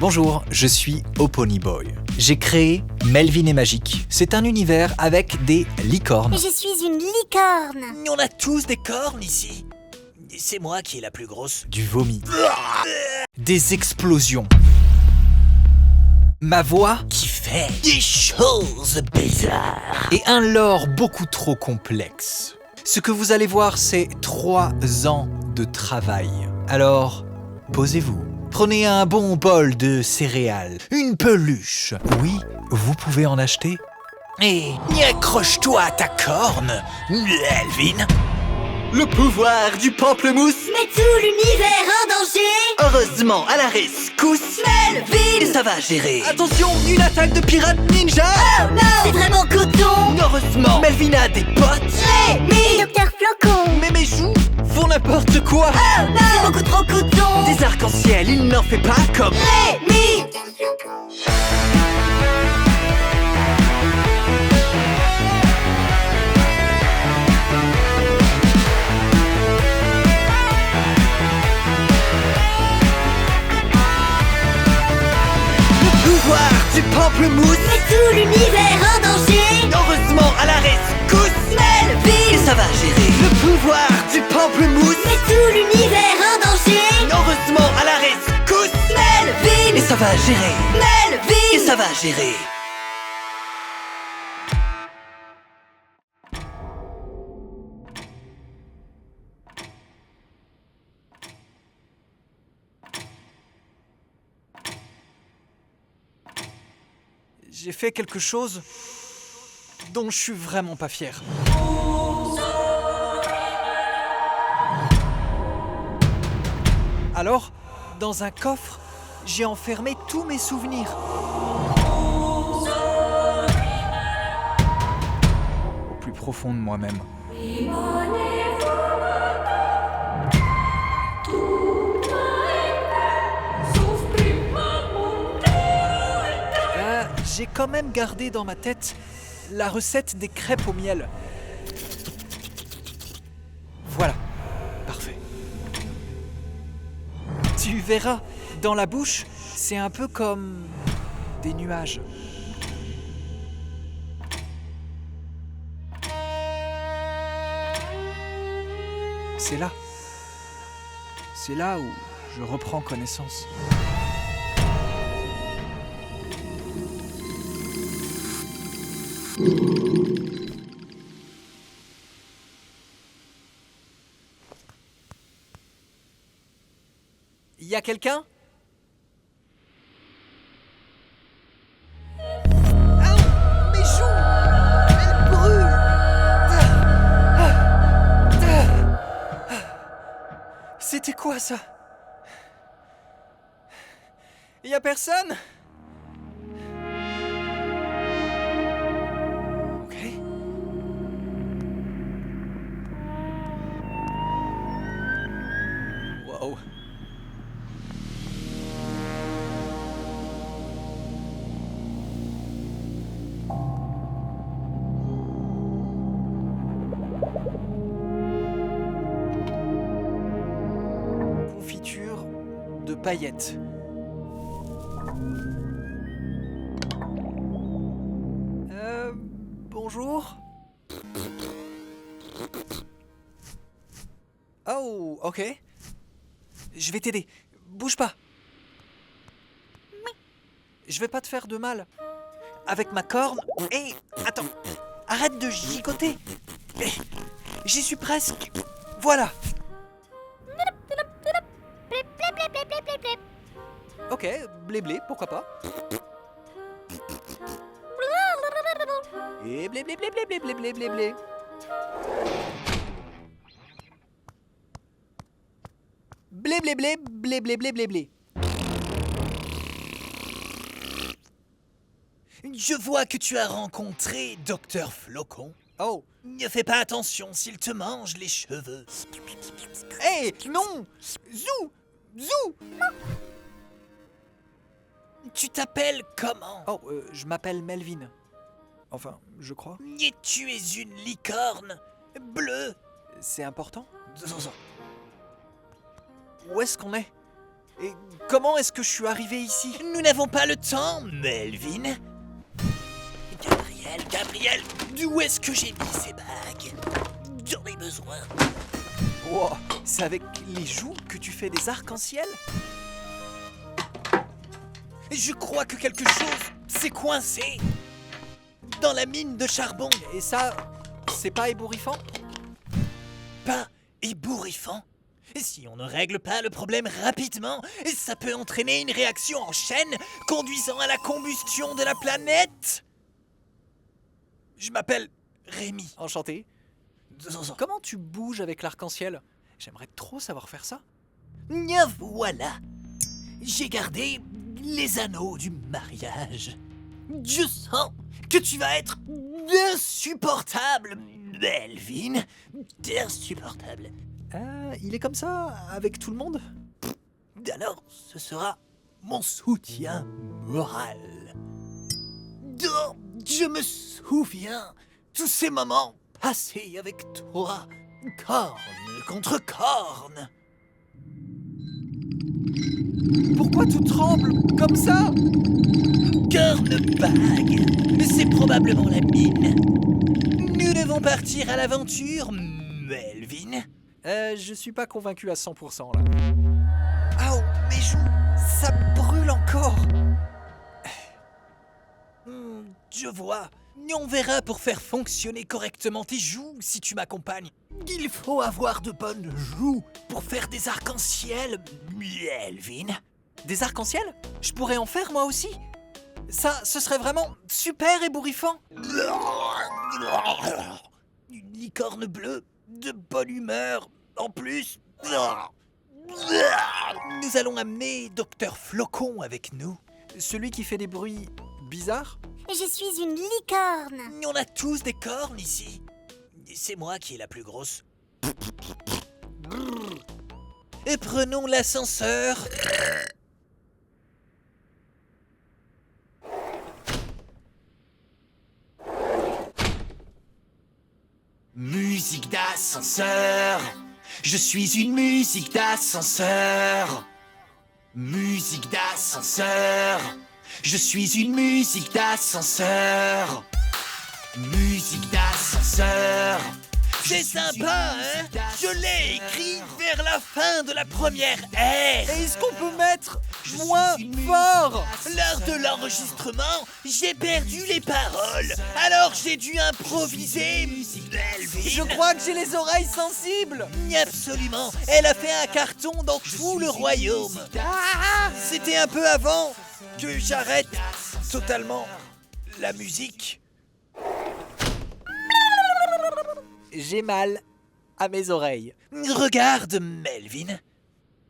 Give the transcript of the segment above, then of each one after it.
Bonjour, je suis Oponyboy. J'ai créé Melvin et Magique. C'est un univers avec des licornes. Je suis une licorne. On a tous des cornes ici. C'est moi qui est la plus grosse. Du vomi. Des explosions. Ma voix Qui fait des choses bizarres. et un lore beaucoup trop complexe. Ce que vous allez voir, c'est 3 ans de travail. Alors, posez-vous. Prenez un bon bol de céréales, une peluche. Oui, vous pouvez en acheter. Et accroche-toi à ta corne, Melvin. Le pouvoir du pamplemousse. Mets tout l'univers en danger. Heureusement, à la rescousse. Melvin. Ça va gérer. Attention, une attaque de pirate ninja. Oh non, c'est vraiment coton. Heureusement, Melvin a des potes. Rémi. Docteur Flocon. Mais mes joues font n'importe quoi. Oh non, c'est beaucoup trop coton. Des arcs-en-ciel, il n'en fait pas comme Rémi. pouvoir du pamplemousse. Mets tout l'univers en danger. Heureusement, à la rescousse. Melvin. Et ça va gérer. Le pouvoir du pamplemousse. Mets tout l'univers en danger. Heureusement, à la rescousse. Melvin. Et ça va gérer. Melvin. Et ça va gérer. J'ai fait quelque chose dont je suis vraiment pas fier. Alors, dans un coffre, j'ai enfermé tous mes souvenirs. Au plus profond de moi-même. J'ai quand même gardé dans ma tête la recette des crêpes au miel. Voilà, parfait. Tu verras, dans la bouche, c'est un peu comme des nuages. C'est là. C'est là où je reprends connaissance. Y a quelqu'un ? Ah, mes joues ! Elles brûlent ! C'était quoi ça ? Y a personne ? Ok. Wow. Confiture de paillettes. Bonjour. Oh, ok. Je vais t'aider. Bouge pas. Je vais pas te faire de mal. Avec ma corne. Hé, attends. Arrête de gigoter. J'y suis presque. Voilà. Ok, blé blé, pourquoi pas. Et blé blé blé blé blé blé blé blé blé. Blé blé blé blé blé blé blé blé. Je vois que tu as rencontré Docteur Flocon. Oh. Ne fais pas attention s'il te mange les cheveux. Hé, non. Zou. Zou. Tu t'appelles comment? Oh, je m'appelle Melvin. Enfin, je crois. Et tu es une licorne bleue. C'est important? Où est-ce qu'on est? Et comment est-ce que je suis arrivé ici? Nous n'avons pas le temps, Melvin. Gabriel, d'où est-ce que j'ai mis ces bagues? J'en ai besoin. Wow, c'est avec les joues que tu fais des arcs-en-ciel? Je crois que quelque chose s'est coincé dans la mine de charbon. Et ça, c'est pas ébouriffant? Pas ébouriffant. Si on ne règle pas le problème rapidement, ça peut entraîner une réaction en chaîne conduisant à la combustion de la planète. Je m'appelle Rémi. Enchanté. Comment tu bouges avec l'arc-en-ciel? J'aimerais trop savoir faire ça. Nya voilà. J'ai gardé les anneaux du mariage. Je sens que tu vas être insupportable, Melvin. Insupportable. Il est comme ça avec tout le monde? Alors, ce sera mon soutien moral. Je me souviens tous ces moments passés avec toi, corne contre corne. Pourquoi tu trembles comme ça? Cornebague, c'est probablement la mine. Nous devons partir à l'aventure, Melvin. Je suis pas convaincu à 100% là. Oh, mes joues, Ça brûle encore. Je vois. On verra pour faire fonctionner correctement tes joues si tu m'accompagnes. Il faut avoir de bonnes joues pour faire des arcs-en-ciel, Melvin. Des arcs-en-ciel? Je pourrais en faire moi aussi. Ça, ce serait vraiment super ébouriffant. Une licorne bleue, de bonne humeur, en plus. Nous allons amener Docteur Flocon avec nous. Celui qui fait des bruits bizarres? Je suis une licorne. On a tous des cornes ici. C'est moi qui est la plus grosse. Et prenons l'ascenseur. Musique d'ascenseur. Je suis une musique d'ascenseur. Musique d'ascenseur. Je suis une musique d'ascenseur. Musique d'ascenseur. C'est sympa, hein? Je l'ai écrit vers la fin de la première ère. Est-ce qu'on peut mettre moins fort? Lors de l'enregistrement, j'ai perdu les paroles. Alors j'ai dû improviser. Melvin. Je crois que j'ai les oreilles sensibles. Absolument. Elle a fait un carton dans tout le royaume. C'était un peu avant que j'arrête totalement la musique. J'ai mal à mes oreilles. Regarde, Melvin.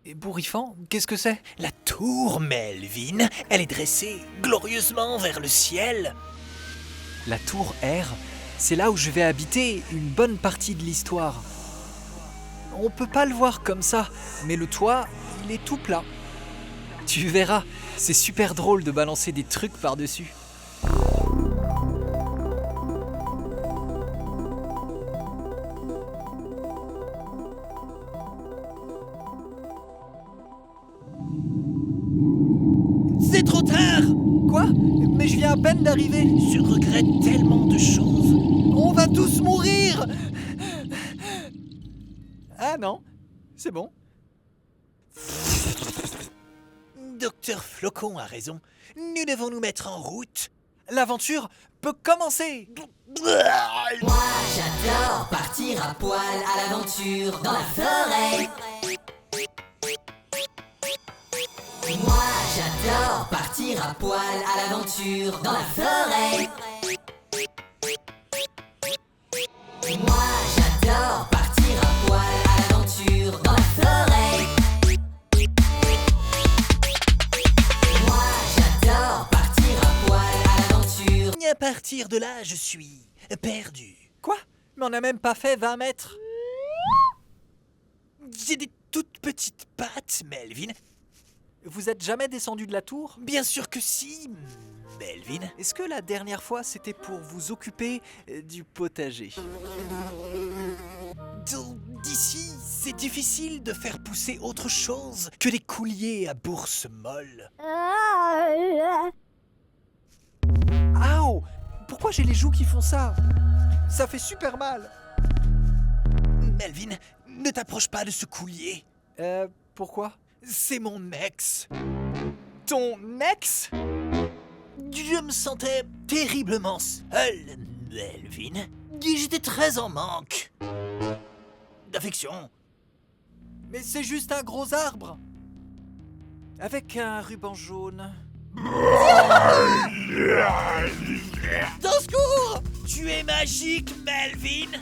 Ébouriffant? Qu'est-ce que c'est? La tour Melvin, elle est dressée glorieusement vers le ciel. La tour R, c'est là où je vais habiter une bonne partie de l'histoire. On peut pas le voir comme ça, mais le toit, il est tout plat. Tu verras, c'est super drôle de balancer des trucs par-dessus. C'est trop tard! Quoi? Mais je viens à peine d'arriver. Je regrette tellement de choses. On va tous mourir! Ah non, c'est bon. Docteur Flocon a raison. Nous devons nous mettre en route. L'aventure peut commencer! Moi j'adore partir à poil à l'aventure dans la forêt. Moi j'adore partir à poil à l'aventure dans la forêt. Moi j'adore partir à poil à l'aventure dans la forêt. Moi j'adore partir à poil à l'aventure. À partir de là, je suis perdu. Quoi? Mais on n'a même pas fait 20 mètres. J'ai des toutes petites pattes, Melvin. Vous êtes jamais descendu de la tour? Bien sûr que si, Melvin. Est-ce que la dernière fois c'était pour vous occuper du potager? D'ici, c'est difficile de faire pousser autre chose que des couliers à bourse molle. Aouh! Pourquoi j'ai les joues qui font ça? Ça fait super mal. Melvin, ne t'approche pas de ce coulier. Pourquoi? C'est mon ex. Ton ex? Je me sentais terriblement seul, Melvin. J'étais très en manque d'affection. Mais c'est juste un gros arbre. Avec un ruban jaune. Dans secours! Tu es magique, Melvin.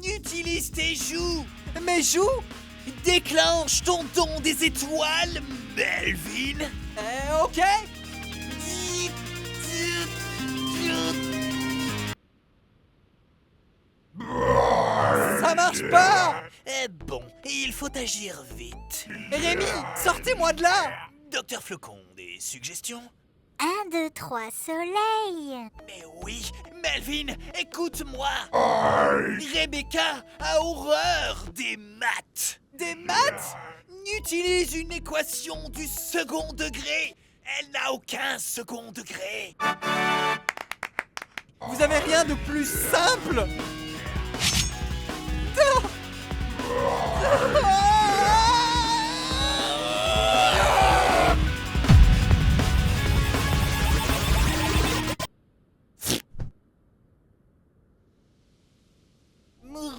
Utilise tes joues. Mes joues? Déclenche ton don des étoiles, Melvin. Ok. Ça marche pas! Bon, il faut agir vite. Rémi, sortez-moi de là! Docteur Flocon, des suggestions? 1, 2, 3, soleil. Mais oui, Melvin, écoute-moi. Rebecca a horreur des maths. Des maths? Utilise une équation du second degré. Elle n'a aucun second degré. Vous avez rien de plus simple?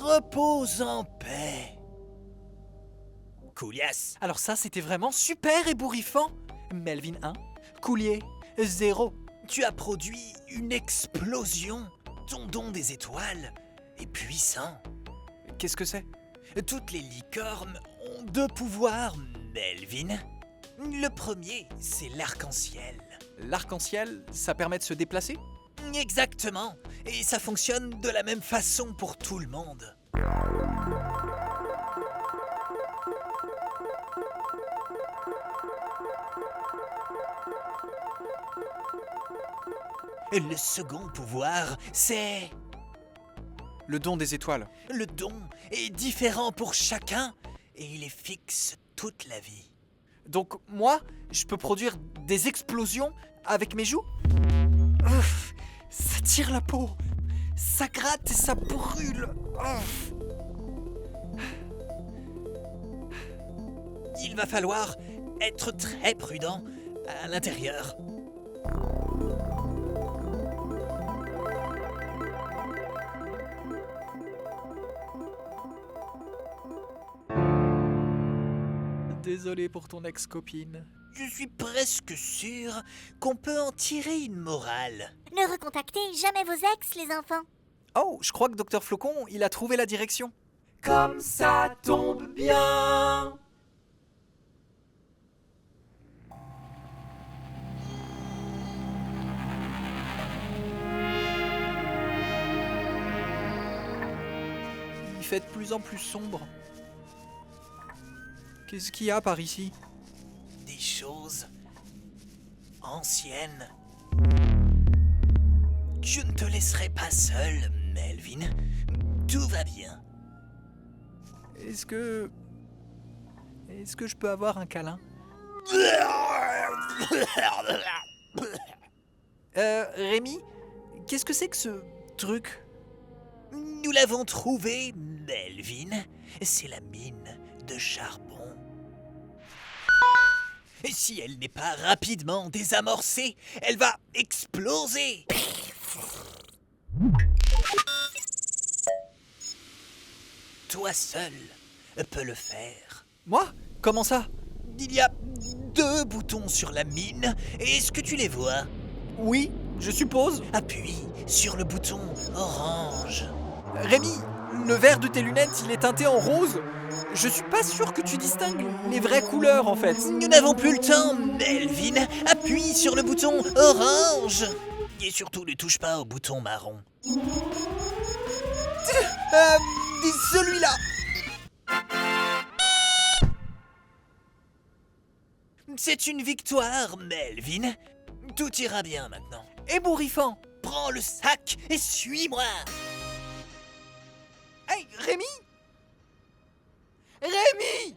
Repose en paix. Coulias. Alors ça, c'était vraiment super ébouriffant. Melvin 1, Coulier 0. Tu as produit une explosion. Ton don des étoiles est puissant. Qu'est-ce que c'est? Toutes les licornes ont 2 pouvoirs, Melvin. Le premier, c'est l'arc-en-ciel. L'arc-en-ciel, ça permet de se déplacer? Exactement. Et ça fonctionne de la même façon pour tout le monde. Le second pouvoir, c'est... Le don des étoiles. Le don est différent pour chacun et il est fixe toute la vie. Donc moi, je peux produire des explosions avec mes joues? Ça tire la peau. Ça gratte et ça brûle. Il va falloir être très prudent à l'intérieur. Désolé pour ton ex-copine. Je suis presque sûr qu'on peut en tirer une morale. Ne recontactez jamais vos ex, les enfants. Oh, je crois que Dr Flocon, il a trouvé la direction. Comme ça tombe bien. Il fait de plus en plus sombre. Qu'est-ce qu'il y a par ici? Des choses anciennes. Je ne te laisserai pas seul, Melvin. Tout va bien. Est-ce que je peux avoir un câlin? Rémi, qu'est-ce que c'est que ce truc? Nous l'avons trouvé, Melvin. C'est la mine de charbon. Et si elle n'est pas rapidement désamorcée, elle va exploser. Toi seul peux le faire. Moi? Comment ça? Il y a 2 boutons sur la mine. Est-ce que tu les vois? Oui, je suppose. Appuie sur le bouton orange. Rémi, le verre de tes lunettes, il est teinté en rose. Je suis pas sûr que tu distingues les vraies couleurs, en fait. Nous n'avons plus le temps, Melvin. Appuie sur le bouton orange. Et surtout, ne touche pas au bouton marron. Celui-là. C'est une victoire, Melvin. Tout ira bien maintenant. Ébouriffant. Prends le sac et suis-moi. Hey, Rémi, Rémi!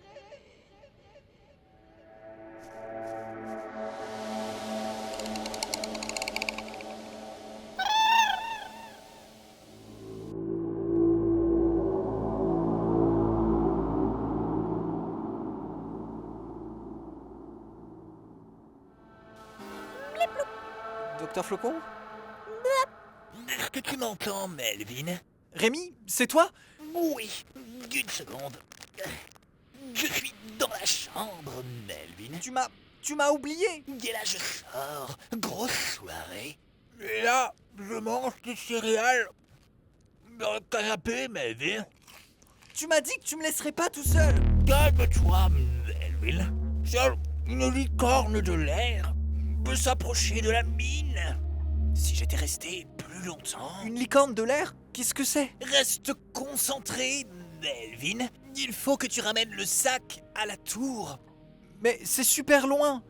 Docteur Flocon? Est-ce que tu m'entends, Melvin? Rémi, c'est toi? Oui, une seconde. Je suis dans la chambre, Melvin. Tu m'as oublié. Et là, je sors. Grosse soirée. Et là, je mange des céréales dans le canapé, Melvin. Tu m'as dit que tu me laisserais pas tout seul. Calme-toi, Melvin. Seule une licorne de l'air peut s'approcher de la mine. Si j'étais resté plus longtemps... Une licorne de l'air? Qu'est-ce que c'est? Reste concentré, Melvin. Il faut que tu ramènes le sac à la tour. Mais c'est super loin.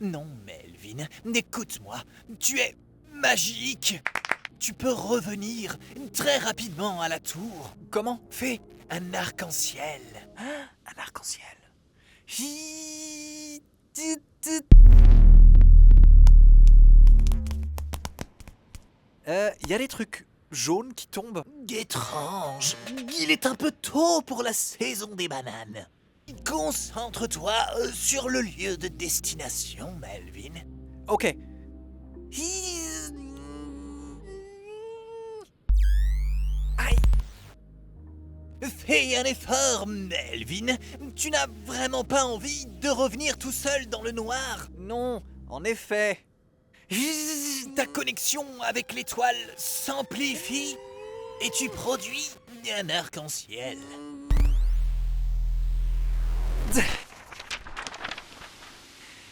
Non, Melvin, écoute-moi. Tu es magique. Tu peux revenir très rapidement à la tour. Comment? Fais un arc-en-ciel. Un arc-en-ciel. Y a des trucs jaunes qui tombent. Étrange. Il est un peu tôt pour la saison des bananes. Concentre-toi sur le lieu de destination, Melvin. Ok. Aïe. Fais un effort, Melvin. Tu n'as vraiment pas envie de revenir tout seul dans le noir. Non, en effet. Ta connexion avec l'étoile s'amplifie et tu produis un arc-en-ciel.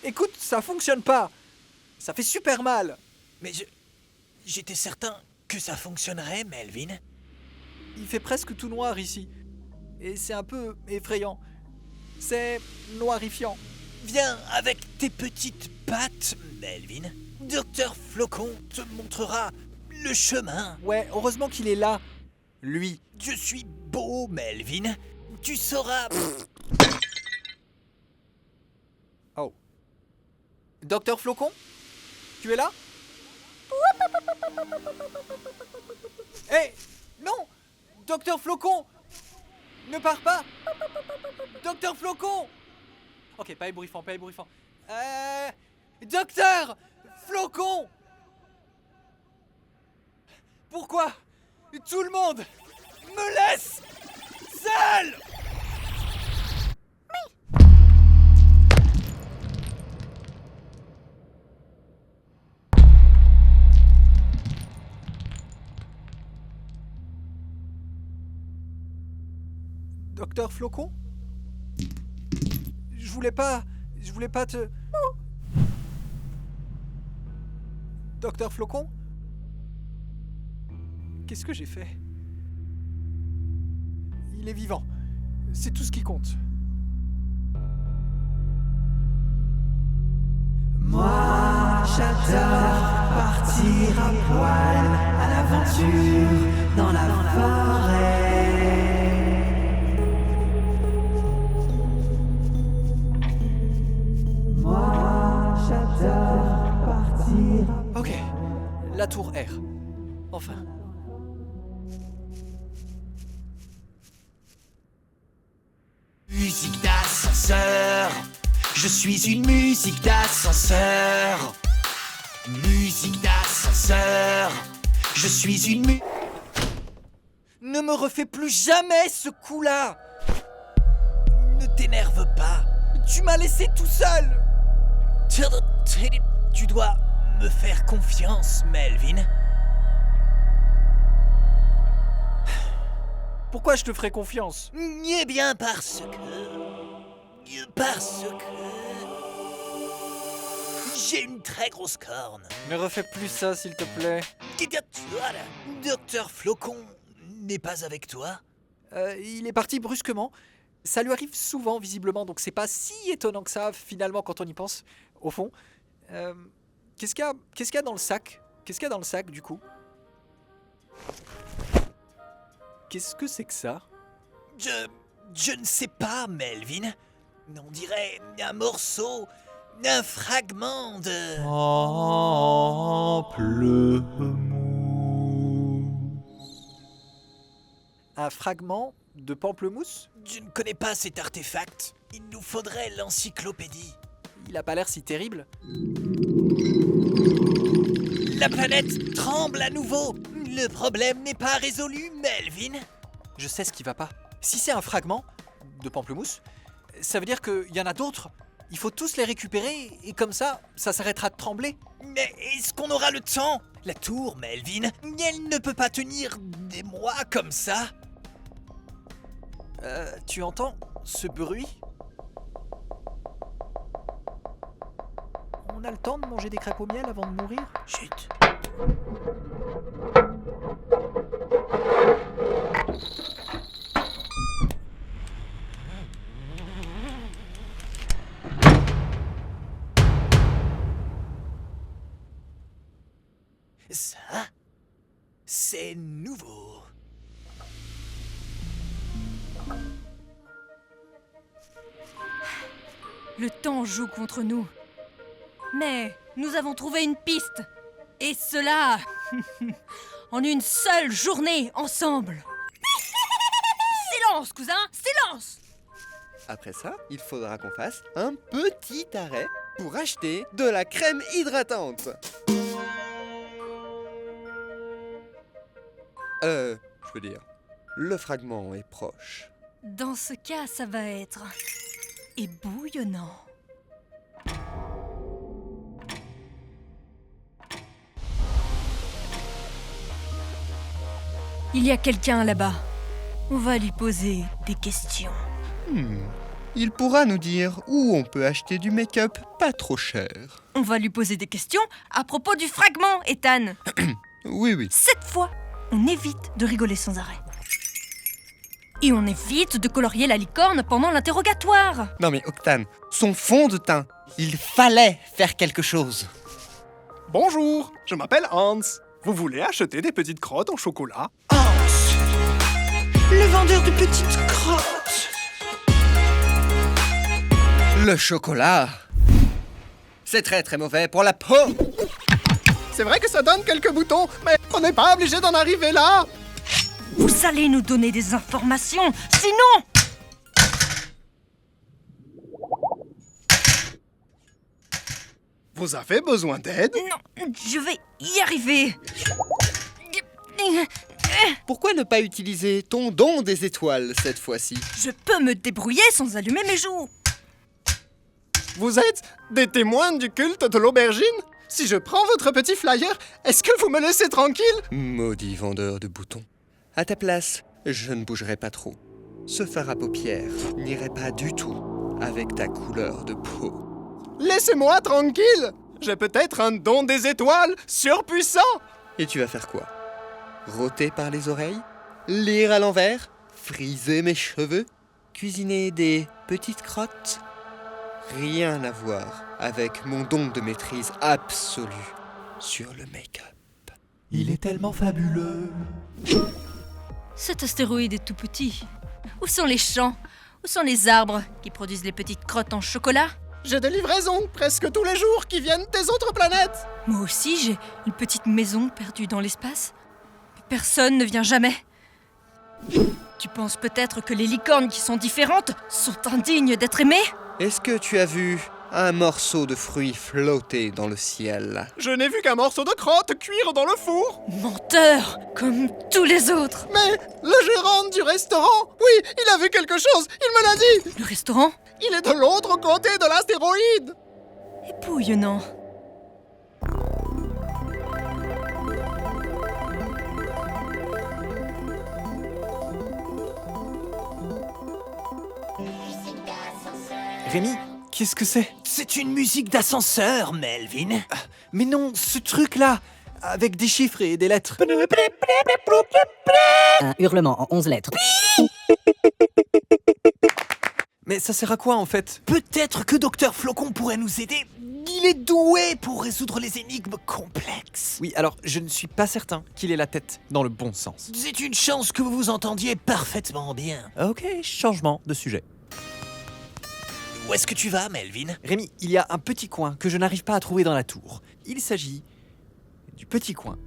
Écoute, ça fonctionne pas. Ça fait super mal. Mais j'étais certain que ça fonctionnerait, Melvin. Il fait presque tout noir ici. Et c'est un peu effrayant. C'est noirifiant. Viens avec tes petites pattes, Melvin. Docteur Flocon te montrera le chemin. Ouais, heureusement qu'il est là. Lui. Je suis beau, Melvin. Tu sauras... Oh. Docteur Flocon? Tu es là? Hé! Non! Docteur Flocon! Ne pars pas! Docteur Flocon! Ok, pas ébouriffant, pas ébouriffant. Docteur Flocon! Pourquoi tout le monde me laisse seul? Docteur Flocon? Je voulais pas te... Docteur Flocon? Qu'est-ce que j'ai fait? Il est vivant. C'est tout ce qui compte. Moi, j'adore partir à poil à l'aventure dans la forêt. Moi, j'adore partir à... Ok, la tour R. Enfin. Musique d'ascenseur. Je suis une musique d'ascenseur. Musique d'ascenseur. Je suis une Ne me refais plus jamais ce coup-là! Ne t'énerve pas. Tu m'as laissé tout seul! Tu dois me faire confiance, Melvin. Pourquoi je te ferais confiance? Eh bien parce que j'ai une très grosse corne. Ne refais plus ça, s'il te plaît. Docteur Flocon n'est pas avec toi? Il est parti brusquement. Ça lui arrive souvent, visiblement, donc c'est pas si étonnant que ça, finalement, quand on y pense, au fond. Qu'est-ce qu'il y a dans le sac? Qu'est-ce qu'il y a dans le sac, du coup? Qu'est-ce que c'est que ça? Je ne sais pas, Melvin. On dirait un morceau, un fragment de... Un fragment de pamplemousse? Je ne connais pas cet artefact. Il nous faudrait l'encyclopédie. Il a pas l'air si terrible. La planète tremble à nouveau. Le problème n'est pas résolu, Melvin. Je sais ce qui va pas. Si c'est un fragment de pamplemousse, ça veut dire qu'il y en a d'autres. Il faut tous les récupérer et comme ça s'arrêtera de trembler. Mais est-ce qu'on aura le temps? La tour, Melvin, elle ne peut pas tenir des mois comme ça. Tu entends ce bruit? On a le temps de manger des crêpes au miel avant de mourir? Chut. Ça, c'est nouveau. Le temps joue contre nous. Mais nous avons trouvé une piste. Et cela en une seule journée ensemble. Silence, cousin, silence! Après ça, il faudra qu'on fasse un petit arrêt pour acheter de la crème hydratante. Je veux dire, le fragment est proche. Dans ce cas, ça va être ébouillonnant. Il y a quelqu'un là-bas. On va lui poser des questions. Il pourra nous dire où on peut acheter du make-up pas trop cher. On va lui poser des questions à propos du fragment, Ethan. Oui. Cette fois, on évite de rigoler sans arrêt. Et on évite de colorier la licorne pendant l'interrogatoire. Non mais Octane, son fond de teint, il fallait faire quelque chose. Bonjour, je m'appelle Hans. Vous voulez acheter des petites crottes en chocolat? Le vendeur de petites crottes. Le chocolat, c'est très très mauvais pour la peau. C'est vrai que ça donne quelques boutons, mais on n'est pas obligé d'en arriver là. Vous allez nous donner des informations, sinon... Vous avez besoin d'aide? Non, je vais y arriver. Pourquoi ne pas utiliser ton don des étoiles cette fois-ci? Je peux me débrouiller sans allumer mes joues. Vous êtes des témoins du culte de l'aubergine? Si je prends votre petit flyer, est-ce que vous me laissez tranquille? Maudit vendeur de boutons. À ta place, je ne bougerai pas trop. Ce fard à paupières n'irait pas du tout avec ta couleur de peau. Laissez-moi tranquille. J'ai peut-être un don des étoiles surpuissant. Et tu vas faire quoi? Rôter par les oreilles? Lire à l'envers? Friser mes cheveux? Cuisiner des petites crottes? Rien à voir avec mon don de maîtrise absolue sur le make-up. Il est tellement fabuleux. Cet astéroïde est tout petit. Où sont les champs? Où sont les arbres qui produisent les petites crottes en chocolat? J'ai des livraisons presque tous les jours qui viennent des autres planètes. Moi aussi, j'ai une petite maison perdue dans l'espace. Mais personne ne vient jamais. Tu penses peut-être que les licornes qui sont différentes sont indignes d'être aimées? Est-ce que tu as vu un morceau de fruit flotter dans le ciel? Je n'ai vu qu'un morceau de crotte cuire dans le four. Menteur, comme tous les autres. Mais le gérant du restaurant, oui, il a vu quelque chose, il me l'a dit. Le restaurant? Il est de l'autre côté de l'astéroïde. Ébouillonnant. Rémi, qu'est-ce que c'est? C'est une musique d'ascenseur, Melvin. Mais non, ce truc-là, avec des chiffres et des lettres. Un hurlement en 11 lettres. Mais ça sert à quoi en fait? Peut-être que Dr Flocon pourrait nous aider. Il est doué pour résoudre les énigmes complexes. Oui, alors je ne suis pas certain qu'il ait la tête dans le bon sens. C'est une chance que vous vous entendiez parfaitement bien. Ok, changement de sujet. Où est-ce que tu vas, Melvin? Rémi, il y a un petit coin que je n'arrive pas à trouver dans la tour. Il s'agit du petit coin.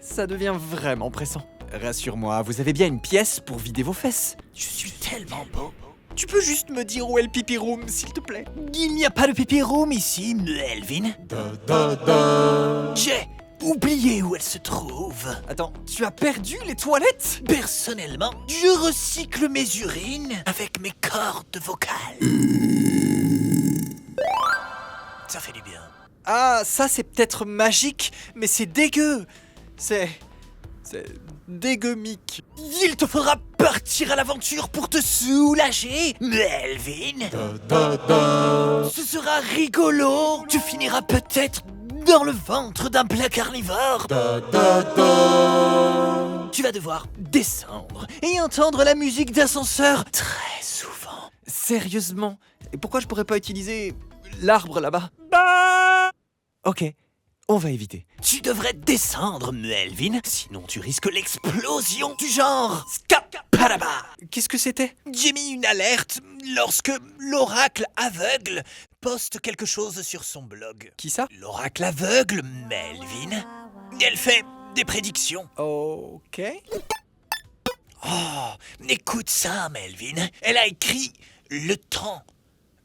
Ça devient vraiment pressant. Rassure-moi, vous avez bien une pièce pour vider vos fesses. Je suis tellement beau. Tu peux juste me dire où est le pipi room, s'il te plaît? Il n'y a pas de pipi room ici, Melvin. J'ai oublié où elle se trouve. Attends, tu as perdu les toilettes? Personnellement, je recycle mes urines avec mes cordes vocales. Ça fait du bien. Ah, ça c'est peut-être magique, mais c'est dégueu. C'est dégueumique. Il te faudra partir à l'aventure pour te soulager, Melvin. Ce sera rigolo. Tu finiras peut-être dans le ventre d'un plat carnivore. Tu vas devoir descendre et entendre la musique d'ascenseur très souvent. Sérieusement? Et pourquoi je pourrais pas utiliser l'arbre là-bas? Ok, on va éviter. Tu devrais descendre, Melvin, sinon tu risques l'explosion du genre Skaparaba. Qu'est-ce que c'était? J'ai mis une alerte lorsque l'oracle aveugle poste quelque chose sur son blog. Qui ça? L'oracle aveugle, Melvin. Elle fait des prédictions. Ok. Oh, écoute ça, Melvin. Elle a écrit « Le temps,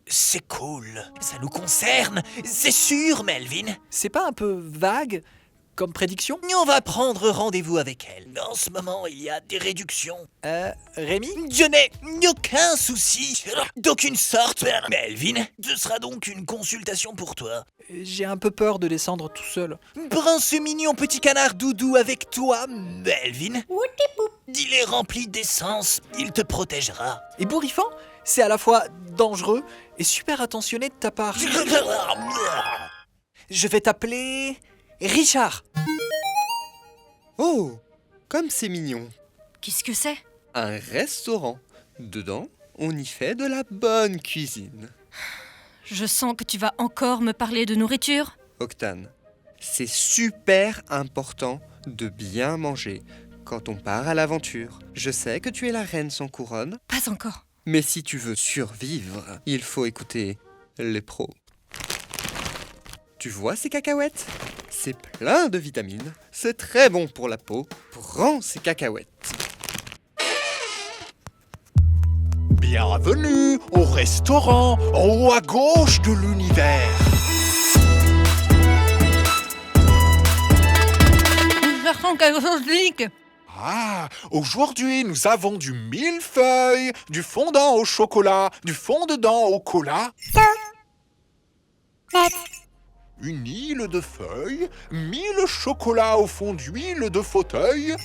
c'est cool. Ça nous concerne, c'est sûr, Melvin. » C'est pas un peu vague comme prédiction? On va prendre rendez-vous avec elle. En ce moment, il y a des réductions. Rémi? Je n'ai aucun souci d'aucune sorte, Melvin. Ce sera donc une consultation pour toi. J'ai un peu peur de descendre tout seul. Prends ce mignon petit canard doudou avec toi, Melvin. Il est rempli d'essence, il te protégera. Et Bourrifant, c'est à la fois dangereux et super attentionné de ta part. Je vais t'appeler Richard. Oh, comme c'est mignon. Qu'est-ce que c'est? Un restaurant. Dedans, on y fait de la bonne cuisine. Je sens que tu vas encore me parler de nourriture. Octane, c'est super important de bien manger quand on part à l'aventure. Je sais que tu es la reine sans couronne, Pas encore. mais si tu veux survivre, il faut écouter les pros. Tu vois ces cacahuètes? C'est plein de vitamines, c'est très bon pour la peau. Prends ces cacahuètes. Bienvenue au restaurant en haut à gauche de l'univers. Ça sent quelque chose de lique. Ah, aujourd'hui nous avons du millefeuille, du fondant au chocolat, du fond dedans au cola. Une île de feuilles, 1000 chocolats au fond d'huile de fauteuil.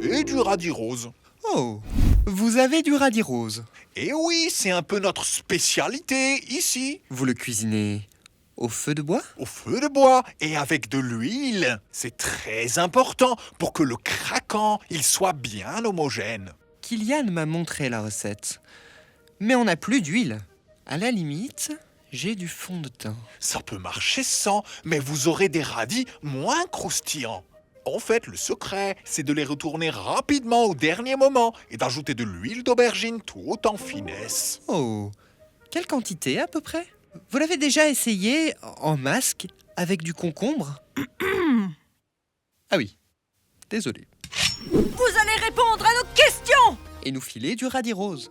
Et du radis rose. Oh, vous avez du radis rose. Et oui, c'est un peu notre spécialité ici. Vous le cuisinez au feu de bois? Au feu de bois et avec de l'huile. C'est très important pour que le craquant, il soit bien homogène. Kylian m'a montré la recette. Mais on n'a plus d'huile. À la limite, j'ai du fond de teint. Ça peut marcher sans, mais vous aurez des radis moins croustillants. En fait, le secret, c'est de les retourner rapidement au dernier moment et d'ajouter de l'huile d'aubergine tout en finesse. Oh, quelle quantité à peu près? Vous l'avez déjà essayé en masque avec du concombre? Ah oui, désolé. Vous allez répondre à nos questions. Et nous filer du radis rose.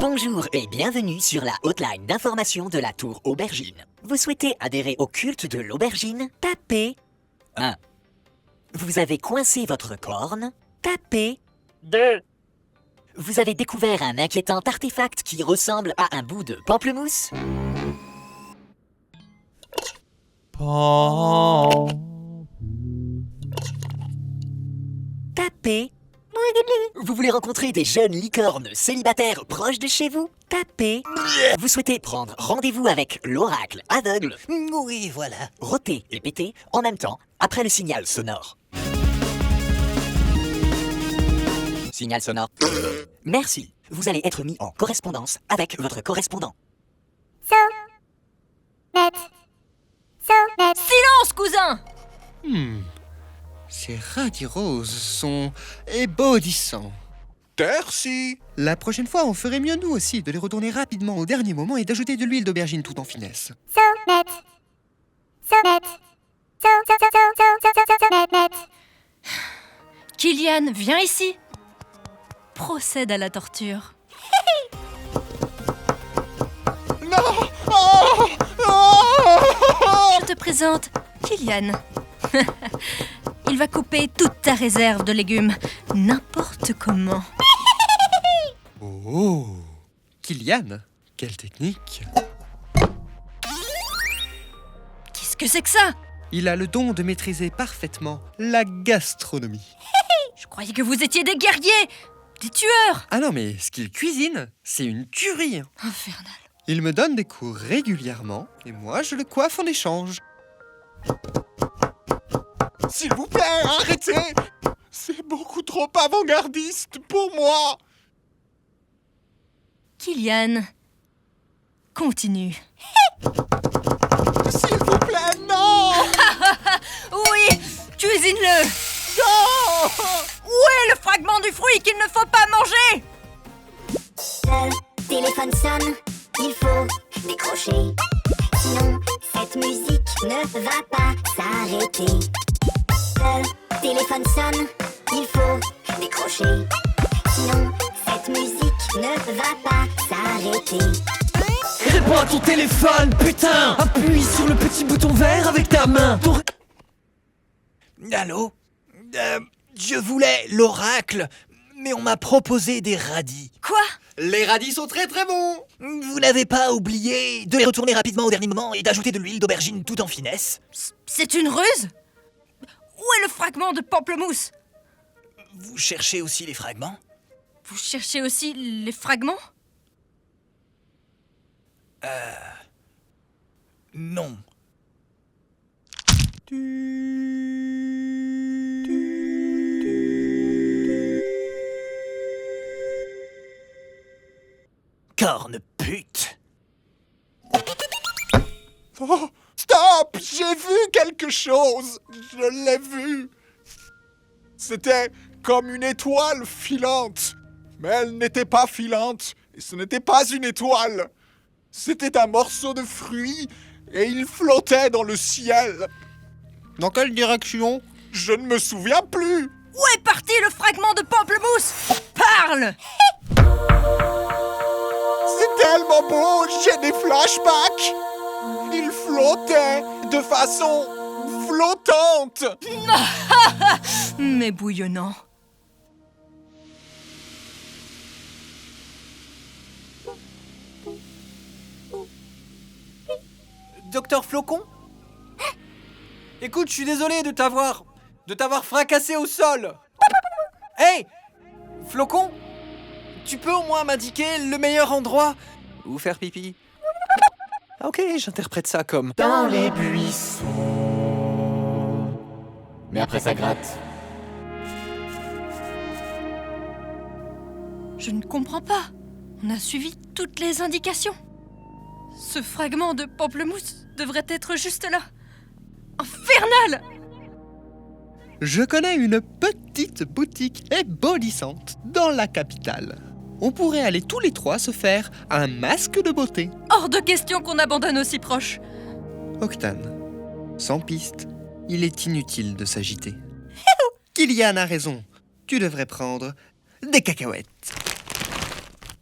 Bonjour et bienvenue sur la hotline d'information de la tour Aubergine. Vous souhaitez adhérer au culte de l'aubergine? Tapez 1. Vous avez coincé votre corne? Tapez 2. Vous avez découvert un inquiétant artefact qui ressemble à un bout de pamplemousse? Tapez Vous voulez rencontrer des jeunes licornes célibataires proches de chez vous? Tapez. Vous souhaitez prendre rendez-vous avec l'oracle aveugle? Oui, voilà. Rôtez et pétez en même temps après le signal sonore. Signal sonore. Merci. Vous allez être mis en correspondance avec votre correspondant. So net. So net. Silence, cousin! Ces radis roses sont éblouissants. Merci. La prochaine fois, on ferait mieux nous aussi de les retourner rapidement au dernier moment et d'ajouter de l'huile d'aubergine tout en finesse. So net. So net. So net net. Kylian, viens ici. Procède à la torture. Non. Oh, oh. Je te présente Kylian. Il va couper toute ta réserve de légumes, n'importe comment. Oh, Kylian, quelle technique! Qu'est-ce que c'est que ça? Il a le don de maîtriser parfaitement la gastronomie. Je croyais que vous étiez des guerriers, des tueurs. Ah non, mais ce qu'il cuisine, c'est une tuerie. Infernal. Il me donne des cours régulièrement et moi je le coiffe en échange. S'il vous plaît, arrêtez. C'est beaucoup trop avant-gardiste pour moi. Kylian, continue. S'il vous plaît, non. Oui, cuisine-le. Non. Où est le fragment du fruit qu'il ne faut pas manger? Le téléphone sonne, il faut décrocher. Sinon, cette musique ne va pas s'arrêter. Le téléphone sonne, il faut décrocher. Sinon, cette musique ne va pas s'arrêter. Réponds à ton téléphone, putain! Appuie sur le petit bouton vert avec ta main. Allô? Je voulais l'oracle, mais on m'a proposé des radis. Quoi? Les radis sont très très bons. Vous n'avez pas oublié de les retourner rapidement au dernier moment et d'ajouter de l'huile d'aubergine tout en finesse? C'est une ruse? Où est le fragment de pamplemousse? Vous cherchez aussi les fragments? Vous cherchez aussi les fragments? Non. Corne pute. Oh, stop! J'ai vu quelque chose. Je l'ai vu. C'était comme une étoile filante. Mais elle n'était pas filante. Et ce n'était pas une étoile. C'était un morceau de fruit. Et il flottait dans le ciel. Dans quelle direction? Je ne me souviens plus. Où est parti le fragment de pamplemousse? Parle! C'est tellement beau, j'ai des flashbacks. Il flottait de façon flottante. Mais bouillonnant. Docteur Flocon? Écoute, je suis désolé de t'avoir fracassé au sol. Hey, Flocon, tu peux au moins m'indiquer le meilleur endroit où faire pipi? Ah, ok, j'interprète ça comme Dans les buissons. Mais après ça gratte. Je ne comprends pas. On a suivi toutes les indications. Ce fragment de pamplemousse devrait être juste là. Infernal! Je connais une petite boutique éblouissante dans la capitale. On pourrait aller tous les trois se faire un masque de beauté. Hors de question qu'on abandonne aussi proche. Octane, sans piste, il est inutile de s'agiter. Kylian a raison. Tu devrais prendre des cacahuètes.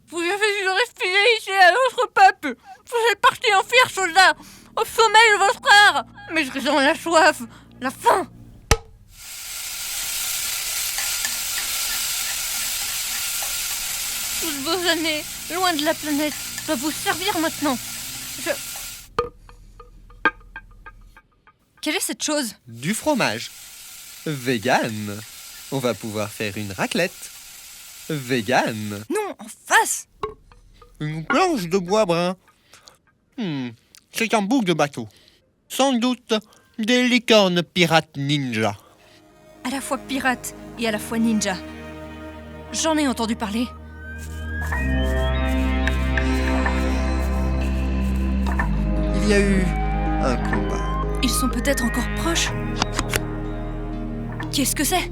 Vous avez dû respirer ici à notre peuple. Vous êtes partis en fiers soldats, au sommet de votre art. Mais je ressens la soif, la faim. Toutes vos années, loin de la planète, doivent vous servir maintenant. Quelle est cette chose? Du fromage. Vegan. On va pouvoir faire une raclette. Vegan. Non, en face. Une planche de bois brun. C'est un bouc de bateau. Sans doute des licornes pirates ninja. À la fois pirate et à la fois ninja. J'en ai entendu parler. Il y a eu un combat. Ils sont peut-être encore proches. Qu'est-ce que c'est?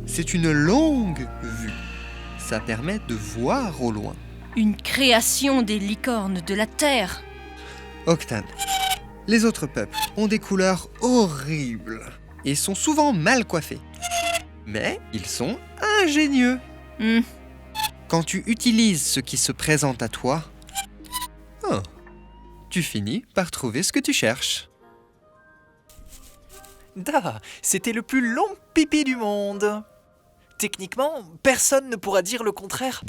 C'est une longue vue. Ça permet de voir au loin. Une création des licornes de la Terre. Octane. Les autres peuples ont des couleurs horribles et sont souvent mal coiffés. Mais ils sont ingénieux. Quand tu utilises ce qui se présente à toi, tu finis par trouver ce que tu cherches. Da, c'était le plus long pipi du monde. Techniquement, personne ne pourra dire le contraire.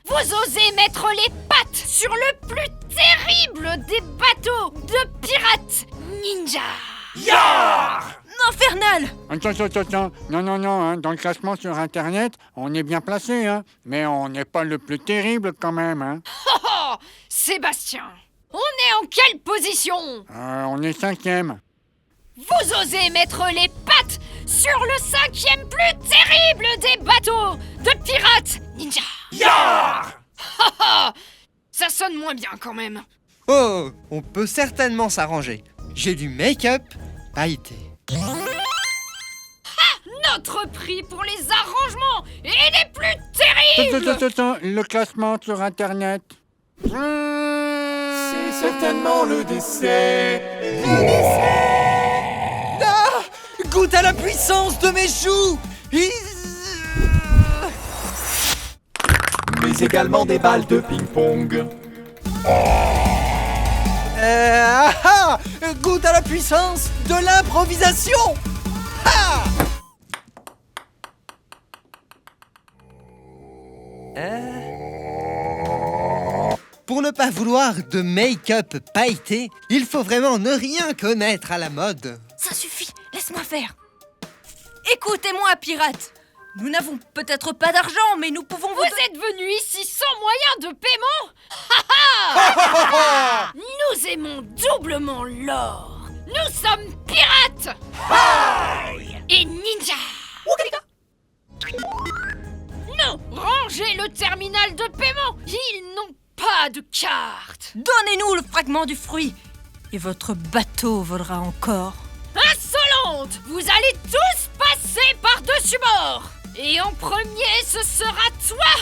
Vous osez mettre les pattes sur le plus terrible des bateaux de pirates ninja. Infernal! Attends. Non, hein. Dans le classement sur Internet, on est bien placé, hein. Mais on n'est pas le plus terrible quand même, hein. Oh, Sébastien, on est en quelle position? On est 5e. Vous osez mettre les pattes sur le 5e plus terrible des bateaux de pirates ninja. Ça sonne moins bien quand même. Oh, on peut certainement s'arranger. J'ai du make-up pailleté. Notre prix pour les arrangements est les plus terribles. Attends, le classement sur Internet. C'est certainement le décès. Goûte à la puissance de mes joues! Mais également des balles de ping-pong. Goûte à la puissance de l'improvisation! Pour ne pas vouloir de make-up pailleté, il faut vraiment ne rien connaître à la mode. Ça suffit, laisse-moi faire. Écoutez-moi, pirate. Nous n'avons peut-être pas d'argent, mais nous pouvons vous... Vous êtes venu ici sans moyen de paiement? Nous aimons doublement l'or. Nous sommes pirates et ninja. Non, rangez le terminal de paiement. Ils n'ont pas de carte. Donnez-nous le fragment du fruit, et votre bateau volera encore. Insolente! Vous allez tous passer par-dessus bord. Et en premier, ce sera toi.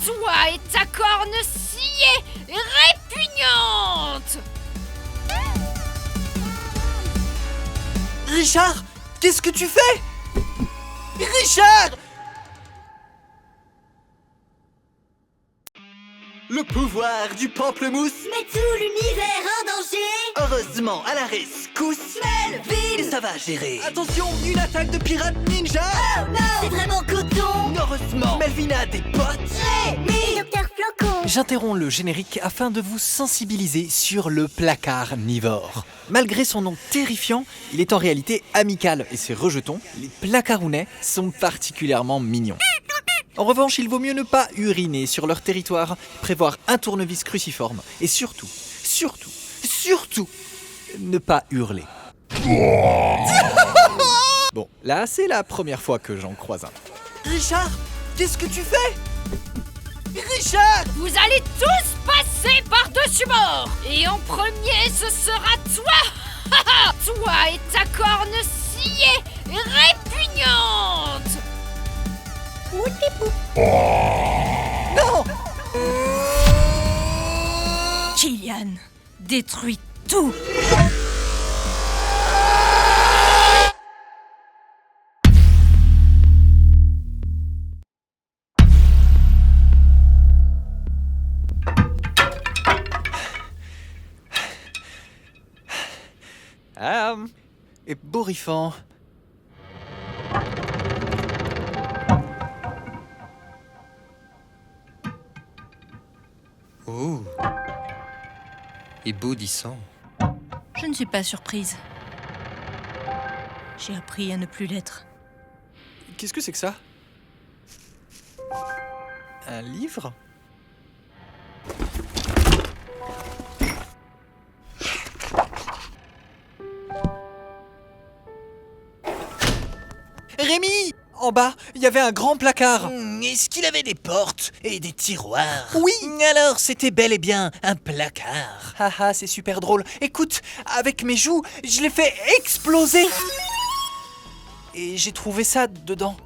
Toi et ta corne sciée répugnante. Richard, qu'est-ce que tu fais? Richard! Le pouvoir du pamplemousse Mais tout l'univers en danger. heureusement à la rescousse. Melville, Ça va gérer. Attention, une attaque de pirates ninja. c'est vraiment coton. Heureusement, Melvin a des potes. Mais Docteur Flocon. J'interromps le générique afin de vous sensibiliser sur le placard nivore. Malgré son nom terrifiant, il est en réalité amical et ses rejetons, les placarounais, sont particulièrement mignons. En revanche, il vaut mieux ne pas uriner sur leur territoire, prévoir un tournevis cruciforme et surtout, ne pas hurler. Bon, là, c'est la première fois que j'en croise un. Richard, qu'est-ce que tu fais? Richard! Vous allez tous passer par-dessus bord. Et en premier, ce sera toi. Toi et ta corne sciée répugnante. Non! Killian, détruis tout. ébouriffant. Oh. Ébaudissant. Je ne suis pas surprise. J'ai appris à ne plus l'être. Qu'est-ce que c'est que ça? Un livre? Rémi! En bas, il y avait un grand placard. Est-ce qu'il avait des portes et des tiroirs? Oui. Alors c'était bel et bien un placard. Haha, c'est super drôle. Écoute, avec mes joues, je l'ai fait exploser. Et j'ai trouvé ça dedans.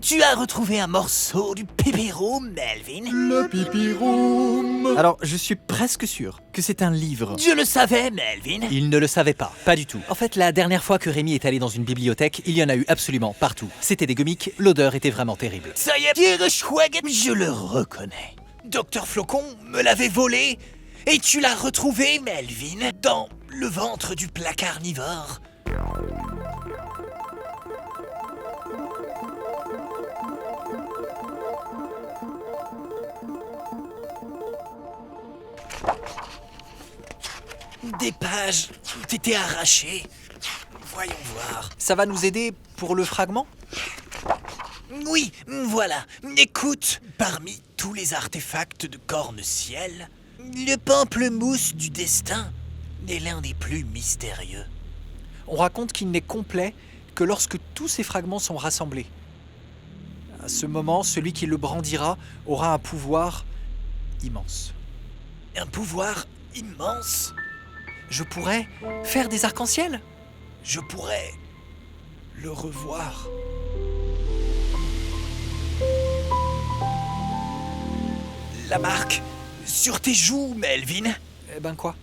Tu as retrouvé un morceau du pipirou, Melvin? Le pipiroum. Alors, je suis presque sûr que c'est un livre. Je le savais, Melvin. Il ne le savait pas du tout. En fait, la dernière fois que Rémi est allé dans une bibliothèque, il y en a eu absolument partout. C'était des gummiques, l'odeur était vraiment terrible. Ça y est, Pierre Schwaget, je le reconnais. Docteur Flocon me l'avait volé et tu l'as retrouvé, Melvin, dans le ventre du placard carnivore. Des pages ont été arrachées. Voyons voir. Ça va nous aider pour le fragment? Oui, voilà. Écoute, parmi tous les artefacts de corne-ciel, le pamplemousse du destin est l'un des plus mystérieux. On raconte qu'il n'est complet que lorsque tous ces fragments sont rassemblés. À ce moment, celui qui le brandira aura un pouvoir immense. Un pouvoir immense? Je pourrais faire des arcs-en-ciel. Je pourrais le revoir. La marque sur tes joues, Melvin. Eh ben quoi?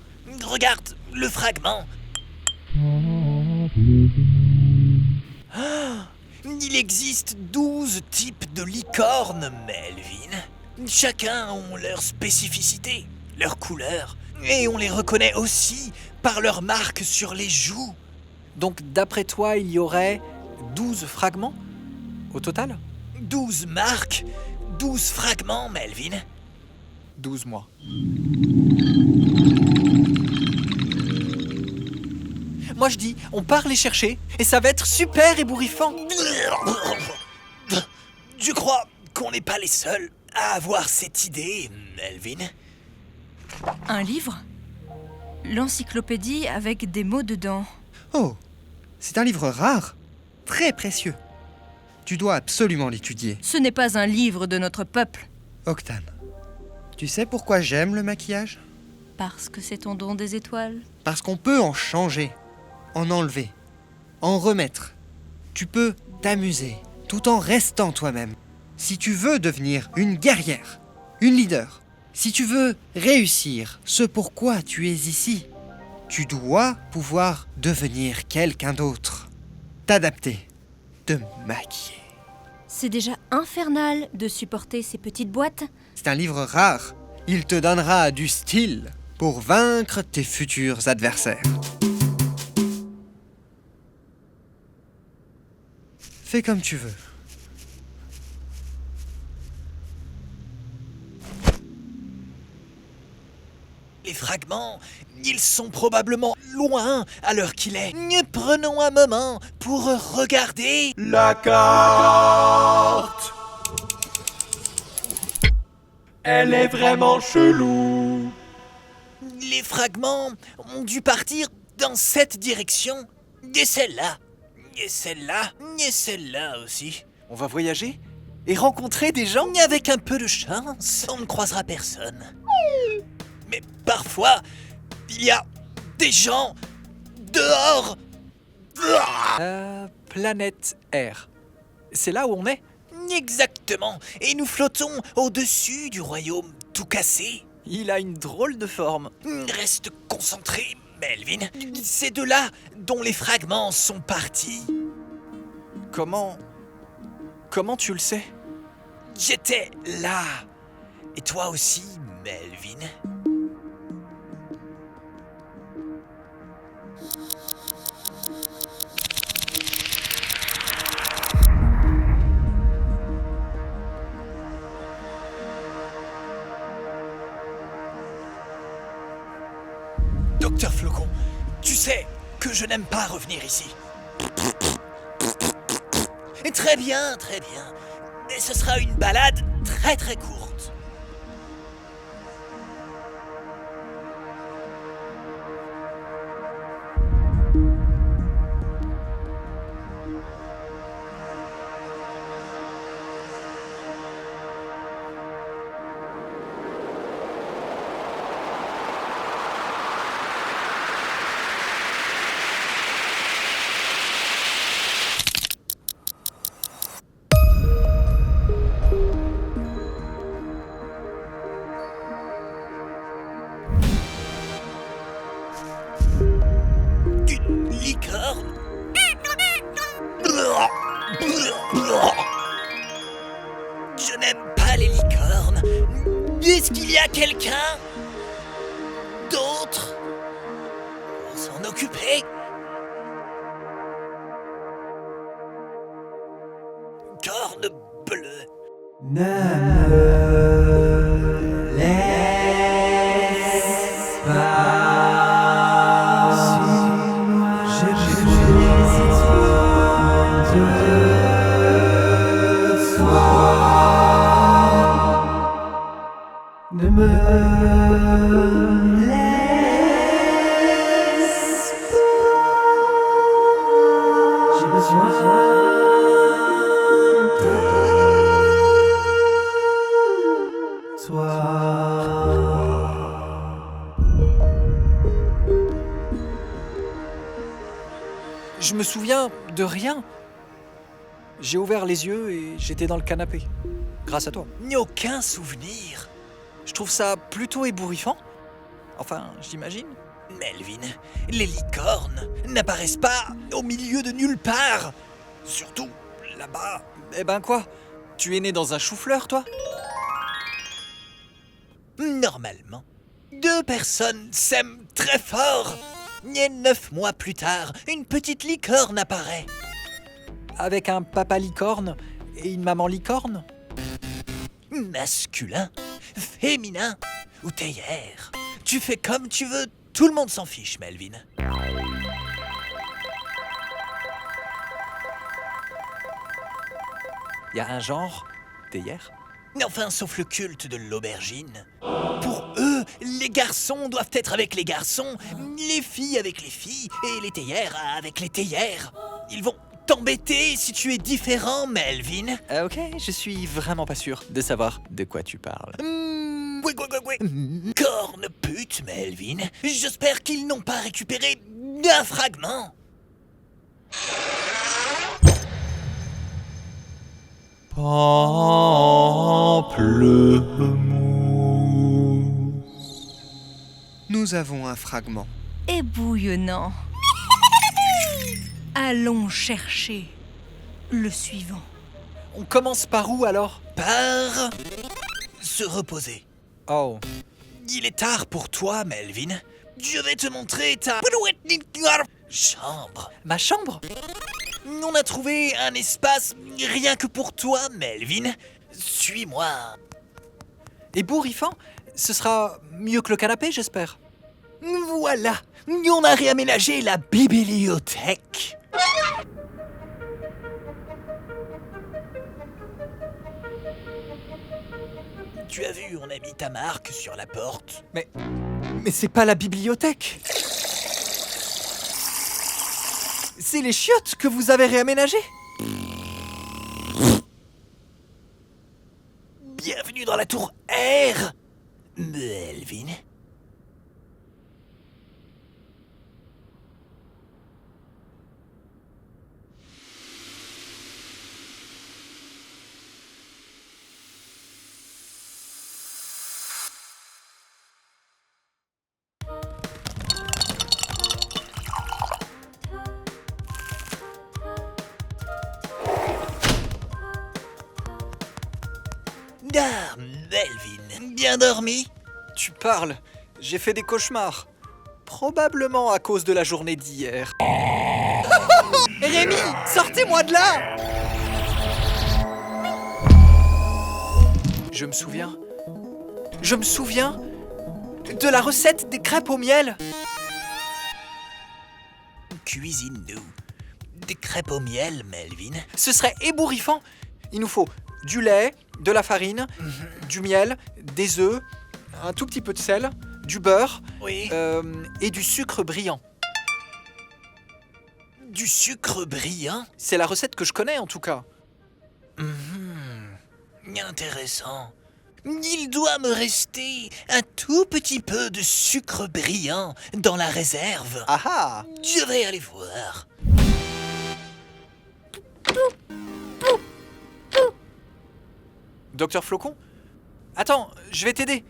Regarde le fragment. Ah, il existe 12 types de licornes, Melvin. Chacun ont leur spécificité, leur couleur. Et on les reconnaît aussi par leur marque sur les joues. Donc d'après toi, il y aurait 12 fragments au total? 12 marques, 12 fragments, Melvin. 12 mois. Moi je dis, on part les chercher et ça va être super ébouriffant. Je crois qu'on n'est pas les seuls à avoir cette idée, Melvin. Un livre? L'encyclopédie avec des mots dedans. Oh, c'est un livre rare, très précieux. Tu dois absolument l'étudier. Ce n'est pas un livre de notre peuple. Octane, tu sais pourquoi j'aime le maquillage? Parce que c'est ton don des étoiles. Parce qu'on peut en changer, en enlever, en remettre. Tu peux t'amuser tout en restant toi-même. Si tu veux devenir une guerrière, une leader, si tu veux réussir ce pourquoi tu es ici, tu dois pouvoir devenir quelqu'un d'autre. T'adapter, te maquiller. C'est déjà infernal de supporter ces petites boîtes. C'est un livre rare. Il te donnera du style pour vaincre tes futurs adversaires. Fais comme tu veux. Les fragments, ils sont probablement loin à l'heure qu'il est. Prenons un moment pour regarder La carte. Elle est vraiment chelou. Les fragments ont dû partir dans cette direction. Et celle-là. Et celle-là. Et celle-là aussi. On va voyager et rencontrer des gens. Avec un peu de chance, on ne croisera personne. Mais parfois, il y a des gens dehors. Planète R. C'est là où on est? Exactement. Et nous flottons au-dessus du royaume tout cassé. Il a une drôle de forme. Reste concentré, Melvin. C'est de là dont les fragments sont partis. Comment tu le sais? J'étais là. Et toi aussi, Melvin. Docteur Flocon, tu sais que je n'aime pas revenir ici. Et très bien, très bien. Et ce sera une balade très très courte. Une licorne? Je n'aime pas les licornes. Est-ce qu'il y a quelqu'un d'autre pour s'en occuper? Corne bleue. Je me souviens de rien. J'ai ouvert les yeux et j'étais dans le canapé. Grâce à toi. Aucun souvenir. Je trouve ça plutôt ébouriffant. Enfin, j'imagine. Melvin, les licornes n'apparaissent pas au milieu de nulle part. Surtout là-bas. Eh ben quoi? Tu es né dans un chou-fleur, toi? Normalement, deux personnes s'aiment très fort. Et 9 mois plus tard, une petite licorne apparaît. Avec un papa licorne et une maman licorne? Masculin, féminin ou théière. Tu fais comme tu veux, tout le monde s'en fiche, Melvin. Il y a un genre, théière? Enfin, sauf le culte de l'aubergine. Pour eux, les garçons doivent être avec les garçons, les filles avec les filles, et les théières avec les théières. Ils vont t'embêter si tu es différent, Melvin. Ok, je suis vraiment pas sûr de savoir de quoi tu parles. Corne pute, Melvin. J'espère qu'ils n'ont pas récupéré un fragment. Nous avons un fragment. Et bouillonnant. Allons chercher le suivant. On commence par où alors? Par se reposer. Oh. Il est tard pour toi, Melvin. Je vais te montrer ta chambre. Ma chambre? On a trouvé un espace rien que pour toi, Melvin. Suis-moi. Ébouriffant? Ce sera mieux que le canapé, j'espère. Voilà. On a réaménagé la bibliothèque. Tu as vu, on a mis ta marque sur la porte. Mais c'est pas la bibliothèque. C'est les chiottes que vous avez réaménagées. Bienvenue dans la tour R, Melvin. Ah, Melvin, bien dormi? Tu parles. J'ai fait des cauchemars. Probablement à cause de la journée d'hier. Rémi, sortez-moi de là! Je me souviens de la recette des crêpes au miel. cuisine-nous des crêpes au miel, Melvin. Ce serait ébouriffant. Il nous faut du lait, de la farine, du miel, des œufs, un tout petit peu de sel, du beurre Oui. Et du sucre brillant. Du sucre brillant? C'est la recette que je connais en tout cas. Intéressant. Il doit me rester un tout petit peu de sucre brillant dans la réserve. Ah ah! Je vais aller voir. Docteur Flocon? Attends, je vais t'aider.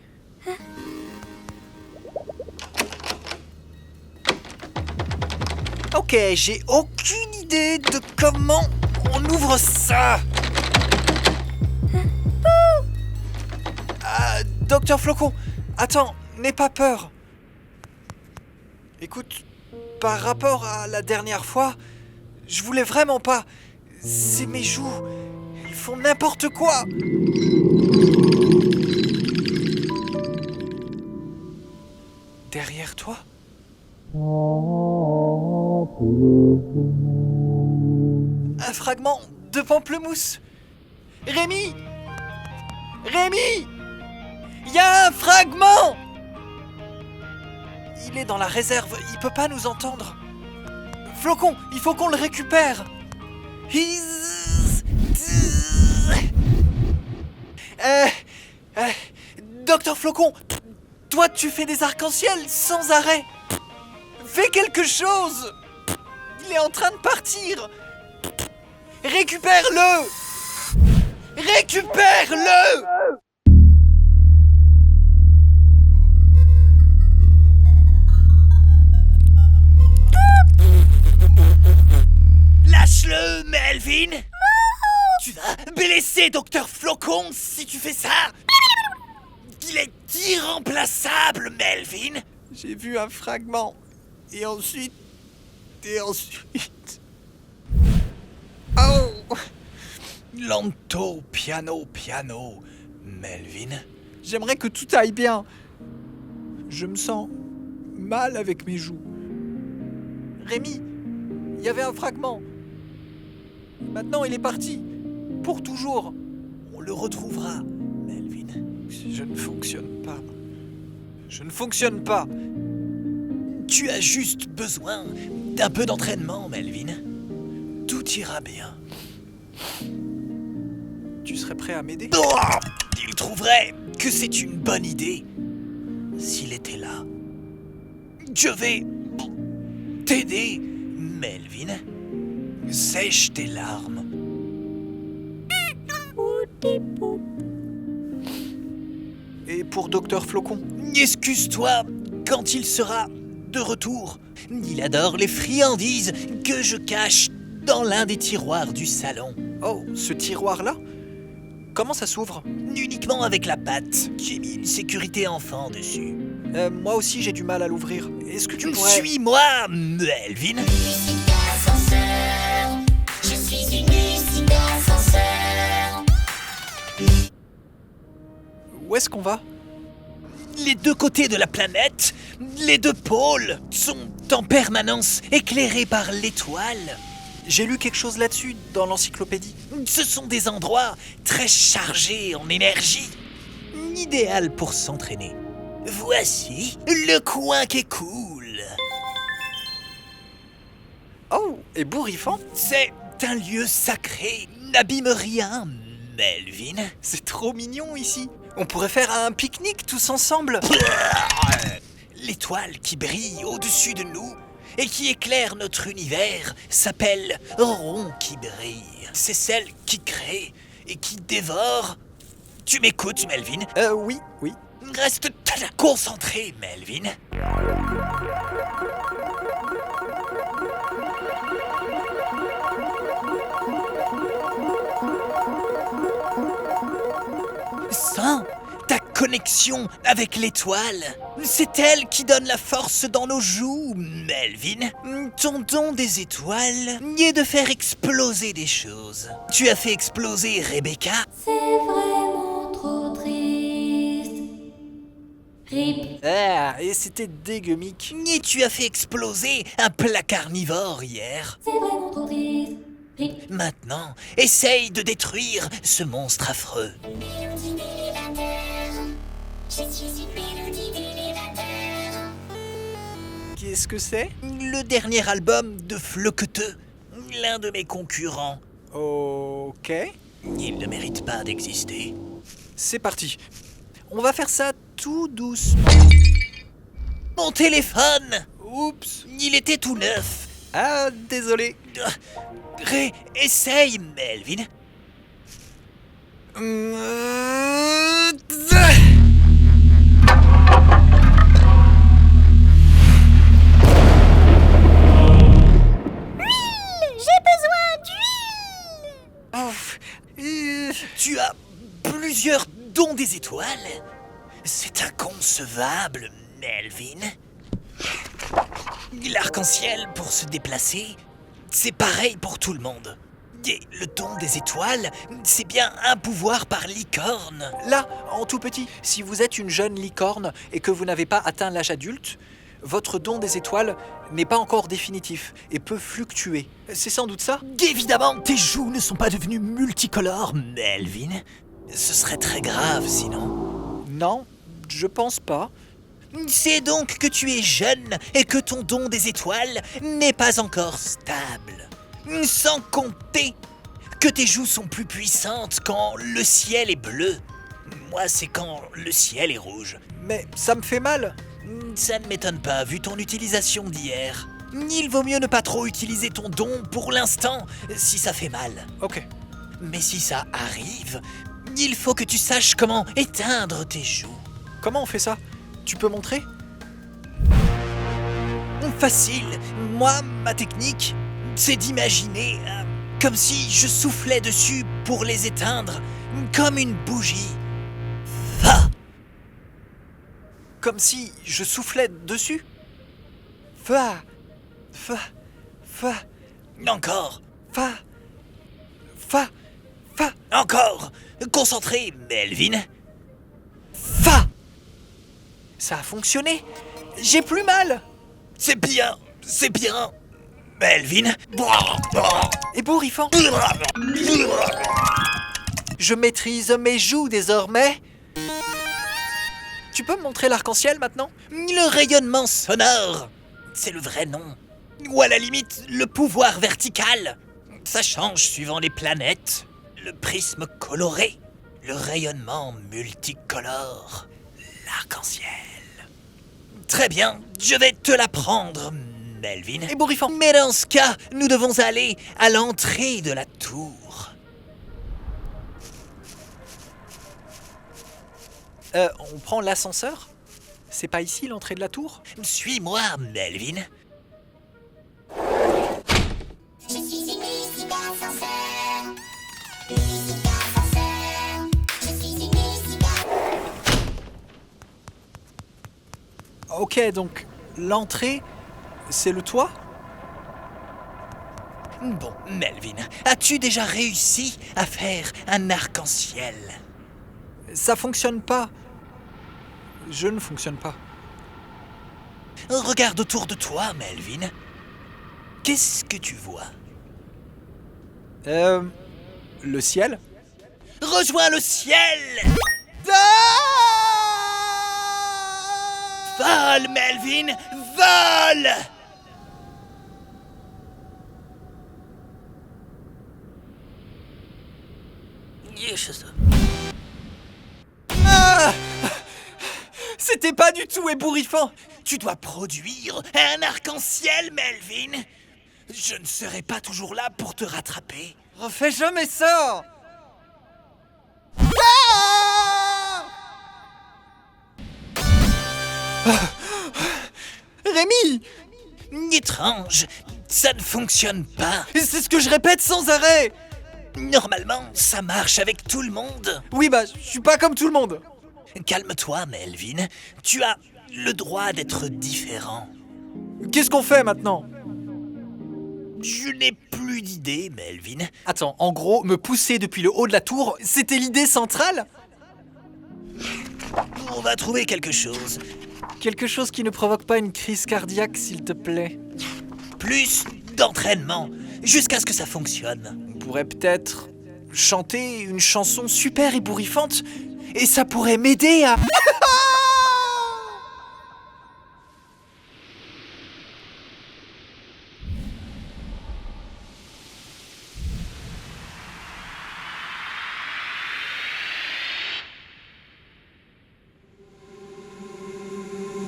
Ok, j'ai aucune idée de comment on ouvre ça. Docteur Flocon, attends, n'aie pas peur. Écoute, par rapport à la dernière fois, je voulais vraiment pas. C'est mes joues. Elles font n'importe quoi. Derrière toi? Un fragment de pamplemousse. Rémi! Rémi! Il y a un fragment! Il est dans la réserve, il peut pas nous entendre. Flocon, il faut qu'on le récupère. Docteur Flocon, toi tu fais des arcs-en-ciel sans arrêt. Fais quelque chose! Il est en train de partir. Récupère-le! Récupère-le! Lâche-le, Melvin! Tu vas blesser Docteur Flocon si tu fais ça! Il est irremplaçable, Melvin! J'ai vu un fragment. Et ensuite... Oh! Lento, piano, piano, Melvin. J'aimerais que tout aille bien. Je me sens mal avec mes joues. Rémi, il y avait un fragment. Maintenant, il est parti. Pour toujours. On le retrouvera, Melvin. Je ne fonctionne pas. Je ne fonctionne pas. Tu as juste besoin d'un peu d'entraînement, Melvin. Tout ira bien. Tu serais prêt à m'aider? Oh, il trouverait que c'est une bonne idée s'il était là. Je vais t'aider, Melvin. Sèche tes larmes. Et pour Docteur Flocon? Excuse-toi quand il sera de retour. Il adore les friandises que je cache dans l'un des tiroirs du salon. Oh, ce tiroir-là? Comment ça s'ouvre? Uniquement avec la patte. J'ai mis une sécurité enfant dessus. Moi aussi, j'ai du mal à l'ouvrir. Est-ce que tu pourrais... Suis-moi, Melvin. Musique d'ascenseur, je suis une musique d'ascenseur. Où est-ce qu'on va? Les deux côtés de la planète, les deux pôles, sont en permanence éclairés par l'étoile. J'ai lu quelque chose là-dessus dans l'encyclopédie. Ce sont des endroits très chargés en énergie, idéal pour s'entraîner. Voici le coin qui est cool. Oh, ébouriffant. C'est un lieu sacré. N'abîme rien, Melvin. C'est trop mignon ici. On pourrait faire un pique-nique tous ensemble. L'étoile qui brille au-dessus de nous et qui éclaire notre univers s'appelle Rond qui brille. C'est celle qui crée et qui dévore. Tu m'écoutes, Melvin? Oui. Reste concentré, Melvin. Sens ta connexion avec l'étoile. C'est elle qui donne la force dans nos joues, Melvin. Ton don des étoiles est de faire exploser des choses. Tu as fait exploser Rebecca. C'est vraiment trop triste. Ah, et c'était dégueu, Mick. Et tu as fait exploser un plat carnivore hier. C'est vraiment trop triste. Maintenant, essaye de détruire ce monstre affreux. Mélodie d'élévateur. Je suis une mélodie d'élévateur. Qu'est-ce que c'est? Le dernier album de Floqueteux, l'un de mes concurrents. Ok. Il ne mérite pas d'exister. C'est parti. On va faire ça tout doucement. Mon téléphone! Oups. Il était tout neuf. Ah, désolé. Essaye, Melvin. J'ai besoin d'huile. Tu as plusieurs dons des étoiles. C'est inconcevable, Melvin. L'arc-en-ciel pour se déplacer, c'est pareil pour tout le monde. Et le don des étoiles, c'est bien un pouvoir par licorne. Là, en tout petit, si vous êtes une jeune licorne et que vous n'avez pas atteint l'âge adulte, votre don des étoiles n'est pas encore définitif et peut fluctuer. C'est sans doute ça? Évidemment, tes joues ne sont pas devenues multicolores, Melvin. Ce serait très grave sinon. Non, je pense pas. C'est donc que tu es jeune et que ton don des étoiles n'est pas encore stable. Sans compter que tes joues sont plus puissantes quand le ciel est bleu. Moi, c'est quand le ciel est rouge. Mais ça me fait mal. Ça ne m'étonne pas, vu ton utilisation d'hier. Il vaut mieux ne pas trop utiliser ton don pour l'instant, si ça fait mal. Ok. Mais si ça arrive, il faut que tu saches comment éteindre tes joues. Comment on fait ça? Tu peux montrer? Facile. Moi, ma technique, c'est d'imaginer comme si je soufflais dessus pour les éteindre, comme une bougie. Va! Comme si je soufflais dessus? Fa, fa, fa. Encore. Fa, fa, fa. Encore. Concentré, Melvin. Fa. Ça a fonctionné. J'ai plus mal. C'est bien, c'est bien. Melvin. Ébouriffant. Je maîtrise mes joues désormais. Tu peux me montrer l'arc-en-ciel maintenant? Le rayonnement sonore, c'est le vrai nom. Ou à la limite, le pouvoir vertical. Ça change suivant les planètes. Le prisme coloré, le rayonnement multicolore, l'arc-en-ciel. Très bien, je vais te l'apprendre, Melvin. Ébouriffant. Mais dans ce cas, nous devons aller à l'entrée de la tour. On prend l'ascenseur? C'est pas ici l'entrée de la tour? Suis-moi, Melvin. Je suis une musique d'ascenseur. Musique d'ascenseur. Je suis une musique d'ascenseur. Ok, donc l'entrée, c'est le toit? Bon, Melvin, as-tu déjà réussi à faire un arc-en-ciel? Ça fonctionne pas. Je ne fonctionne pas. Regarde autour de toi, Melvin. Qu'est-ce que tu vois? Le ciel? Rejoins le ciel! Vole, Melvin! Vole! Ah! C'était pas du tout ébouriffant! Tu dois produire un arc-en-ciel, Melvin! Je ne serai pas toujours là pour te rattraper. Refais jamais ça! Rémi! Étrange, ça ne fonctionne pas. C'est ce que je répète sans arrêt! Normalement, ça marche avec tout le monde. Oui, bah, je suis pas comme tout le monde. Calme-toi, Melvin. Tu as le droit d'être différent. Qu'est-ce qu'on fait maintenant? Je n'ai plus d'idée, Melvin. Attends, en gros, me pousser depuis le haut de la tour, c'était l'idée centrale? On va trouver quelque chose. Quelque chose qui ne provoque pas une crise cardiaque, s'il te plaît. Plus d'entraînement, jusqu'à ce que ça fonctionne. On pourrait peut-être chanter une chanson super ébouriffante et ça pourrait m'aider à...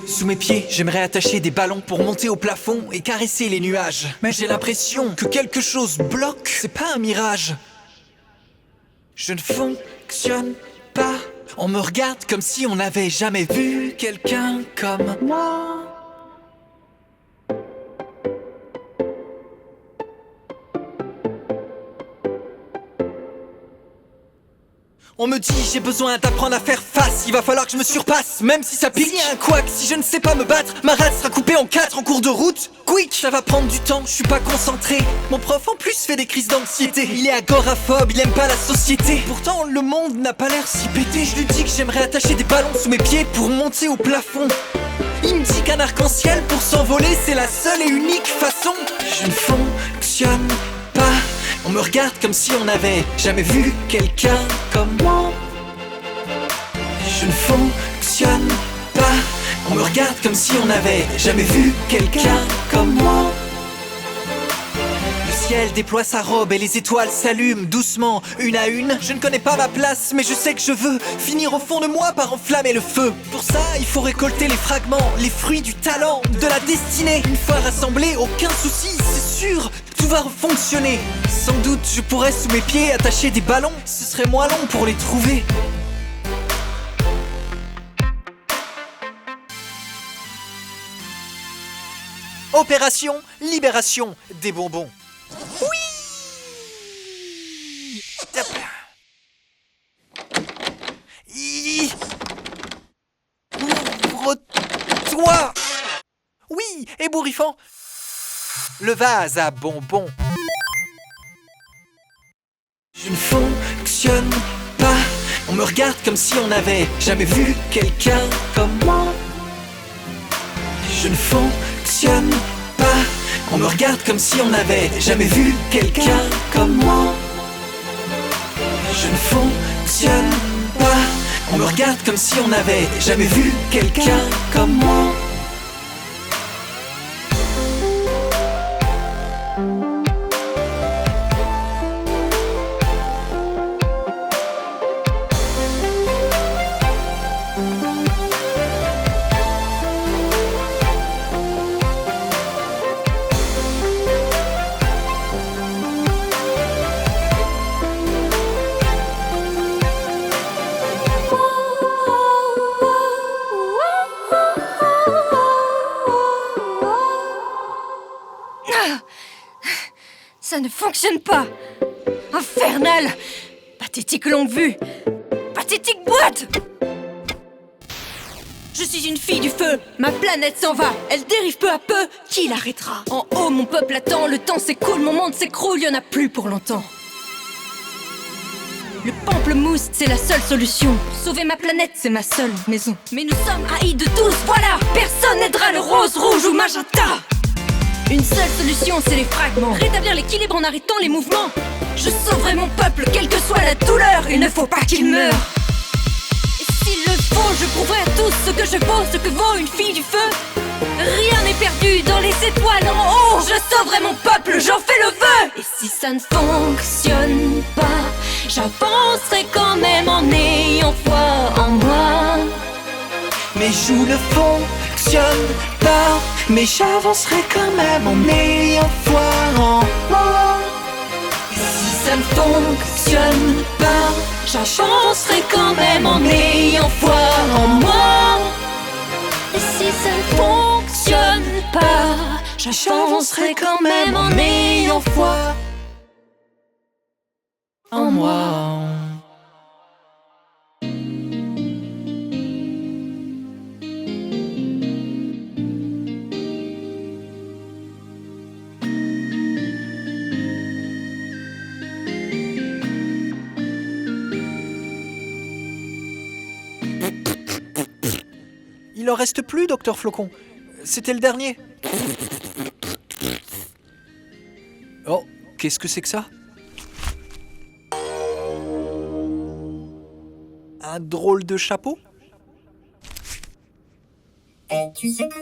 Sous mes pieds, j'aimerais attacher des ballons pour monter au plafond et caresser les nuages. Mais j'ai l'impression que quelque chose bloque. C'est pas un mirage. Je ne fonctionne pas. On me regarde comme si on n'avait jamais vu quelqu'un comme moi. On me dit j'ai besoin d'apprendre à faire face. Il va falloir que je me surpasse, même si ça pique. S'il y a un couac, si je ne sais pas me battre, ma race sera coupée en 4 en cours de route. Quick, ça va prendre du temps, je suis pas concentré. Mon prof en plus fait des crises d'anxiété. Il est agoraphobe, il aime pas la société. Pourtant le monde n'a pas l'air si pété. Je lui dis que j'aimerais attacher des ballons sous mes pieds pour monter au plafond. Il me dit qu'un arc-en-ciel pour s'envoler c'est la seule et unique façon. Je ne fonctionne pas. On me regarde comme si on n'avait jamais vu quelqu'un comme moi. Je ne fonctionne pas. On me regarde comme si on n'avait jamais vu quelqu'un comme moi. Le ciel déploie sa robe et les étoiles s'allument doucement, une à une. Je ne connais pas ma place, mais je sais que je veux finir au fond de moi par enflammer le feu. Pour ça, il faut récolter les fragments, les fruits du talent, de la destinée. Une fois rassemblés, aucun souci, c'est sûr, tout va fonctionner. Sans doute, je pourrais sous mes pieds attacher des ballons. Ce serait moins long pour les trouver. Opération Libération des bonbons. Oui! Ouvre-toi! Oui, ébouriffant. Le vase à bonbons. Je ne fonctionne pas. On me regarde comme si on n'avait jamais vu quelqu'un comme moi. Je ne fonctionne pas. On me regarde comme si on n'avait jamais vu quelqu'un comme moi. Je ne fonctionne pas. On me regarde comme si on n'avait jamais vu quelqu'un comme moi. Ça ne fonctionne pas. Infernal. Pathétique longue vue. Pathétique boîte. Je suis une fille du feu. Ma planète s'en va. Elle dérive peu à peu. Qui l'arrêtera? En haut, mon peuple attend. Le temps s'écoule, mon monde s'écroule. Y en a plus pour longtemps. Le pamplemousse, c'est la seule solution. Pour sauver ma planète, c'est ma seule maison. Mais nous sommes haïs de tous, voilà. Personne n'aidera le rose, rouge ou magenta. Une seule solution, c'est les fragments. Rétablir l'équilibre en arrêtant les mouvements. Je sauverai mon peuple, quelle que soit la douleur. Il ne faut pas qu'il meure. Et s'il le faut, je prouverai à tous ce que je vaux, ce que vaut une fille du feu. Rien n'est perdu dans les étoiles en haut. Je sauverai mon peuple, j'en fais le vœu. Et si ça ne fonctionne pas, j'avancerai quand même en ayant foi en moi. Mes joues ne fonctionnent pas, mais j'avancerai quand même en ayant foi en moi. Et si ça ne fonctionne pas, j'avancerai quand même en ayant foi en moi. Et si ça ne fonctionne pas, j'avancerai quand même en ayant foi en moi. Il en reste plus, docteur Flocon. C'était le dernier. Oh, qu'est-ce que c'est que ça? Un drôle de chapeau? Et tu sais que...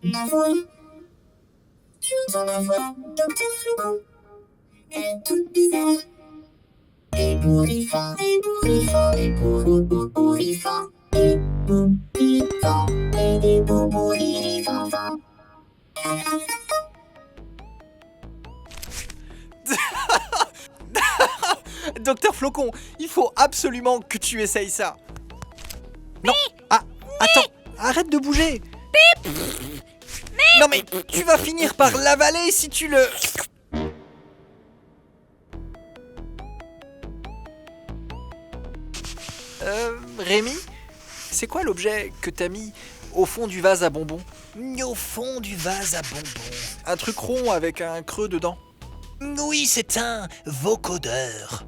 Ma voix... Tu entends ma voix, docteur Flocon. Elle est toute bizarre. Ébouriffant, ébouriffant, ébouriffant, ébouriffant, et des bourbourifants. Docteur Flocon, il faut absolument que tu essayes ça. Non, ah, attends, arrête de bouger. Non mais tu vas finir par l'avaler si tu le... Rémi, c'est quoi l'objet que t'as mis au fond du vase à bonbons? Au fond du vase à bonbons. Un truc rond avec un creux dedans. Oui, c'est un vocodeur.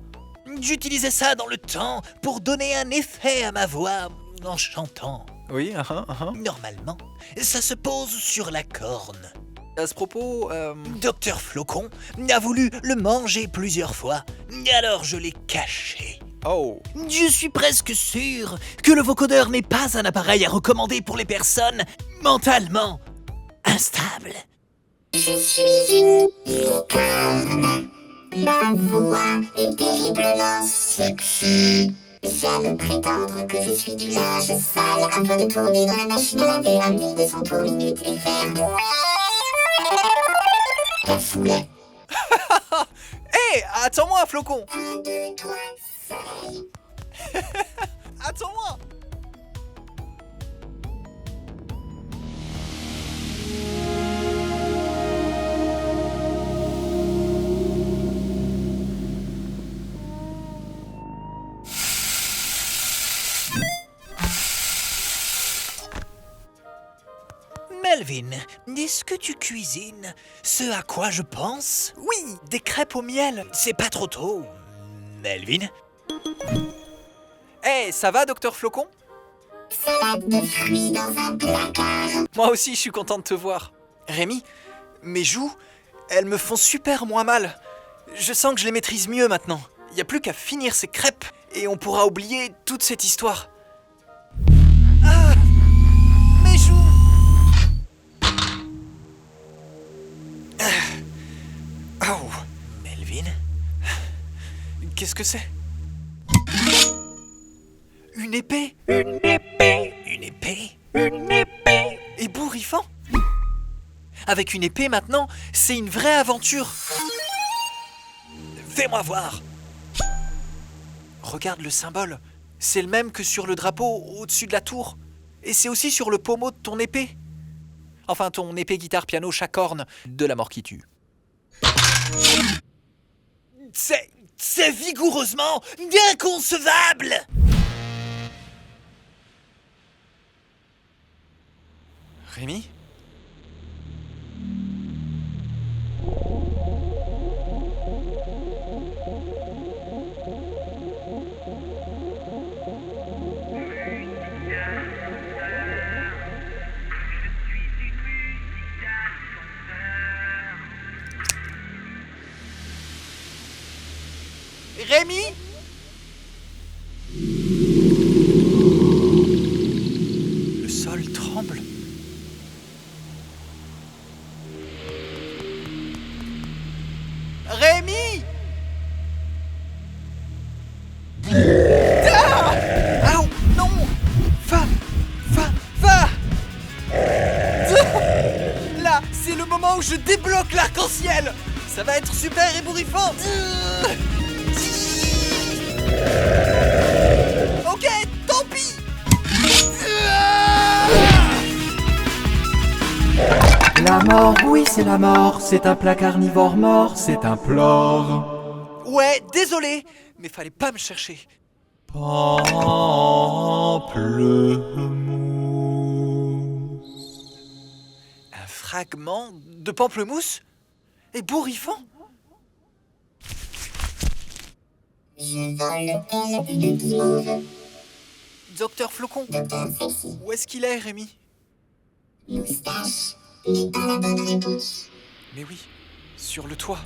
J'utilisais ça dans le temps pour donner un effet à ma voix en chantant. Oui, Normalement, ça se pose sur la corne. À ce propos, Docteur Flocon a voulu le manger plusieurs fois, alors je l'ai caché. Oh. Je suis presque sûr que le vocodeur n'est pas un appareil à recommander pour les personnes mentalement instables. Je suis une licorne. Ma voix est terriblement sexy. J'aime prétendre que je suis du linge sale afin de tourner dans la machine à laver à 1200 tours minutes et faire un foulet. Hé, attends-moi, Flocon. 1, 2, 3, soleil. Attends-moi. Melvin, est-ce que tu cuisines ce à quoi je pense? Oui, des crêpes au miel. C'est pas trop tôt, Melvin? Hé, ça va, docteur Flocon? Salade de fruits dans un placard. Moi aussi, je suis content de te voir. Rémi, mes joues, elles me font super moins mal. Je sens que je les maîtrise mieux maintenant. Il n'y a plus qu'à finir ces crêpes et on pourra oublier toute cette histoire. Ah, mes joues! Oh, Melvin? qu'est-ce que c'est? Une épée? Une épée? Une épée? Une épée? Ébouriffant? Avec une épée maintenant, c'est une vraie aventure. Fais-moi voir. Regarde le symbole. C'est le même que sur le drapeau au-dessus de la tour. Et c'est aussi sur le pommeau de ton épée. Enfin, ton épée guitare piano chacorne de la mort qui tue. C'est vigoureusement inconcevable! Rémi? Rémi? Le sol tremble. Rémi! Ah! Aou! Non! Va! Là, c'est le moment où je débloque l'arc-en-ciel! Ça va être super ébouriffant! Ok, tant pis! La mort, oui c'est la mort, c'est un plat carnivore mort, c'est un plore. Ouais, désolé, mais fallait pas me chercher. Pamplemousse. Un fragment de pamplemousse? Ébouriffant? Je vole le pelle de guimauve. Docteur Flocon, où est-ce qu'il est, Rémi? Moustache et bonne réponse. Mais oui, sur le toit.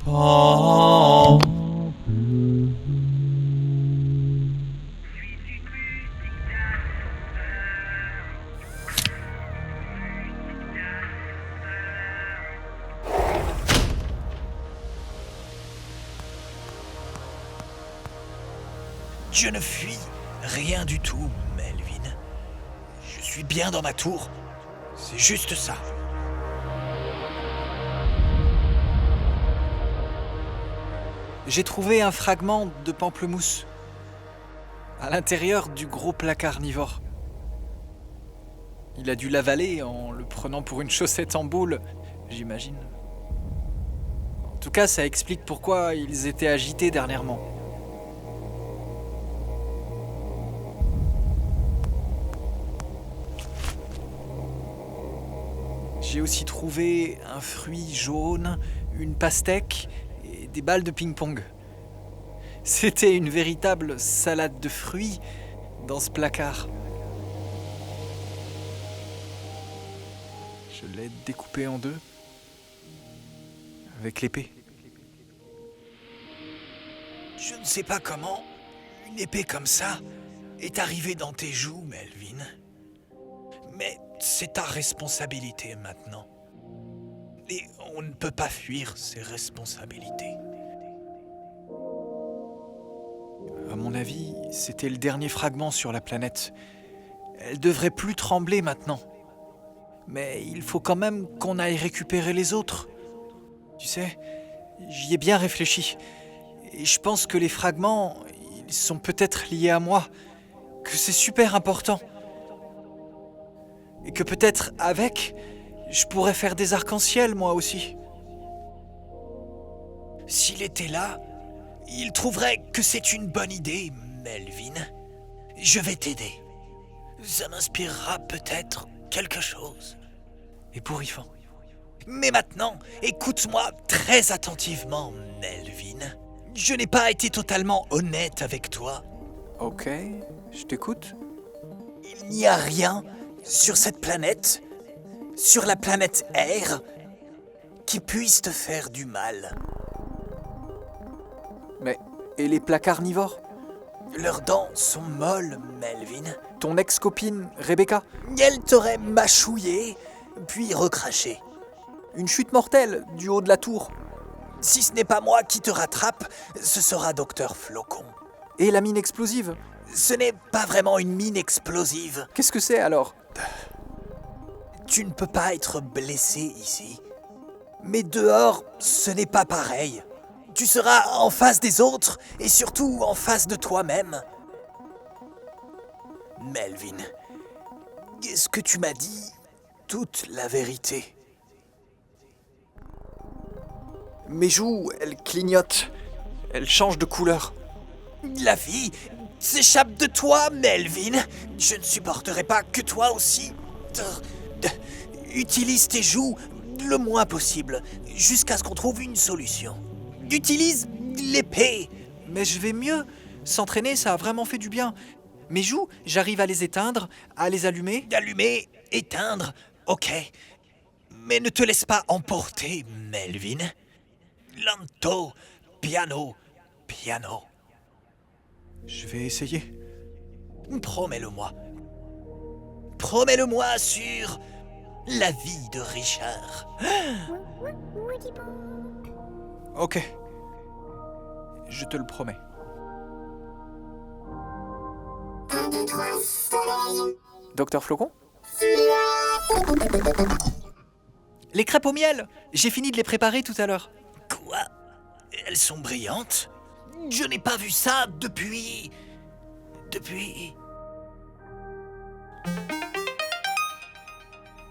Oh. Je ne fuis rien du tout, Melvin. Je suis bien dans ma tour. C'est juste ça. J'ai trouvé un fragment de pamplemousse à l'intérieur du gros plat carnivore. Il a dû l'avaler en le prenant pour une chaussette en boule, j'imagine. En tout cas, ça explique pourquoi ils étaient agités dernièrement. J'ai aussi trouvé un fruit jaune, une pastèque et des balles de ping-pong. C'était une véritable salade de fruits dans ce placard. Je l'ai découpé en deux avec l'épée. Je ne sais pas comment une épée comme ça est arrivée dans tes joues, Melvin. Mais c'est ta responsabilité maintenant. Et on ne peut pas fuir ses responsabilités. À mon avis, c'était le dernier fragment sur la planète. Elle devrait plus trembler maintenant. Mais il faut quand même qu'on aille récupérer les autres. Tu sais, j'y ai bien réfléchi. Et je pense que les fragments, ils sont peut-être liés à moi. Que c'est super important. Et que peut-être avec, je pourrais faire des arcs-en-ciel moi aussi. S'il était là, il trouverait que c'est une bonne idée, Melvin. Je vais t'aider. Ça m'inspirera peut-être quelque chose. Ébouriffant. Mais maintenant, écoute-moi très attentivement, Melvin. Je n'ai pas été totalement honnête avec toi. Ok, je t'écoute. Il n'y a rien sur cette planète, sur la planète Air, qui puisse te faire du mal. Mais, et les plats carnivores? Leurs dents sont molles, Melvin. Ton ex-copine, Rebecca? Elle t'aurait mâchouillé, puis recraché. Une chute mortelle du haut de la tour. Si ce n'est pas moi qui te rattrape, ce sera Docteur Flocon. Et la mine explosive? Ce n'est pas vraiment une mine explosive. Qu'est-ce que c'est alors? Tu ne peux pas être blessé ici. Mais dehors, ce n'est pas pareil. Tu seras en face des autres et surtout en face de toi-même. Melvin, est-ce que tu m'as dit toute la vérité? Mes joues, elles clignotent. Elles changent de couleur. La vie s'échappe de toi, Melvin. Je ne supporterai pas que toi aussi. Utilise tes joues le moins possible, jusqu'à ce qu'on trouve une solution. Utilise l'épée. Mais je vais mieux. S'entraîner, ça a vraiment fait du bien. Mes joues, j'arrive à les éteindre, à les allumer. Allumer, éteindre, ok. Mais ne te laisse pas emporter, Melvin. Lento, piano, piano. Je vais essayer. Promets-le-moi. Promets-le-moi sur la vie de Richard. Ok. Je te le promets. 1, 2, 3, soleil. Docteur Flocon? Les crêpes au miel! J'ai fini de les préparer tout à l'heure. Quoi? Elles sont brillantes? Je n'ai pas vu ça depuis...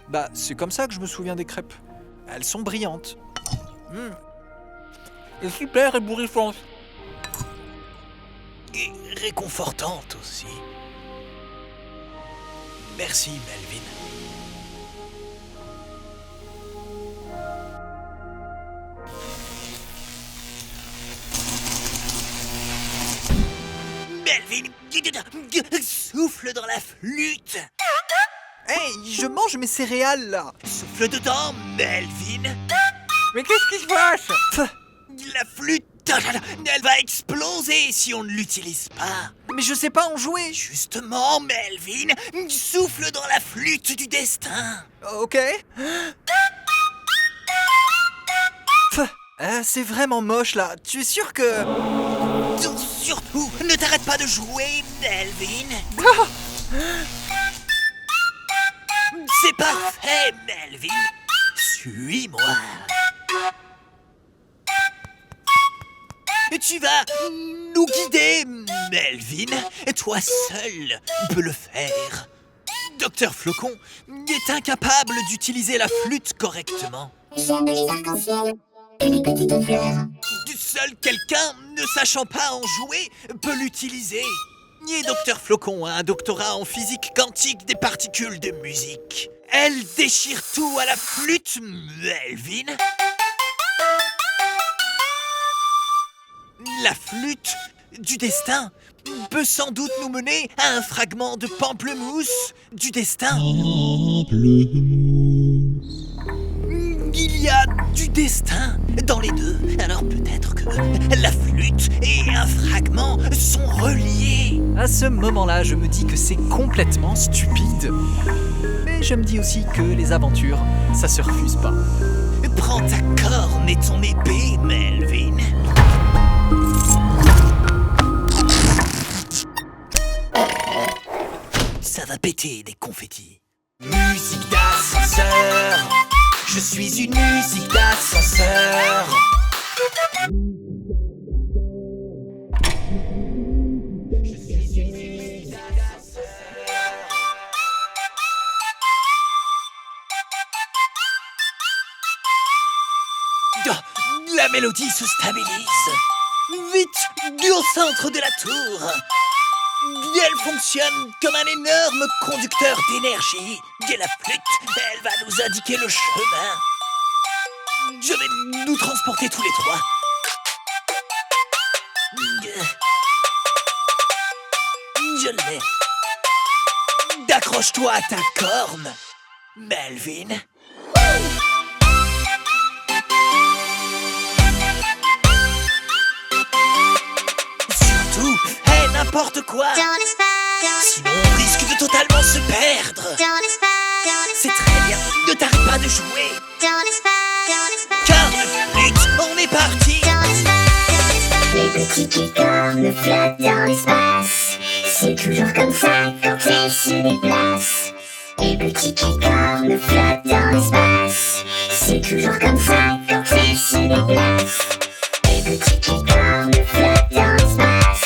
Bah, c'est comme ça que je me souviens des crêpes. Elles sont brillantes. Et super ébouriffante. Et réconfortantes aussi. Merci, Melvin. souffle dans la flûte. Hey, je mange mes céréales là. Souffle dedans, Melvin. Mais qu'est-ce qui se passe? La flûte, elle va exploser si on ne l'utilise pas. Mais je sais pas en jouer. Justement, Melvin, souffle dans la flûte du destin. Ok. C'est vraiment moche là. Tu es sûr que... Donc surtout, ne t'arrête pas de jouer, Melvin. C'est parfait, Melvin. Suis-moi. Tu vas nous guider, Melvin. Toi seul peux le faire. Docteur Flocon est incapable d'utiliser la flûte correctement. J'aime les arcs-en-ciel et les petites fleurs. Seul quelqu'un ne sachant pas en jouer peut l'utiliser. Et Docteur Flocon a un doctorat en physique quantique des particules de musique. Elle déchire tout à la flûte, Melvin. La flûte du destin peut sans doute nous mener à un fragment de pamplemousse du destin. Il y a du destin dans les deux, alors peut-être que la flûte et un fragment sont reliés. À ce moment-là, je me dis que c'est complètement stupide. Mais je me dis aussi que les aventures, ça se refuse pas. Prends ta corne et ton épée, Melvin. Ça va péter des confettis. Musique d'ascenseur. Je suis une musique d'ascenseur. Je suis une musique d'ascenseur. La mélodie se stabilise. Vite, au centre de la tour. Elle fonctionne comme un énorme conducteur d'énergie. Et la flûte, elle va nous indiquer le chemin. Je vais nous transporter tous les trois. Je l'ai. Accroche-toi à ta corne, Melvin. Surtout, n'importe quoi. Sinon, on risque de totalement se perdre. C'est très bien, ne t'arrête pas de jouer. Corne flûte, on est parti. Les petits qui cornes flottent dans l'espace. C'est toujours comme ça quand elles se déplacent. Les petits qui cornes flottent dans l'espace. C'est toujours comme ça quand elles se déplacent. Les petits qui cornes flottent dans l'espace.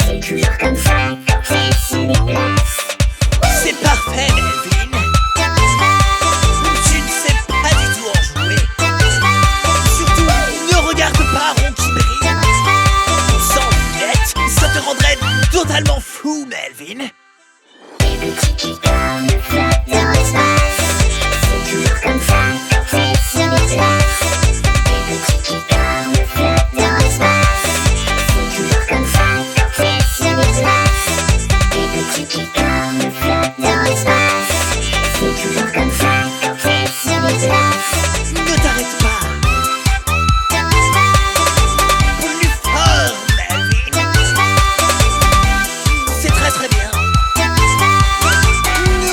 C'est toujours comme ça quand elles se déplacent. C'est parfait, Melvin. Tu ne sais pas du tout en jouer. Surtout, ne regarde pas rond qui brille. Sans lunettes, ça te rendrait totalement fou, Melvin. Les petits qui cornes flottent dans l'espace. C'est toujours comme ça quand elles se déplacent. Les petits qui cornes flottent dans l'espace. C'est toujours comme ça quand elles se déplacent. Les petits qui cornes flottent dans l'espace. C'est toujours comme ça quand elles se déplacent. Ne t'arrête pas. Plus fort, Melvin. C'est très très bien.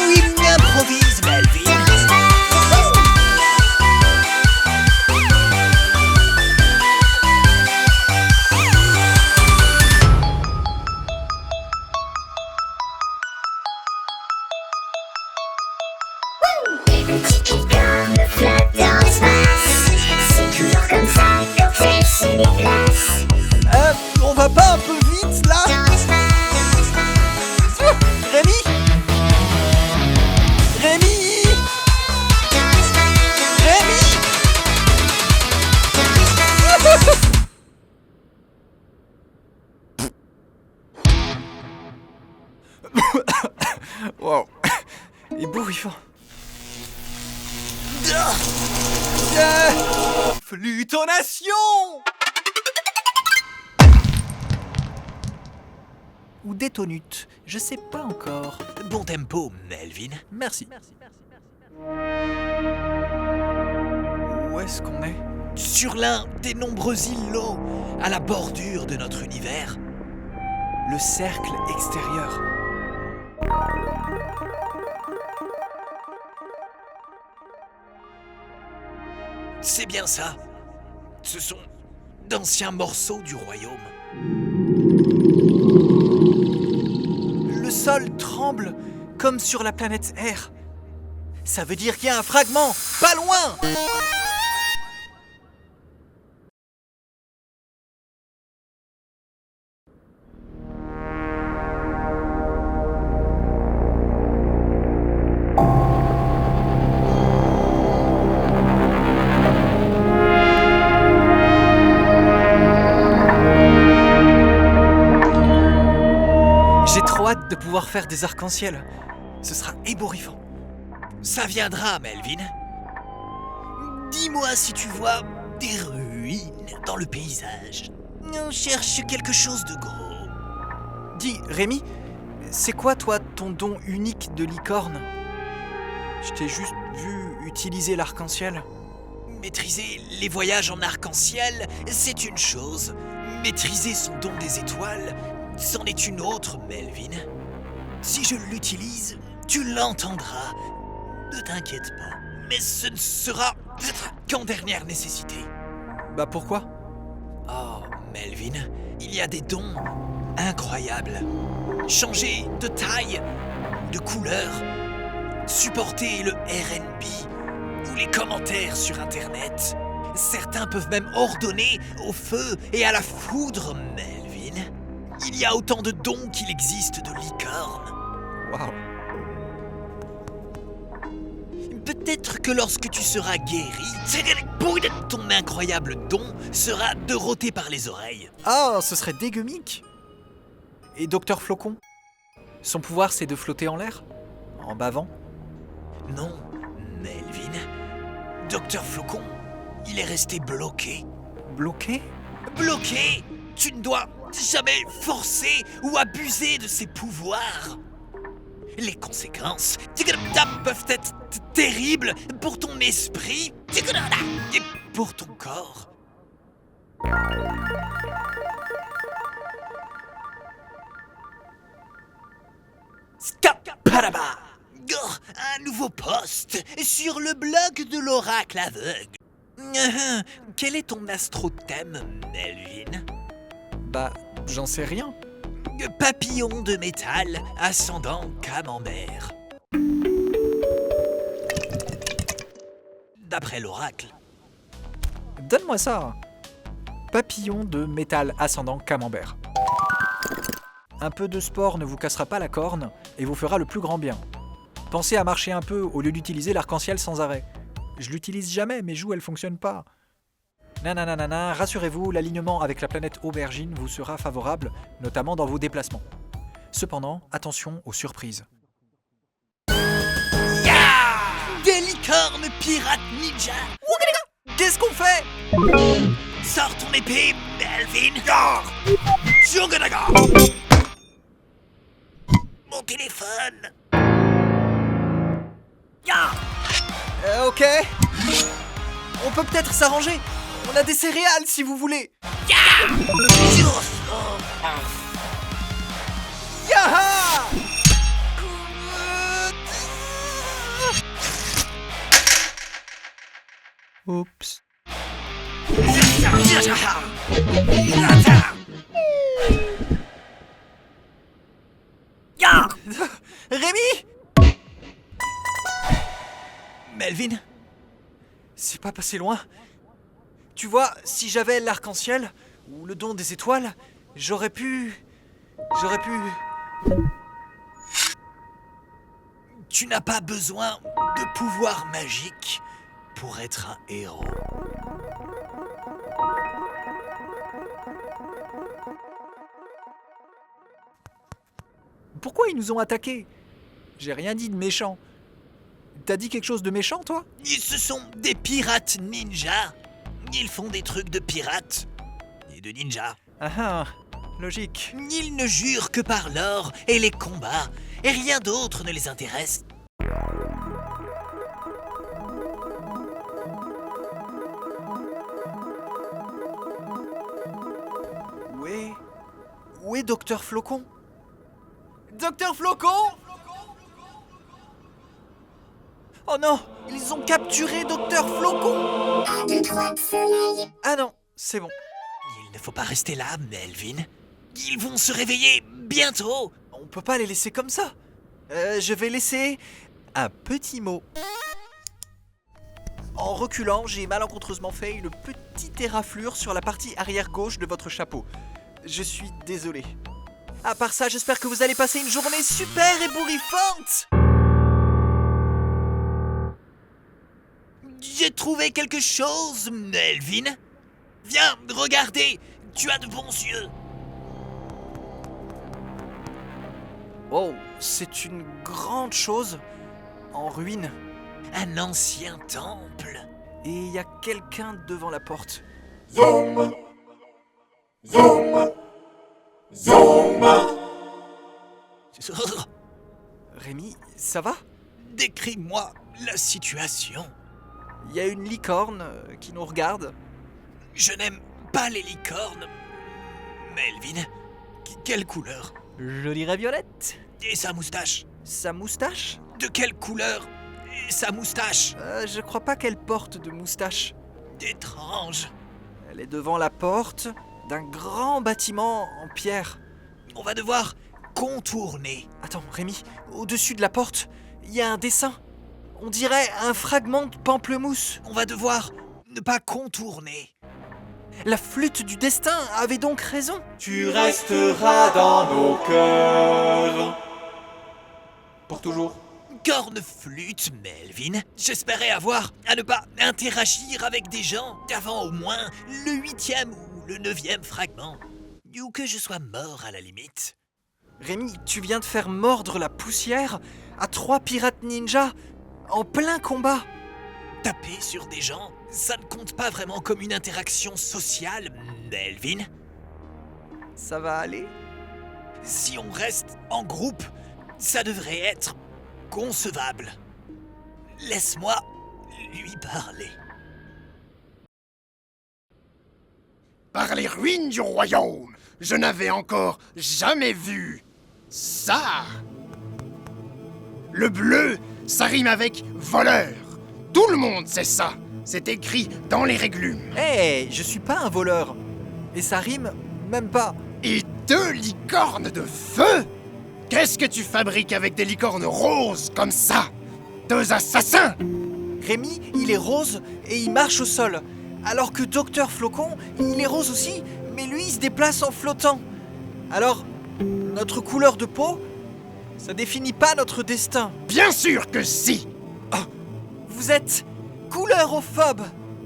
Oui, improvise, Melvin. Les petits qui cornes flottent dans l'espace. C'est toujours comme ça quand elles se déplacent. On va pas un peu vite là? Rémi? Rémi? Rémi? Wow. Ébouriffant. Flutonation! ou détonute. Je sais pas encore. Bon tempo, Melvin. Merci. Où est-ce qu'on est? Sur l'un des nombreux îlots à la bordure de notre univers. Le cercle extérieur. C'est bien ça. Ce sont d'anciens morceaux du royaume. Le sol tremble comme sur la planète R. Ça veut dire qu'il y a un fragment, pas loin! J'ai trop hâte de pouvoir faire des arcs-en-ciel. Ce sera ébouriffant. Ça viendra, Melvin. Dis-moi si tu vois des ruines dans le paysage. On cherche quelque chose de gros. Dis, Rémi, c'est quoi toi ton don unique de licorne? Je t'ai juste vu utiliser l'arc-en-ciel. Maîtriser les voyages en arc-en-ciel, c'est une chose. Maîtriser son don des étoiles, c'en est une autre, Melvin. Si je l'utilise, tu l'entendras. Ne t'inquiète pas. Mais ce ne sera qu'en dernière nécessité. Bah pourquoi? Oh, Melvin, il y a des dons incroyables. Changer de taille, de couleur, supporter le R&B ou les commentaires sur Internet. Certains peuvent même ordonner au feu et à la foudre, Melvin. Il y a autant de dons qu'il existe de licornes. Waouh. Peut-être que lorsque tu seras guéri, ton incroyable don sera de rôter par les oreilles. Ah, ce serait dégueumique. Et Docteur Flocon? Son pouvoir, c'est de flotter en l'air? En bavant? Non, Melvin. Docteur Flocon, il est resté bloqué. Bloqué? Bloqué! Tu ne dois jamais forcer ou abuser de ses pouvoirs. Les conséquences peuvent être terribles pour ton esprit et pour ton corps. Paraba! Un nouveau poste sur le blog de l'oracle aveugle. Quel est ton astrothème, Melvin? Bah, j'en sais rien. Papillon de métal, ascendant camembert. D'après l'oracle. Donne-moi ça. Papillon de métal ascendant camembert. Un peu de sport ne vous cassera pas la corne et vous fera le plus grand bien. Pensez à marcher un peu au lieu d'utiliser l'arc-en-ciel sans arrêt. Je l'utilise jamais, mes joues elles fonctionnent pas. Nananana, rassurez-vous, l'alignement avec la planète Aubergine vous sera favorable, notamment dans vos déplacements. Cependant, attention aux surprises. Des licornes pirates ninja. Qu'est-ce qu'on fait? Sors ton épée, Melvin. Mon téléphone. Ok. On peut peut-être s'arranger. On a des céréales si vous voulez. Yaha! Oups. Rémi! Melvin? C'est pas passé loin. Tu vois, si j'avais l'arc-en-ciel, ou le don des étoiles, j'aurais pu... Tu n'as pas besoin de pouvoir magique pour être un héros. Pourquoi ils nous ont attaqués? J'ai rien dit de méchant. T'as dit quelque chose de méchant, toi? Ce sont des pirates ninja. Ils font des trucs de pirates et de ninja. Ah ah, logique. Ils ne jurent que par l'or et les combats, et rien d'autre ne les intéresse. Où est Docteur Flocon? Docteur Flocon? Oh non, ils ont capturé Docteur Flocon! Ah non, c'est bon. Il ne faut pas rester là, Melvin. Ils vont se réveiller bientôt. On peut pas les laisser comme ça. Je vais laisser un petit mot. En reculant, j'ai malencontreusement fait une petite éraflure sur la partie arrière gauche de votre chapeau. Je suis désolé. À part ça, j'espère que vous allez passer une journée super ébouriffante. J'ai trouvé quelque chose, Melvin. Viens, regardez. Tu as de bons yeux. Oh, c'est une grande chose en ruine. Un ancien temple. Et il y a quelqu'un devant la porte. Zoom! Zoom! Zoom! Rémi, ça va? Décris-moi la situation. Il y a une licorne qui nous regarde. Je n'aime pas les licornes. Melvin, quelle couleur? Je dirais violette. Et sa moustache? Sa moustache? De quelle couleur est sa moustache? Je crois pas qu'elle porte de moustache. Étrange. Elle est devant la porte d'un grand bâtiment en pierre. On va devoir contourner. Attends, Rémi, au-dessus de la porte, il y a un dessin. On dirait un fragment de pamplemousse. On va devoir ne pas contourner. La flûte du destin avait donc raison. Tu resteras dans nos cœurs. Pour toujours. Corne-flûte, Melvin. J'espérais avoir à ne pas interagir avec des gens avant au moins le 8e ou le 9e fragment. Ou que je sois mort à la limite. Rémi, tu viens de faire mordre la poussière à 3 pirates ninjas en plein combat. Taper sur des gens, ça ne compte pas vraiment comme une interaction sociale, Melvin. Ça va aller? Si on reste en groupe, ça devrait être concevable. Laisse-moi lui parler. Par les ruines du royaume, je n'avais encore jamais vu ça. Le bleu, ça rime avec voleur. Tout le monde sait ça. C'est écrit dans les réglumes. Hé, je suis pas un voleur. Et ça rime même pas. Et 2 licornes de feu? Qu'est-ce que tu fabriques avec des licornes roses comme ça? 2 assassins! Rémi, il est rose et il marche au sol. Alors que Docteur Flocon, il est rose aussi, mais lui, il se déplace en flottant. Alors, notre couleur de peau, ça définit pas notre destin. Bien sûr que si! Vous êtes couleurophobe,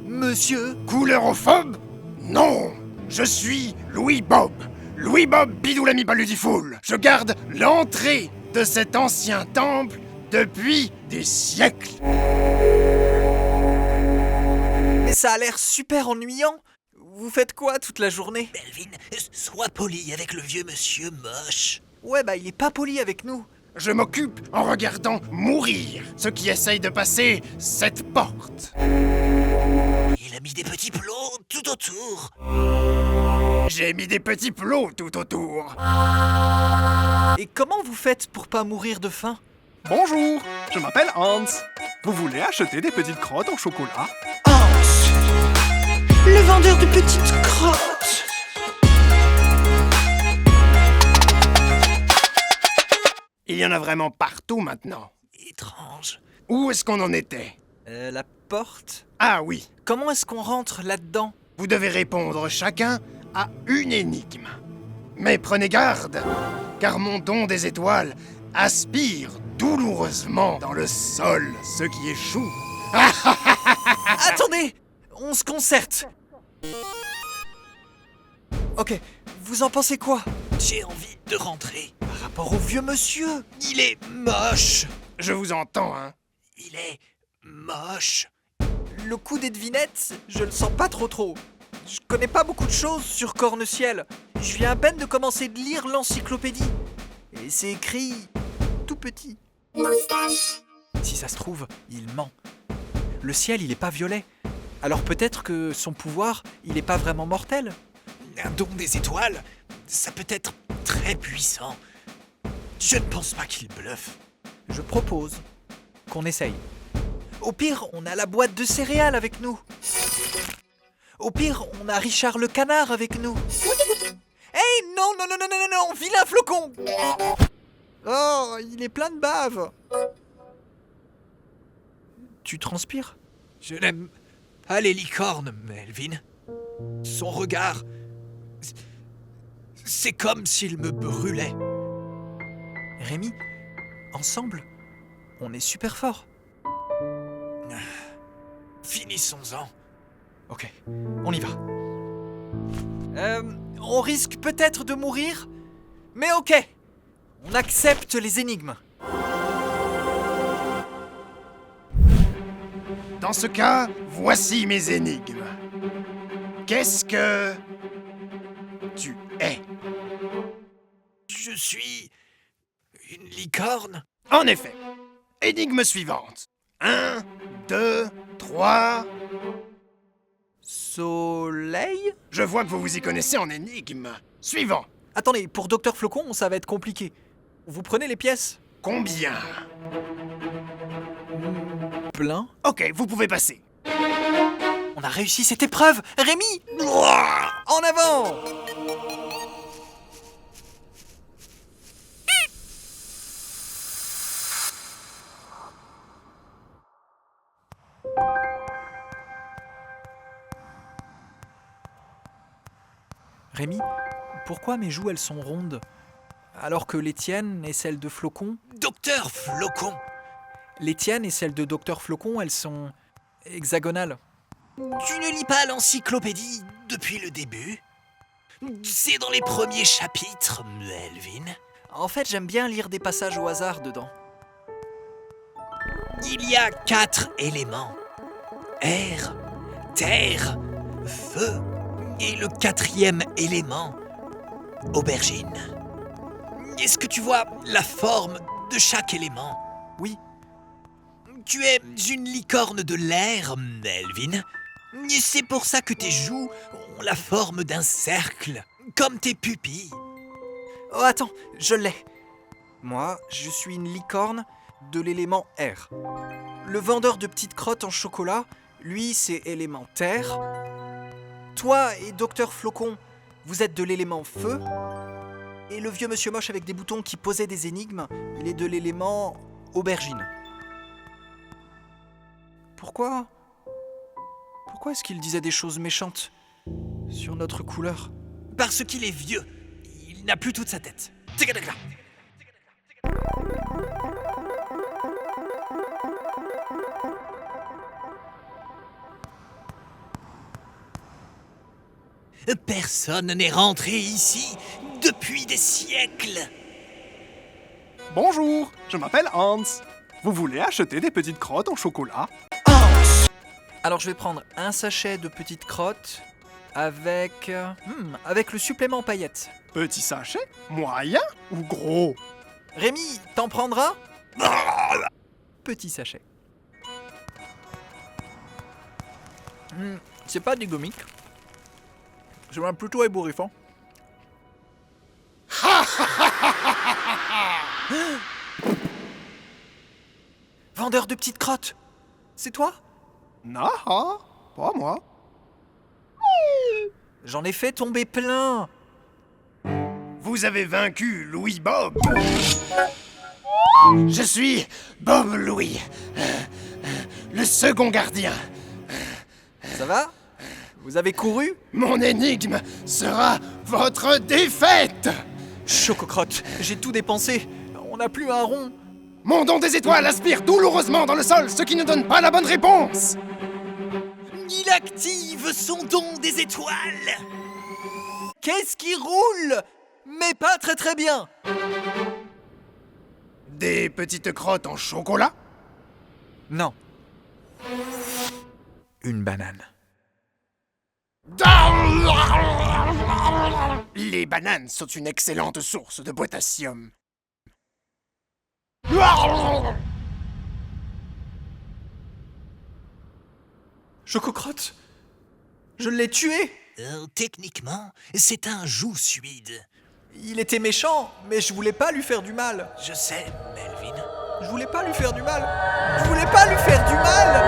monsieur. Couleurophobe? Non! Je suis Louis Bob. Louis Bob Bidoulami Baludifoul. Je garde l'entrée de cet ancien temple depuis des siècles. Mais ça a l'air super ennuyant. Vous faites quoi toute la journée? Melvin, sois poli avec le vieux monsieur moche. Ouais, bah il est pas poli avec nous. Je m'occupe en regardant mourir ceux qui essayent de passer cette porte. Il a mis des petits plots tout autour. J'ai mis des petits plots tout autour. Et comment vous faites pour pas mourir de faim? Bonjour, je m'appelle Hans. Vous voulez acheter des petites crottes au chocolat? Hans, le vendeur de petites crottes. Il y en a vraiment partout maintenant. Étrange. Où est-ce qu'on en était? La porte? Ah oui. Comment est-ce qu'on rentre là-dedans? Vous devez répondre chacun à une énigme. Mais prenez garde, car mon don des étoiles aspire douloureusement dans le sol ceux qui échouent. Attendez, on se concerte. Ok, vous en pensez quoi? J'ai envie de rentrer. Par rapport au vieux monsieur, il est moche. Je vous entends, hein. Il est moche. Le coup des devinettes, je le sens pas trop. Je connais pas beaucoup de choses sur Corne-Ciel. Je viens à peine de commencer de lire l'encyclopédie. Et c'est écrit tout petit. Moustache. Si ça se trouve, il ment. Le ciel, il est pas violet. Alors peut-être que son pouvoir, il est pas vraiment mortel. Un don des étoiles, ça peut être très puissant. Je ne pense pas qu'il bluffe. Je propose qu'on essaye. Au pire, on a la boîte de céréales avec nous. Au pire, on a Richard le canard avec nous. Hey, non, non, non, non, non, non, non, vilain flocon! Oh, il est plein de bave. Tu transpires? Je n'aime pas les licornes, Melvin. Son regard, c'est comme s'il me brûlait. Rémi, ensemble, on est super forts. Finissons-en. Ok, on y va. On risque peut-être de mourir, mais ok, on accepte les énigmes. Dans ce cas, voici mes énigmes. Qu'est-ce que tu es? Je suis une licorne. En effet. Énigme suivante. 1, 2, 3... Soleil? Je vois que vous vous y connaissez en énigmes. Suivant. Attendez, pour Docteur Flocon, ça va être compliqué. Vous prenez les pièces? Combien? Plein. Ok, vous pouvez passer. On a réussi cette épreuve! Rémi! En avant! Rémi, pourquoi mes joues elles sont rondes? Alors que les tiennes et celles de Flocon? Docteur Flocon! Les tiennes et celles de Docteur Flocon, elles sont hexagonales. Tu ne lis pas l'encyclopédie depuis le début? C'est dans les premiers chapitres, Melvin. En fait, j'aime bien lire des passages au hasard dedans. Il y a 4 éléments. Air, terre, feu et le 4e élément, aubergine. Est-ce que tu vois la forme de chaque élément? Oui. Tu es une licorne de l'air, Melvin. C'est pour ça que tes joues ont la forme d'un cercle, comme tes pupilles. Oh, attends, je l'ai. Moi, je suis une licorne de l'élément air. Le vendeur de petites crottes en chocolat, lui, c'est élément terre. Toi et Docteur Flocon, vous êtes de l'élément feu. Et le vieux monsieur moche avec des boutons qui posait des énigmes, il est de l'élément aubergine. Pourquoi est-ce qu'il disait des choses méchantes sur notre couleur? Parce qu'il est vieux. Il n'a plus toute sa tête. Personne n'est rentré ici depuis des siècles. Bonjour, je m'appelle Hans. Vous voulez acheter des petites crottes en chocolat? Alors je vais prendre un sachet de petites crottes avec le supplément paillettes. Petit sachet? Moyen ou gros? Rémi, t'en prendras? Petit sachet. C'est pas des gommiques. C'est même plutôt ébouriffant. Vendeur de petites crottes, c'est toi? Non, pas moi. J'en ai fait tomber plein. Vous avez vaincu Louis Bob. Je suis Bob Louis, le second gardien. Ça va? Vous avez couru? Mon énigme sera votre défaite. Chococrotte, j'ai tout dépensé. On n'a plus un rond. Mon don des étoiles aspire douloureusement dans le sol, ce qui ne donne pas la bonne réponse. Il active son don des étoiles. Qu'est-ce qui roule? Mais pas très très bien. Des petites crottes en chocolat? Non. Une banane. Les bananes sont une excellente source de potassium. Chococrotte, je l'ai tué. Techniquement, c'est un jousuide. Il était méchant, mais je voulais pas lui faire du mal. Je sais, Melvin. Je voulais pas lui faire du mal. Je voulais pas lui faire du mal.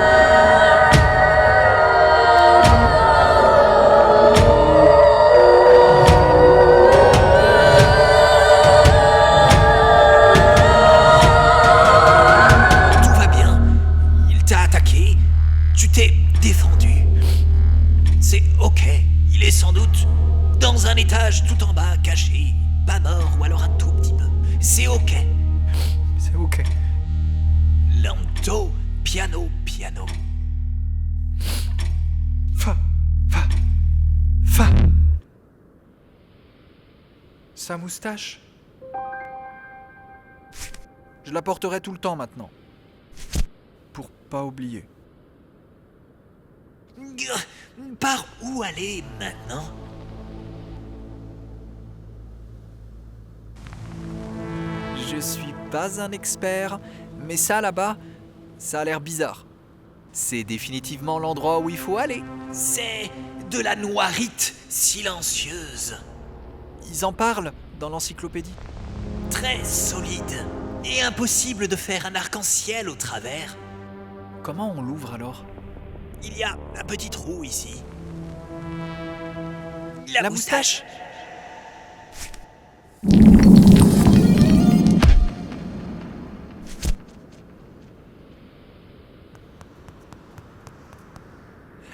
Tout va bien. Il t'a attaqué. Tu t'es défendu. C'est ok. Il est sans doute dans un étage tout en bas, caché. Pas mort ou alors un tout petit peu. C'est ok. C'est ok. Lento, piano, piano. Fa. Sa moustache. Je la porterai tout le temps maintenant. Pour pas oublier. Par où aller maintenant? Je suis pas un expert, mais ça là-bas, ça a l'air bizarre. C'est définitivement l'endroit où il faut aller. C'est de la noirite silencieuse. Ils en parlent dans l'encyclopédie. Très solide. Et impossible de faire un arc-en-ciel au travers. Comment on l'ouvre alors? Il y a un petit trou ici. La moustache.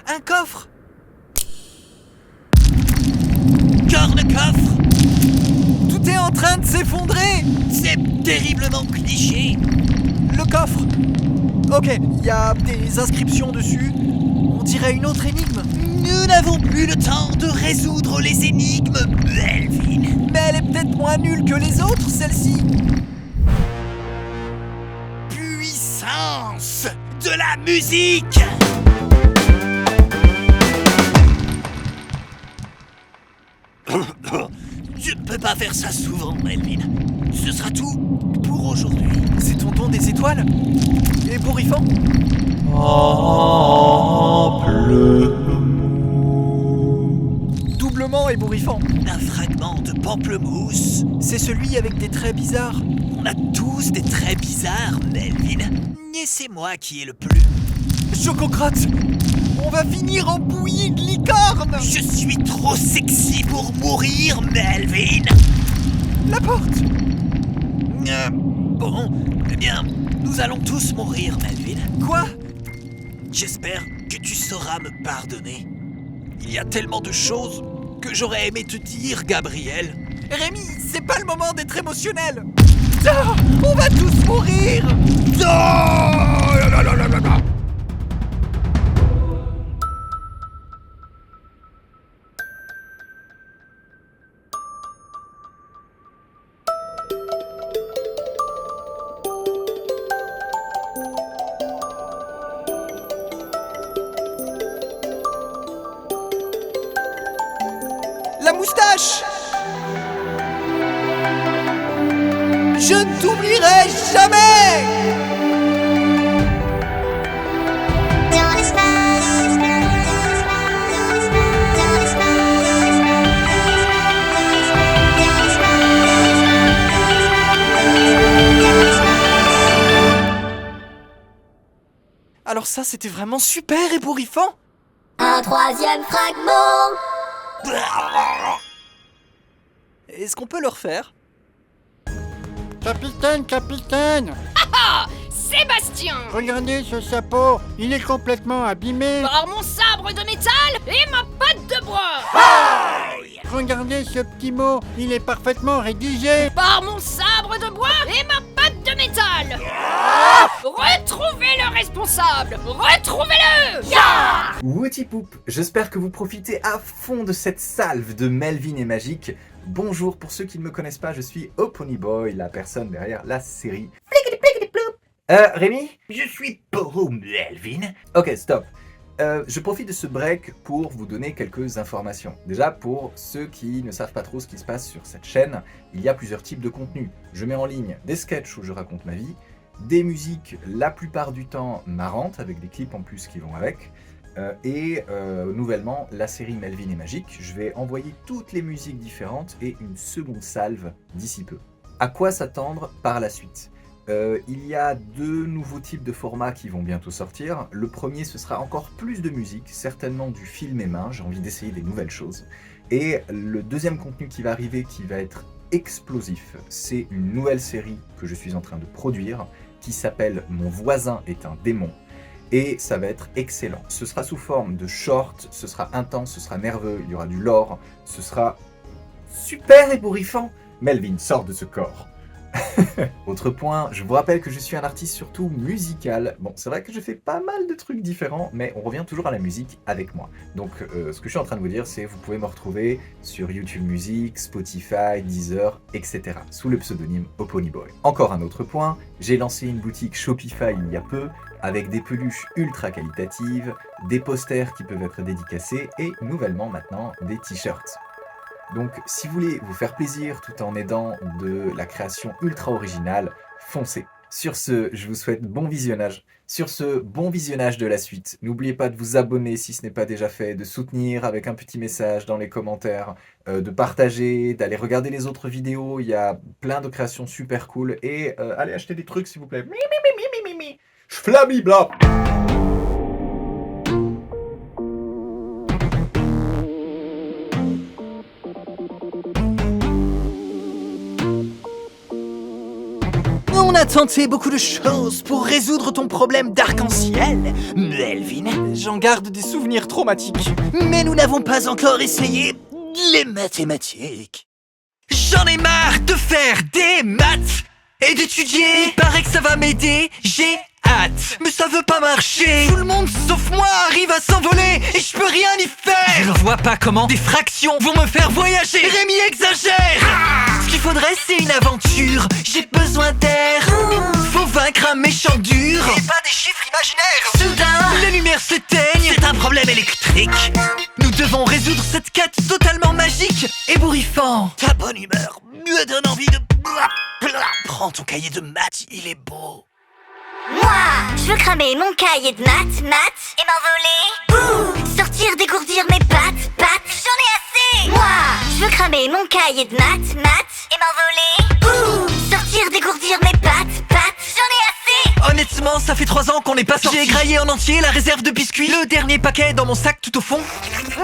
Un coffre. Corne-coffre. Tout est en train de s'effondrer. C'est terriblement cliché. Le coffre. Ok, il y a des inscriptions dessus. On dirait une autre énigme. Nous n'avons plus le temps de résoudre les énigmes, Melvin. Mais elle est peut-être moins nulle que les autres, celle-ci. Puissance de la musique. Je ne peux pas faire ça souvent, Melvin. Ce sera tout pour aujourd'hui. C'est ton don des étoiles? Ébouriffant? Doublement ébouriffant. Un fragment de pamplemousse. C'est celui avec des traits bizarres. On a tous des traits bizarres, Melvin. Et c'est moi qui ai le plus. Chococrotte, on va finir en bouillie de licorne. Je suis trop sexy pour mourir, Melvin. La porte. Bon, eh bien, nous allons tous mourir, Melvin. Quoi? J'espère que tu sauras me pardonner. Il y a tellement de choses que j'aurais aimé te dire, Gabriel. Rémi, c'est pas le moment d'être émotionnel. Ah, on va tous mourir. La moustache. Je ne t'oublierai jamais. Alors ça, c'était vraiment super ébouriffant. Un troisième fragment. Est-ce qu'on peut le refaire? Capitaine, capitaine! Ah, Sébastien! Regardez ce chapeau, il est complètement abîmé. Par mon sabre de métal et ma patte de bois! Regardez ce petit mot, il est parfaitement rédigé. Par mon sabre de bois et ma patte de métal! Retrouvez le responsable! Retrouvez-le! Wouti Poup, j'espère que vous profitez à fond de cette salve de Melvin et Magique. Bonjour, pour ceux qui ne me connaissent pas, je suis Oponyboy, la personne derrière la série. Rémi? Je suis pour Melvin. Ok, stop. Je profite de ce break pour vous donner quelques informations. Déjà, pour ceux qui ne savent pas trop ce qui se passe sur cette chaîne, il y a plusieurs types de contenus. Je mets en ligne des sketchs où je raconte ma vie, des musiques la plupart du temps marrantes, avec des clips en plus qui vont avec, et nouvellement la série Melvin et Magique. Je vais envoyer toutes les musiques différentes et une seconde salve d'ici peu. À quoi s'attendre par la suite ? Il y a 2 nouveaux types de formats qui vont bientôt sortir. Le premier, ce sera encore plus de musique, certainement du film et main, j'ai envie d'essayer des nouvelles choses. Et le deuxième contenu qui va arriver, qui va être explosif, c'est une nouvelle série que je suis en train de produire, qui s'appelle « Mon voisin est un démon ». Et ça va être excellent. Ce sera sous forme de short, ce sera intense, ce sera nerveux, il y aura du lore, ce sera super ébouriffant. Melvin, sort de ce corps. Autre point, je vous rappelle que je suis un artiste surtout musical. Bon, c'est vrai que je fais pas mal de trucs différents, mais on revient toujours à la musique avec moi. Donc, ce que je suis en train de vous dire, c'est que vous pouvez me retrouver sur YouTube Music, Spotify, Deezer, etc. sous le pseudonyme Oponyboy. Encore un autre point, j'ai lancé une boutique Shopify il y a peu, avec des peluches ultra qualitatives, des posters qui peuvent être dédicacés et nouvellement maintenant des t-shirts. Donc si vous voulez vous faire plaisir tout en aidant de la création ultra originale, foncez. Sur ce, je vous souhaite bon visionnage. Sur ce, bon visionnage de la suite. N'oubliez pas de vous abonner si ce n'est pas déjà fait, de soutenir avec un petit message dans les commentaires, de partager, d'aller regarder les autres vidéos. Il y a plein de créations super cool. Et allez acheter des trucs s'il vous plaît. Flamibla. On a tenté beaucoup de choses pour résoudre ton problème d'arc-en-ciel, Melvin. J'en garde des souvenirs traumatiques. Mais nous n'avons pas encore essayé les mathématiques. J'en ai marre de faire des maths et d'étudier. Il paraît que ça va m'aider, j'ai hâte. Mais ça veut pas marcher. Tout le monde sauf moi arrive à s'envoler et je peux rien y faire. Je ne vois pas comment des fractions vont me faire voyager. Rémi exagère. Ce qu'il faudrait c'est une aventure. J'ai besoin d'air. Faut vaincre un méchant dur. Et pas des chiffres imaginaires. Soudain, les lumières s'éteignent. C'est un problème électrique. Nous devons résoudre cette quête totalement magique. Ébouriffant. Ta bonne humeur me donne envie de... Prends ton cahier de maths, il est beau. Moi, je veux cramer mon cahier de maths et m'envoler. Sortir, dégourdir mes pattes, j'en ai assez. Moi, je veux cramer mon cahier de maths et m'envoler. Sortir, dégourdir mes pattes, j'en ai assez. Honnêtement, ça fait 3 ans qu'on n'est pas sorti. J'ai égraillé en entier la réserve de biscuits. Le dernier paquet est dans mon sac tout au fond.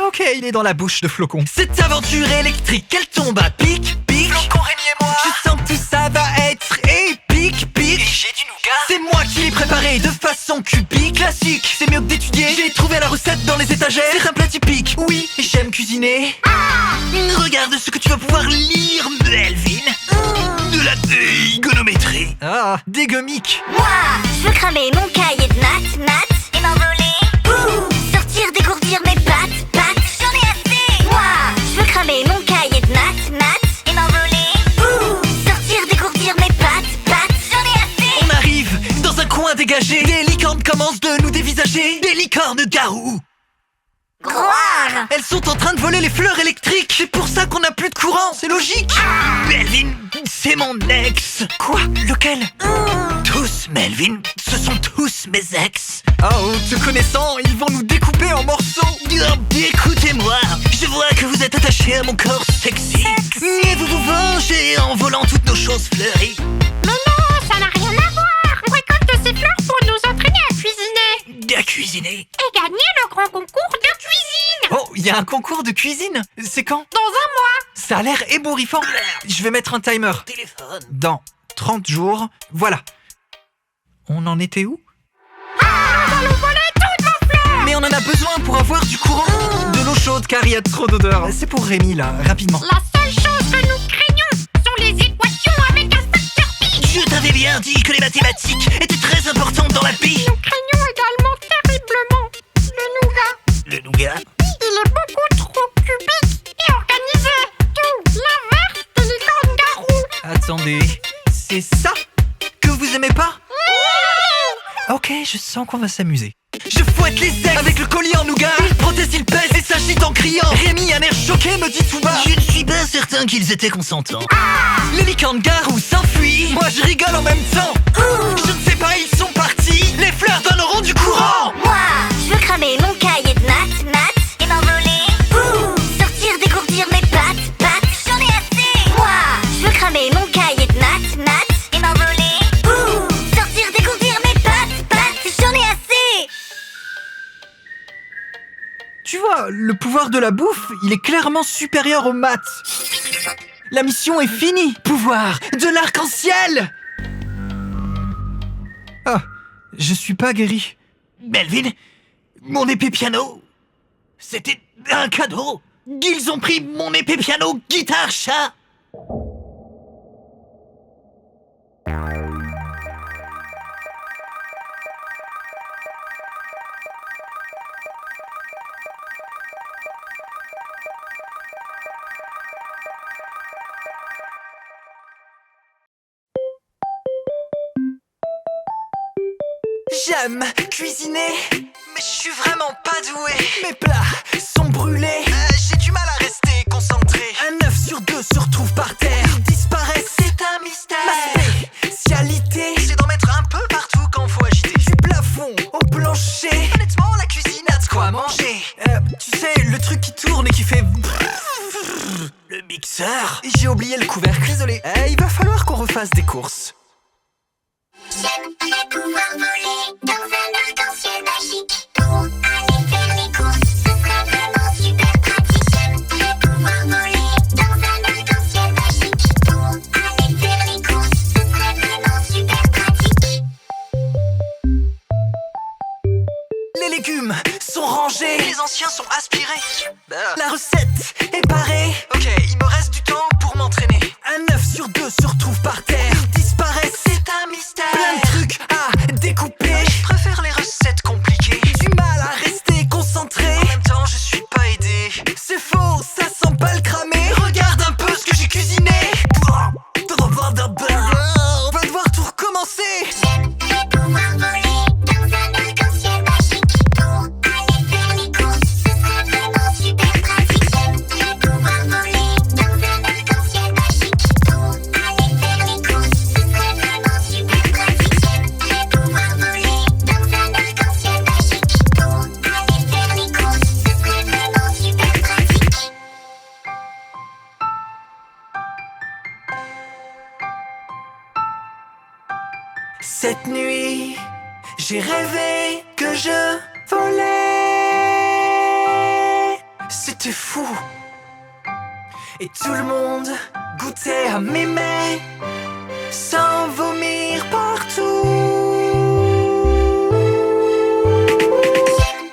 Ok, il est dans la bouche de Flocon. Cette aventure électrique, elle tombe à pic. Flocon, Rémi et moi. Je sens que tout ça va être épique. Et j'ai du nougat. C'est moi qui l'ai préparé de façon cubique. Classique, c'est mieux que d'étudier. J'ai trouvé la recette dans les étagères. C'est un plat typique. Oui, j'aime cuisiner. Regarde ce que tu vas pouvoir lire, Melvin. De la dégonométrie. Dégomique. Moi, je veux cramer mon cahier de maths et m'envoler. Sortir, dégourdir mes pattes, j'en ai assez. Moi, je veux cramer mon cahier de maths et m'envoler. Sortir, dégourdir mes pattes, j'en ai assez. On arrive dans un coin dégagé. Des licornes commencent de nous dévisager. Des licornes garous. Croire. Elles sont en train de voler les fleurs électriques. C'est pour ça qu'on n'a plus de courant, c'est logique. Melvin, c'est mon ex. Quoi? Lequel? Tous, Melvin, ce sont tous mes ex. Oh, te connaissant, ils vont nous découper en morceaux. Écoutez-moi, je vois que vous êtes attaché à mon corps sexy. Mais vous vous vengez en volant toutes nos choses fleuries. Mais non, ça n'a rien à voir. On récolte ces fleurs pour nous entraîner à cuisiner. À cuisiner? Et gagner le grand concours de cuisine. Oh, il y a un concours de cuisine? C'est quand? Dans un mois. Ça a l'air ébouriffant. Je vais mettre un timer. Téléphone. Dans 30 jours, voilà. On en était où? Nous allons voler toutes vos fleurs. Mais on en a besoin pour avoir du courant. De l'eau chaude car il y a trop d'odeur. C'est pour Rémi là, rapidement. La seule chose que nous craignons sont les équations avec un facteur pi. Je t'avais bien dit que les mathématiques étaient très importantes dans la vie. Nous craignons également terriblement le nougat. Le nougat? Il est beaucoup trop cubique et organisé. Tout l'inverse des licornes garous. Attendez, c'est ça que vous aimez pas? Ok, je sens qu'on va s'amuser. Je fouette les secs avec le collier en nougat. Il proteste, il pèse et s'agite en criant. Rémi, un air choqué, me dit tout bas: je ne suis pas certain qu'ils étaient consentants. Les licornes garous s'enfuient. Moi je rigole en même temps. Je ne sais pas, ils sont partis. Les fleurs donneront du courant. Moi, je veux cramer mon cahier de maths et m'envoler. Sortir, dégourdir mes pattes, j'en ai assez. Moi, je veux cramer mon cahier de maths et m'envoler. Sortir, dégourdir mes pattes, j'en ai assez. Tu vois, le pouvoir de la bouffe, il est clairement supérieur aux maths. La mission est finie. Pouvoir de l'arc-en-ciel. Ah, je suis pas guéri. Melvin, mon épée piano, c'était un cadeau. Ils ont pris mon épée piano guitare chat. J'aime cuisiner, mais je suis vraiment pas doué. Mes plats sont brûlés, j'ai du mal à rester concentré. Un œuf sur deux se retrouve par terre, il disparaît, c'est un mystère. Ma spécialité, c'est d'en mettre un peu partout quand faut agiter. Du plafond au plancher, honnêtement la cuisine a de quoi manger. Tu sais, le truc qui tourne et qui fait... Le mixeur. J'ai oublié le couvercle, désolé. Il va falloir qu'on refasse des courses. J'aimerais pouvoir voler dans un arc-en-ciel magique pour aller faire les courses, ce serait vraiment super pratique. J'aimerais pouvoir voler dans un arc-en-ciel magique pour aller faire les courses, ce serait vraiment super pratique. Les légumes sont rangés, les anciens sont aspirés. La recette est parée. Ok, il me reste du temps pour m'entraîner. Un œuf sur deux se retrouve par terre, il disparaît, c'est un mystère. Plein de trucs à découper, je préfère les recettes compliquées. Du mal à rester concentré, en même temps je suis pas aidé. C'est faux, ça sent pas le cramé. Regarde un peu ce que j'ai cuisiné. On va devoir tout recommencer. J'aimerais pouvoir voler dans un arc-en-ciel magique pour aller faire les courses, ce serait vraiment super pratique. J'aimerais pouvoir voler dans un arc-en-ciel magique pour aller faire les courses, ce serait vraiment super pratique. J'aimerais pouvoir voler dans un arc-en-ciel magique pour aller faire les courses, ce serait vraiment super pratique. Cette nuit, j'ai rêvé que je volais. C'était fou. Et tout le monde goûtait à m'aimer sans vomir partout.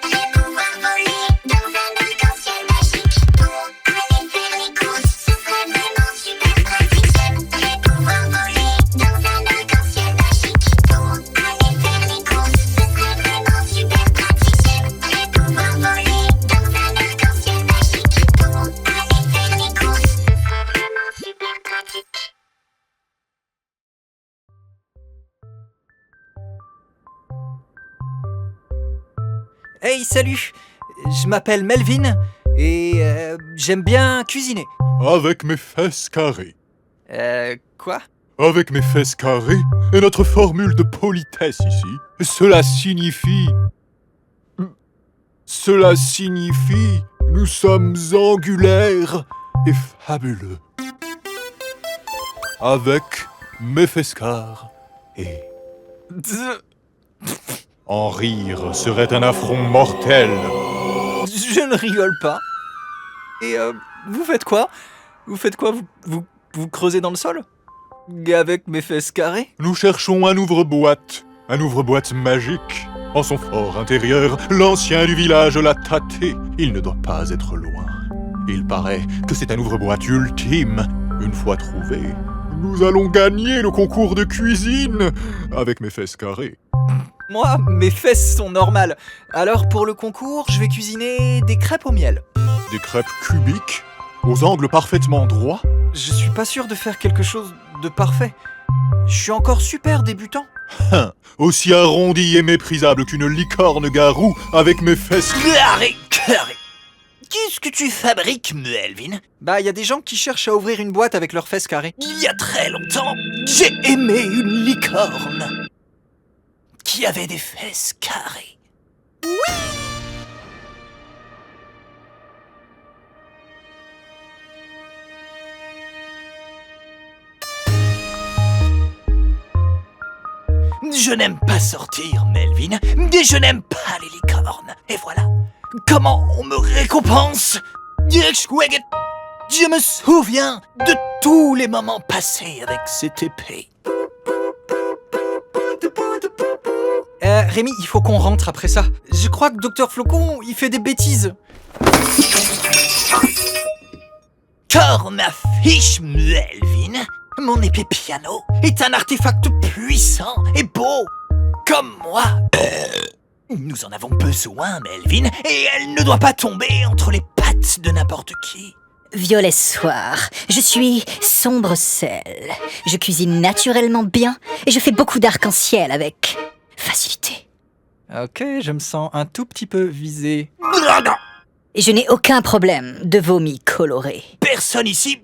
J'aimerais pouvoir voler dans un arc-en-ciel magique pour aller faire les courses, ce serait vraiment super pratique. J'aimerais pouvoir voler dans un arc-en-ciel magique pour aller faire les courses, ce serait vraiment super pratique. J'aimerais pouvoir voler dans un arc-en-ciel magique pour aller faire les courses, ce serait vraiment super pratique. Hey, salut. Je m'appelle Melvin et j'aime bien cuisiner. Avec mes fesses carrées. Quoi? Avec mes fesses carrées et notre formule de politesse ici, cela signifie... nous sommes angulaires et fabuleux. Avec mes fesses carrées. En rire serait un affront mortel. Je ne rigole pas. Et vous faites quoi? Vous creusez dans le sol? Et avec mes fesses carrées? Nous cherchons un ouvre-boîte magique. En son fort intérieur, l'ancien du village l'a tâté. Il ne doit pas être loin. Il paraît que c'est un ouvre-boîte ultime. Une fois trouvé, nous allons gagner le concours de cuisine avec mes fesses carrées. Moi, mes fesses sont normales. Alors pour le concours, je vais cuisiner des crêpes au miel. Des crêpes cubiques, aux angles parfaitement droits. Je suis pas sûr de faire quelque chose de parfait. Je suis encore super débutant. Aussi arrondi et méprisable qu'une licorne garou avec mes fesses... Carré. Qu'est-ce que tu fabriques, Melvin? Bah, y a des gens qui cherchent à ouvrir une boîte avec leurs fesses carrées. Il y a très longtemps, j'ai aimé une licorne qui avait des fesses carrées. Je n'aime pas sortir, Melvin, et je n'aime pas les licornes. Et voilà comment on me récompense. Je me souviens de tous les moments passés avec cette épée. Rémi, il faut qu'on rentre après ça. Je crois que Dr Flocon, il fait des bêtises. Corne à fiche, Melvin. Mon épée piano est un artefact puissant et beau, comme moi. Nous en avons besoin, Melvin, et elle ne doit pas tomber entre les pattes de n'importe qui. Violet Soir, je suis sombre sel. Je cuisine naturellement bien et je fais beaucoup d'arc-en-ciel avec facilité. Ok, je me sens un tout petit peu visé. Et je n'ai aucun problème de vomi coloré. Personne ici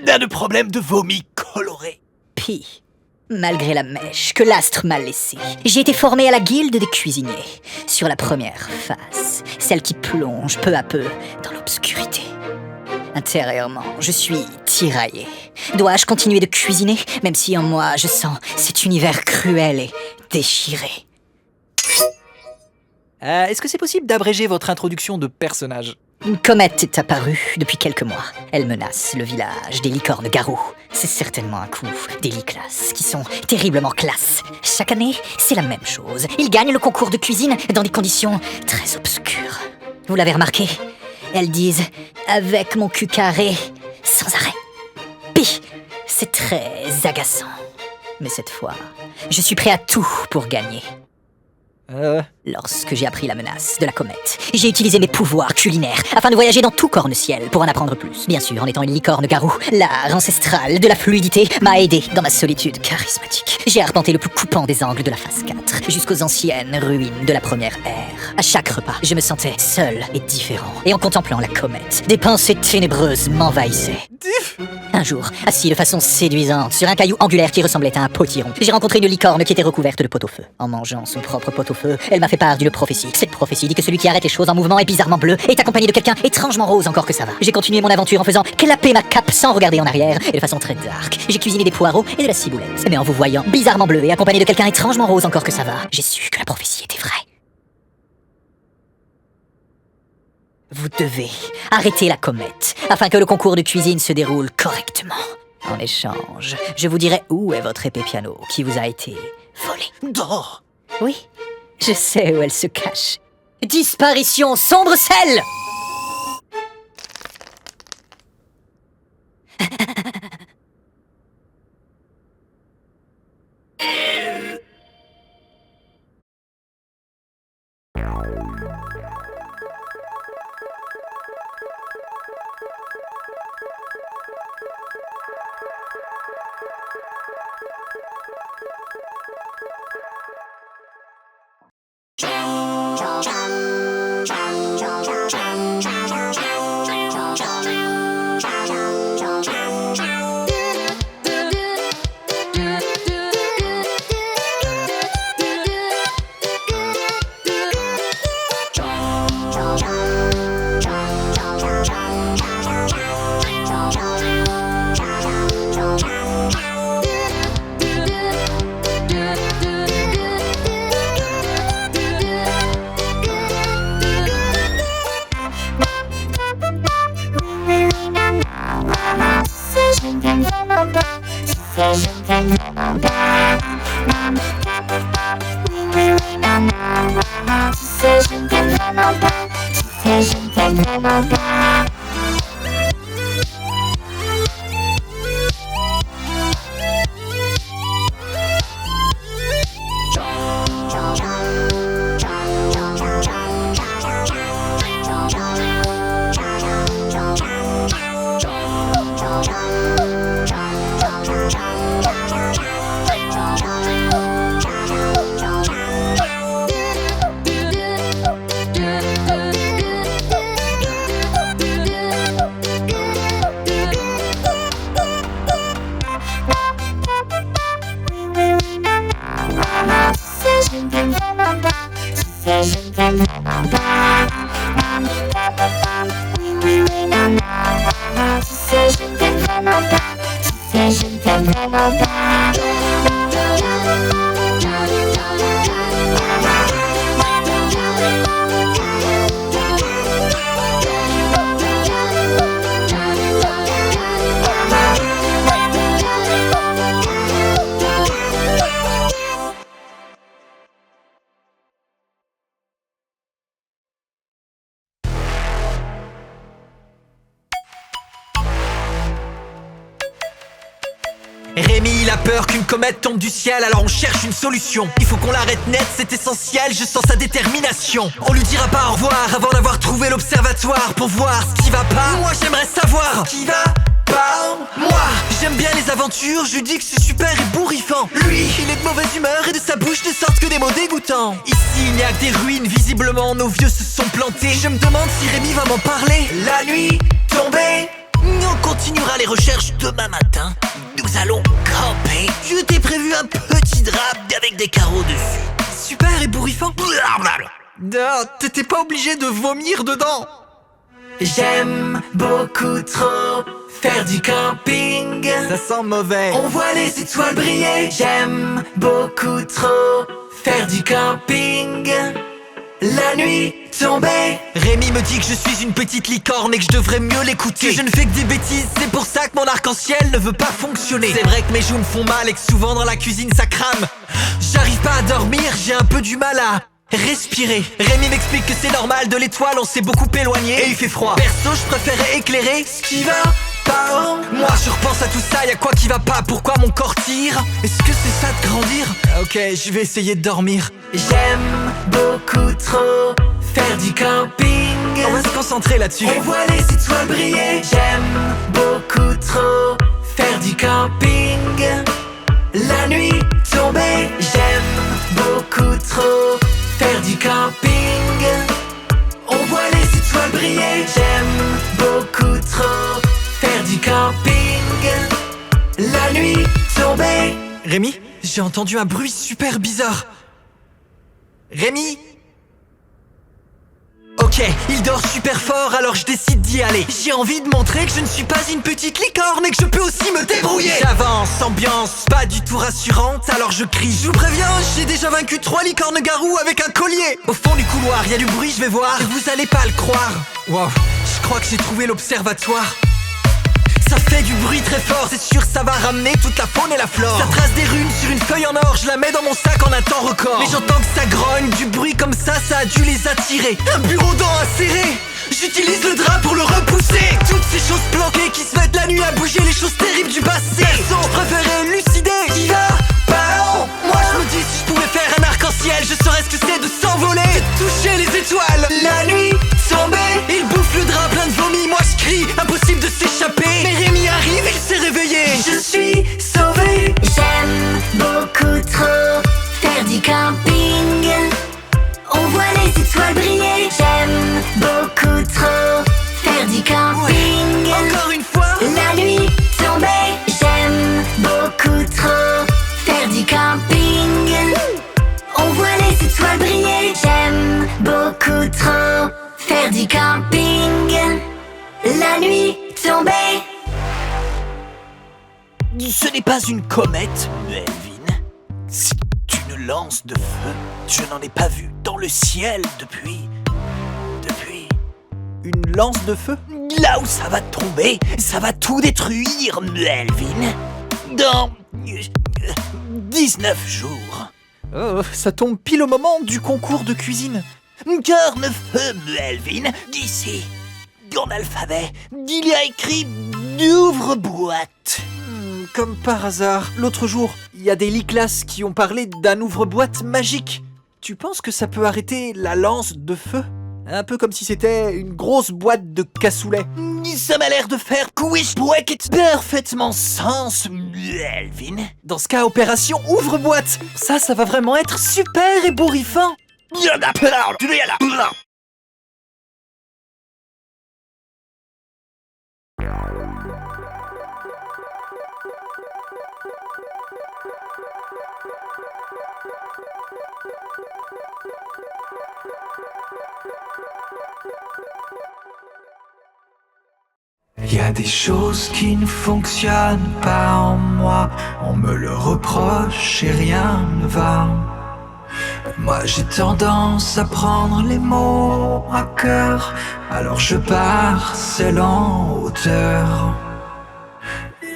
n'a de problème de vomi coloré. Pis, malgré la mèche que l'astre m'a laissée, j'ai été formé à la guilde des cuisiniers, sur la première face, celle qui plonge peu à peu dans l'obscurité. Intérieurement, je suis tiraillé. Dois-je continuer de cuisiner, même si en moi je sens cet univers cruel et déchiré? Est-ce que c'est possible d'abréger votre introduction de personnage? Une comète est apparue depuis quelques mois. Elle menace le village des licornes garous. C'est certainement un coup des liclasses qui sont terriblement classe. Chaque année, c'est la même chose. Ils gagnent le concours de cuisine dans des conditions très obscures. Vous l'avez remarqué? Elles disent « avec mon cul carré » sans arrêt. Pis, c'est très agaçant. Mais cette fois, je suis prêt à tout pour gagner. Lorsque j'ai appris la menace de la comète, j'ai utilisé mes pouvoirs culinaires afin de voyager dans tout corne-ciel pour en apprendre plus. Bien sûr, en étant une licorne garou, l'art ancestral de la fluidité m'a aidé dans ma solitude charismatique. J'ai arpenté le plus coupant des angles de la phase 4, jusqu'aux anciennes ruines de la première ère. À chaque repas, je me sentais seul et différent. Et en contemplant la comète, des pensées ténébreuses m'envahissaient. Un jour, assis de façon séduisante sur un caillou angulaire qui ressemblait à un potiron, j'ai rencontré une licorne qui était recouverte de pot-au-feu. En mangeant son propre pot-au-feu, elle m'a fait part d'une prophétie. Cette prophétie dit que celui qui arrête les choses en mouvement est bizarrement bleu, est accompagné de quelqu'un étrangement rose encore que ça va. J'ai continué mon aventure en faisant clapper ma cape sans regarder en arrière et de façon très dark. J'ai cuisiné des poireaux et de la ciboulette. Mais en vous voyant bizarrement bleu et accompagné de quelqu'un étrangement rose encore que ça va, j'ai su que la prophétie était vraie. Vous devez arrêter la comète afin que le concours de cuisine se déroule correctement. En échange, je vous dirai où est votre épée piano qui vous a été volée. Oh. Oui, je sais où elle se cache. Disparition sombre sel! tellement pas. Oui, non, non. Tu sais, je t'aime vraiment pas. Tu sais, je t'aime vraiment pas. Rémi, il a peur qu'une comète tombe du ciel, alors on cherche une solution. Il faut qu'on l'arrête net, c'est essentiel, je sens sa détermination. On lui dira pas au revoir avant d'avoir trouvé l'observatoire pour voir ce qui va pas. Moi j'aimerais savoir ce qui va pas. Moi, j'aime bien les aventures, je lui dis que c'est super ébouriffant. Lui, il est de mauvaise humeur et de sa bouche ne sortent que des mots dégoûtants. Ici, il n'y a que des ruines, visiblement nos vieux se sont plantés. Je me demande si Rémi va m'en parler. La nuit tombée. On continuera les recherches demain matin. Nous allons camper. Je t'ai prévu un petit drap avec des carreaux dessus. Super ébouriffant. T'étais pas obligé de vomir dedans. J'aime beaucoup trop faire du camping. Ça sent mauvais. On voit les étoiles briller. J'aime beaucoup trop faire du camping. La nuit tombée. Rémi me dit que je suis une petite licorne et que je devrais mieux l'écouter. Que je ne fais que des bêtises, c'est pour ça que mon arc-en-ciel ne veut pas fonctionner. C'est vrai que mes joues me font mal et que souvent dans la cuisine ça crame. J'arrive pas à dormir, j'ai un peu du mal à respirer. Rémi m'explique que c'est normal, de l'étoile on s'est beaucoup éloigné et il fait froid. Perso je préférais éclairer ce qui va pas. Moi je repense à tout ça, y'a quoi qui va pas? Pourquoi mon corps tire? Est-ce que c'est ça de grandir? Ok, je vais essayer de dormir. J'aime beaucoup trop faire du camping. On va se concentrer là-dessus. On voit les étoiles briller. J'aime beaucoup trop faire du camping. La nuit tombée. J'aime beaucoup trop faire du camping. On voit les étoiles briller. J'aime beaucoup trop faire du camping. La nuit tombée. Rémi, j'ai entendu un bruit super bizarre. Rémi? Ok, il dort super fort, alors je décide d'y aller. J'ai envie de montrer que je ne suis pas une petite licorne et que je peux aussi me débrouiller. J'avance, ambiance pas du tout rassurante, alors je crie. Je vous préviens, j'ai déjà vaincu 3 licornes garous avec un collier. Au fond du couloir, il y a du bruit, je vais voir. Vous allez pas le croire. Wow, je crois que j'ai trouvé l'observatoire. Ça fait du bruit très fort, c'est sûr ça va ramener toute la faune et la flore. Ça trace des runes sur une feuille en or, je la mets dans mon sac en un temps record. Mais j'entends que ça grogne, du bruit comme ça a dû les attirer. Un bureau dent à serrer, j'utilise le drap pour le repousser. Toutes ces choses planquées qui se mettent la nuit à bouger les choses terribles du passé. Perso, je préférais élucider qui va pas. Moi je me dis si je pouvais faire un arc-en-ciel, je saurais ce que c'est de s'envoler, de toucher les étoiles. La nuit tombée, il bouffe le drap plein de vomi, moi je crie, impossible de s'échapper. Mais Rémi arrive, il s'est réveillé. Je suis sauvé. J'aime beaucoup trop faire du camping. On voit les étoiles briller. J'aime beaucoup trop faire du camping. Ouais. Encore une fois. La nuit tombée. J'aime beaucoup trop faire du camping. On voit les étoiles briller. J'aime beaucoup trop faire du camping. La nuit tombée. Ce n'est pas une comète, Melvin. C'est une lance de feu. Je n'en ai pas vu dans le ciel depuis... Une lance de feu? Là où ça va tomber, ça va tout détruire, Melvin. Dans... 19 jours. Oh, ça tombe pile au moment du concours de cuisine. Corne-feu, Melvin. D'ici, dans l'alphabet, il y a écrit ouvre-boîte. Comme par hasard, l'autre jour, il y a des liclas qui ont parlé d'un ouvre-boîte magique. Tu penses que ça peut arrêter la lance de feu? Un peu comme si c'était une grosse boîte de cassoulet. Ça m'a l'air de faire quiche-boîte parfaitement sens, Melvin. Dans ce cas, opération ouvre-boîte. Ça va vraiment être super ébouriffant. Il y a des choses qui ne fonctionnent pas en moi. On me le reproche et rien ne va. Moi j'ai tendance à prendre les mots à cœur. Alors je pars seul en hauteur.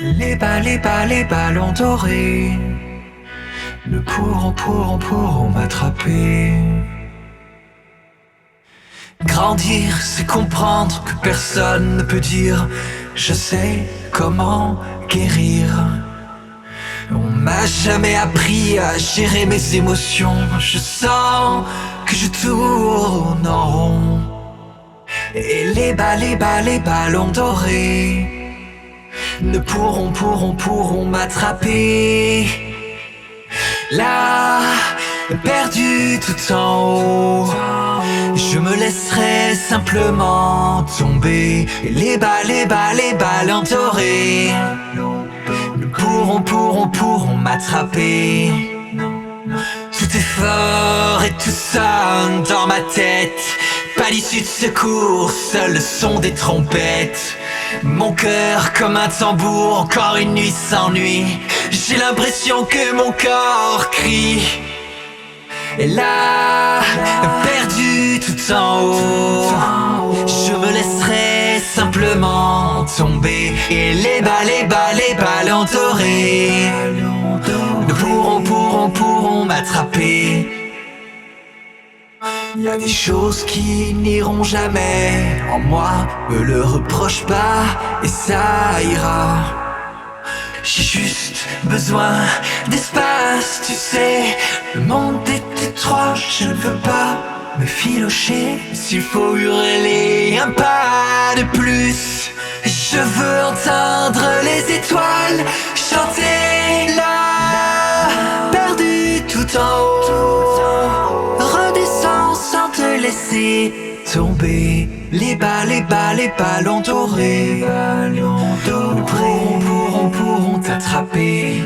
Les ballons dorés ne pourront m'attraper. Grandir, c'est comprendre que personne ne peut dire je sais comment guérir. On m'a jamais appris à gérer mes émotions. Je sens que je tourne en rond. Et les ballons dorés ne pourront m'attraper. Là, perdu tout en haut, je me laisserai simplement tomber. Et les ballons dorés ne pourront m'attraper. Tout est fort et tout sonne dans ma tête. Pas d'issue de secours, seul le son des trompettes. Mon cœur comme un tambour, encore une nuit sans nuit. J'ai l'impression que mon corps crie. Et là, perdu tout en haut, je me laisserai simplement tomber. Et les ballons dorés ne pourront m'attraper. Il y a des choses qui n'iront jamais en moi. Me le reproche pas et ça ira. J'ai juste besoin d'espace, tu sais. Le monde est étroit, je ne veux pas me filocher. S'il faut hurler un pas de plus, je veux entendre les étoiles chanter là. Perdu tout en haut, redescends sans te laisser tomber. Les ballons dorés ne pourront t'attraper.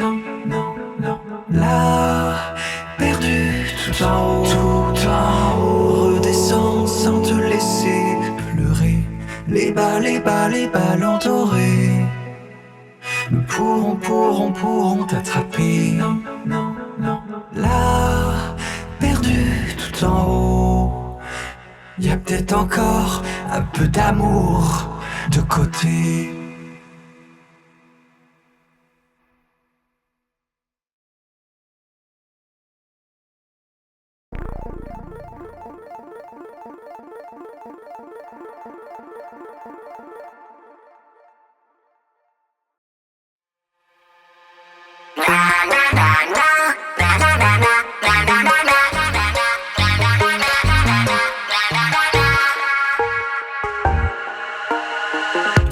Là, perdu tout en haut, redescends sans te laisser pleurer. Les ballons dorés ne pourront t'attraper. Là, perdu tout en haut, y a peut-être encore un peu d'amour de côté.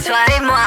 Toi et moi,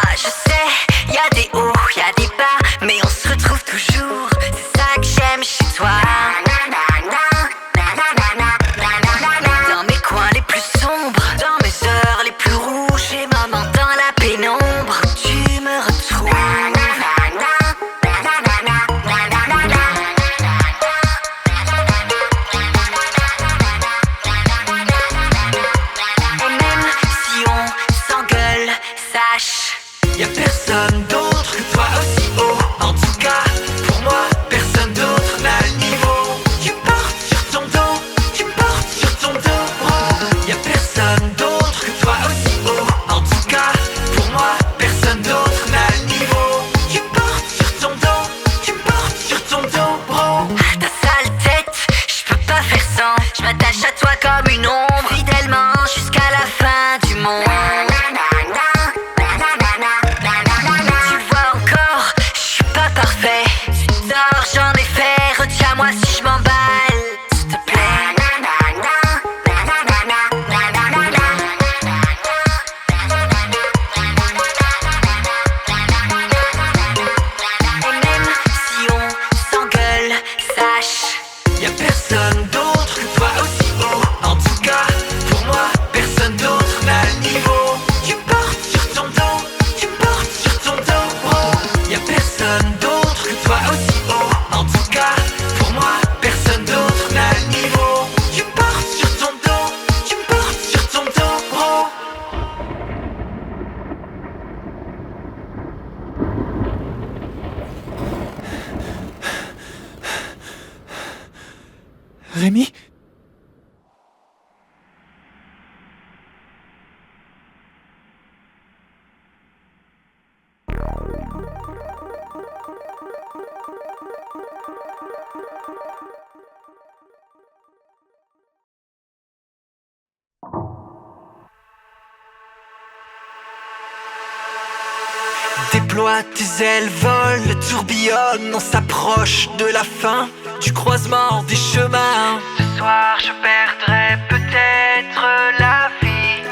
déploie tes ailes, vole, tourbillonne, on s'approche de la fin du croisement des chemins. Ce soir je perdrai peut-être la vie,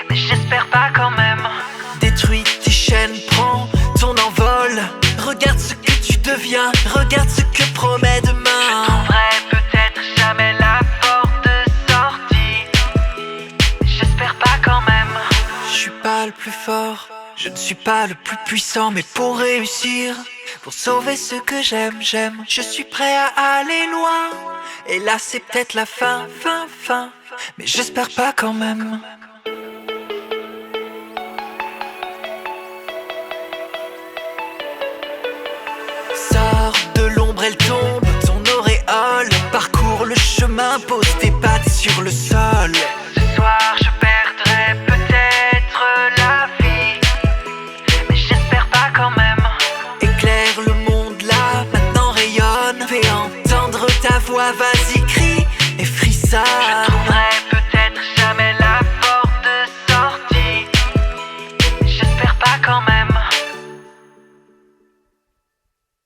mais j'espère pas quand même. Détruis tes chaînes, prends ton envol. Regarde ce que tu deviens, regarde ce que promet demain. Je trouverai peut-être jamais la porte de sortie, j'espère pas quand même. Je suis pas le plus fort, je ne suis pas le plus puissant, mais pour réussir, pour sauver ce que j'aime, je suis prêt à aller loin. Et là c'est peut-être la fin, mais j'espère pas quand même. Sors de l'ombre, elle tombe, ton auréole. Parcours le chemin, pose tes pattes sur le sol. Ce soir je perdrai peut-être la vie, mais j'espère pas quand même. Éclaire le monde là, maintenant rayonne. Fais entendre ta voix, vas-y crie et frissonne. Je trouverai peut-être jamais la porte de sortie, j'espère pas quand même.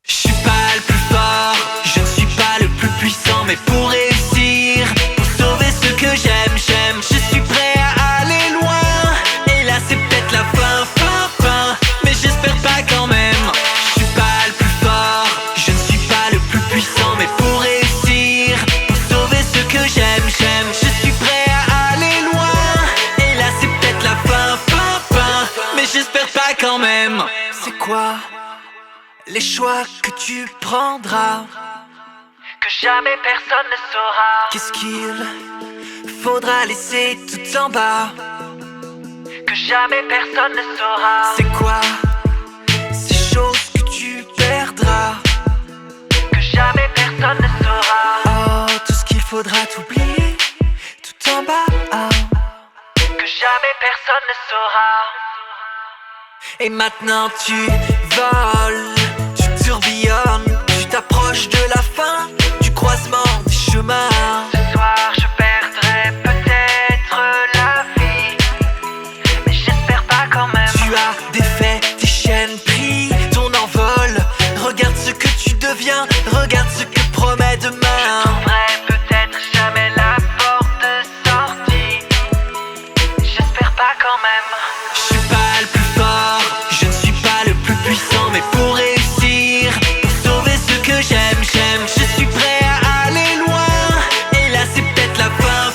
Je suis pas le plus fort, je ne suis pas le plus puissant, mais pour réussir, pour sauver ce que j'aime, je suis prêt à aller loin. Et là c'est peut-être la fin, mais j'espère pas quand même. Je suis pas le plus fort, je ne suis pas le plus puissant, mais pour réussir, pour sauver ce que j'aime, je suis prêt à aller loin. Et là c'est peut-être la fin, mais j'espère pas quand même. C'est quoi les choix que tu prendras, que jamais personne ne saura? Qu'est-ce qu'il faudra laisser tout en bas, que jamais personne ne saura? C'est quoi ces choses que tu perdras, que jamais personne ne saura? Oh, tout ce qu'il faudra t'oublier tout en bas, que jamais personne ne saura. Et maintenant tu voles, tu tourbillonnes, tu t'approches de la fin du croisement des chemins. Ce soir je perdrai peut-être la vie, mais j'espère pas quand même. Tu as défait tes chaînes, pris ton envol. Regarde ce que tu deviens, regarde ce que promet demain. Je trouverai peut-être jamais la porte de sortie, j'espère pas quand même. Je suis pas le plus fort, je ne suis pas le plus puissant, mais pour réussir, pour sauver ce que j'aime, je suis prêt à aller loin. Et là c'est peut-être la fin,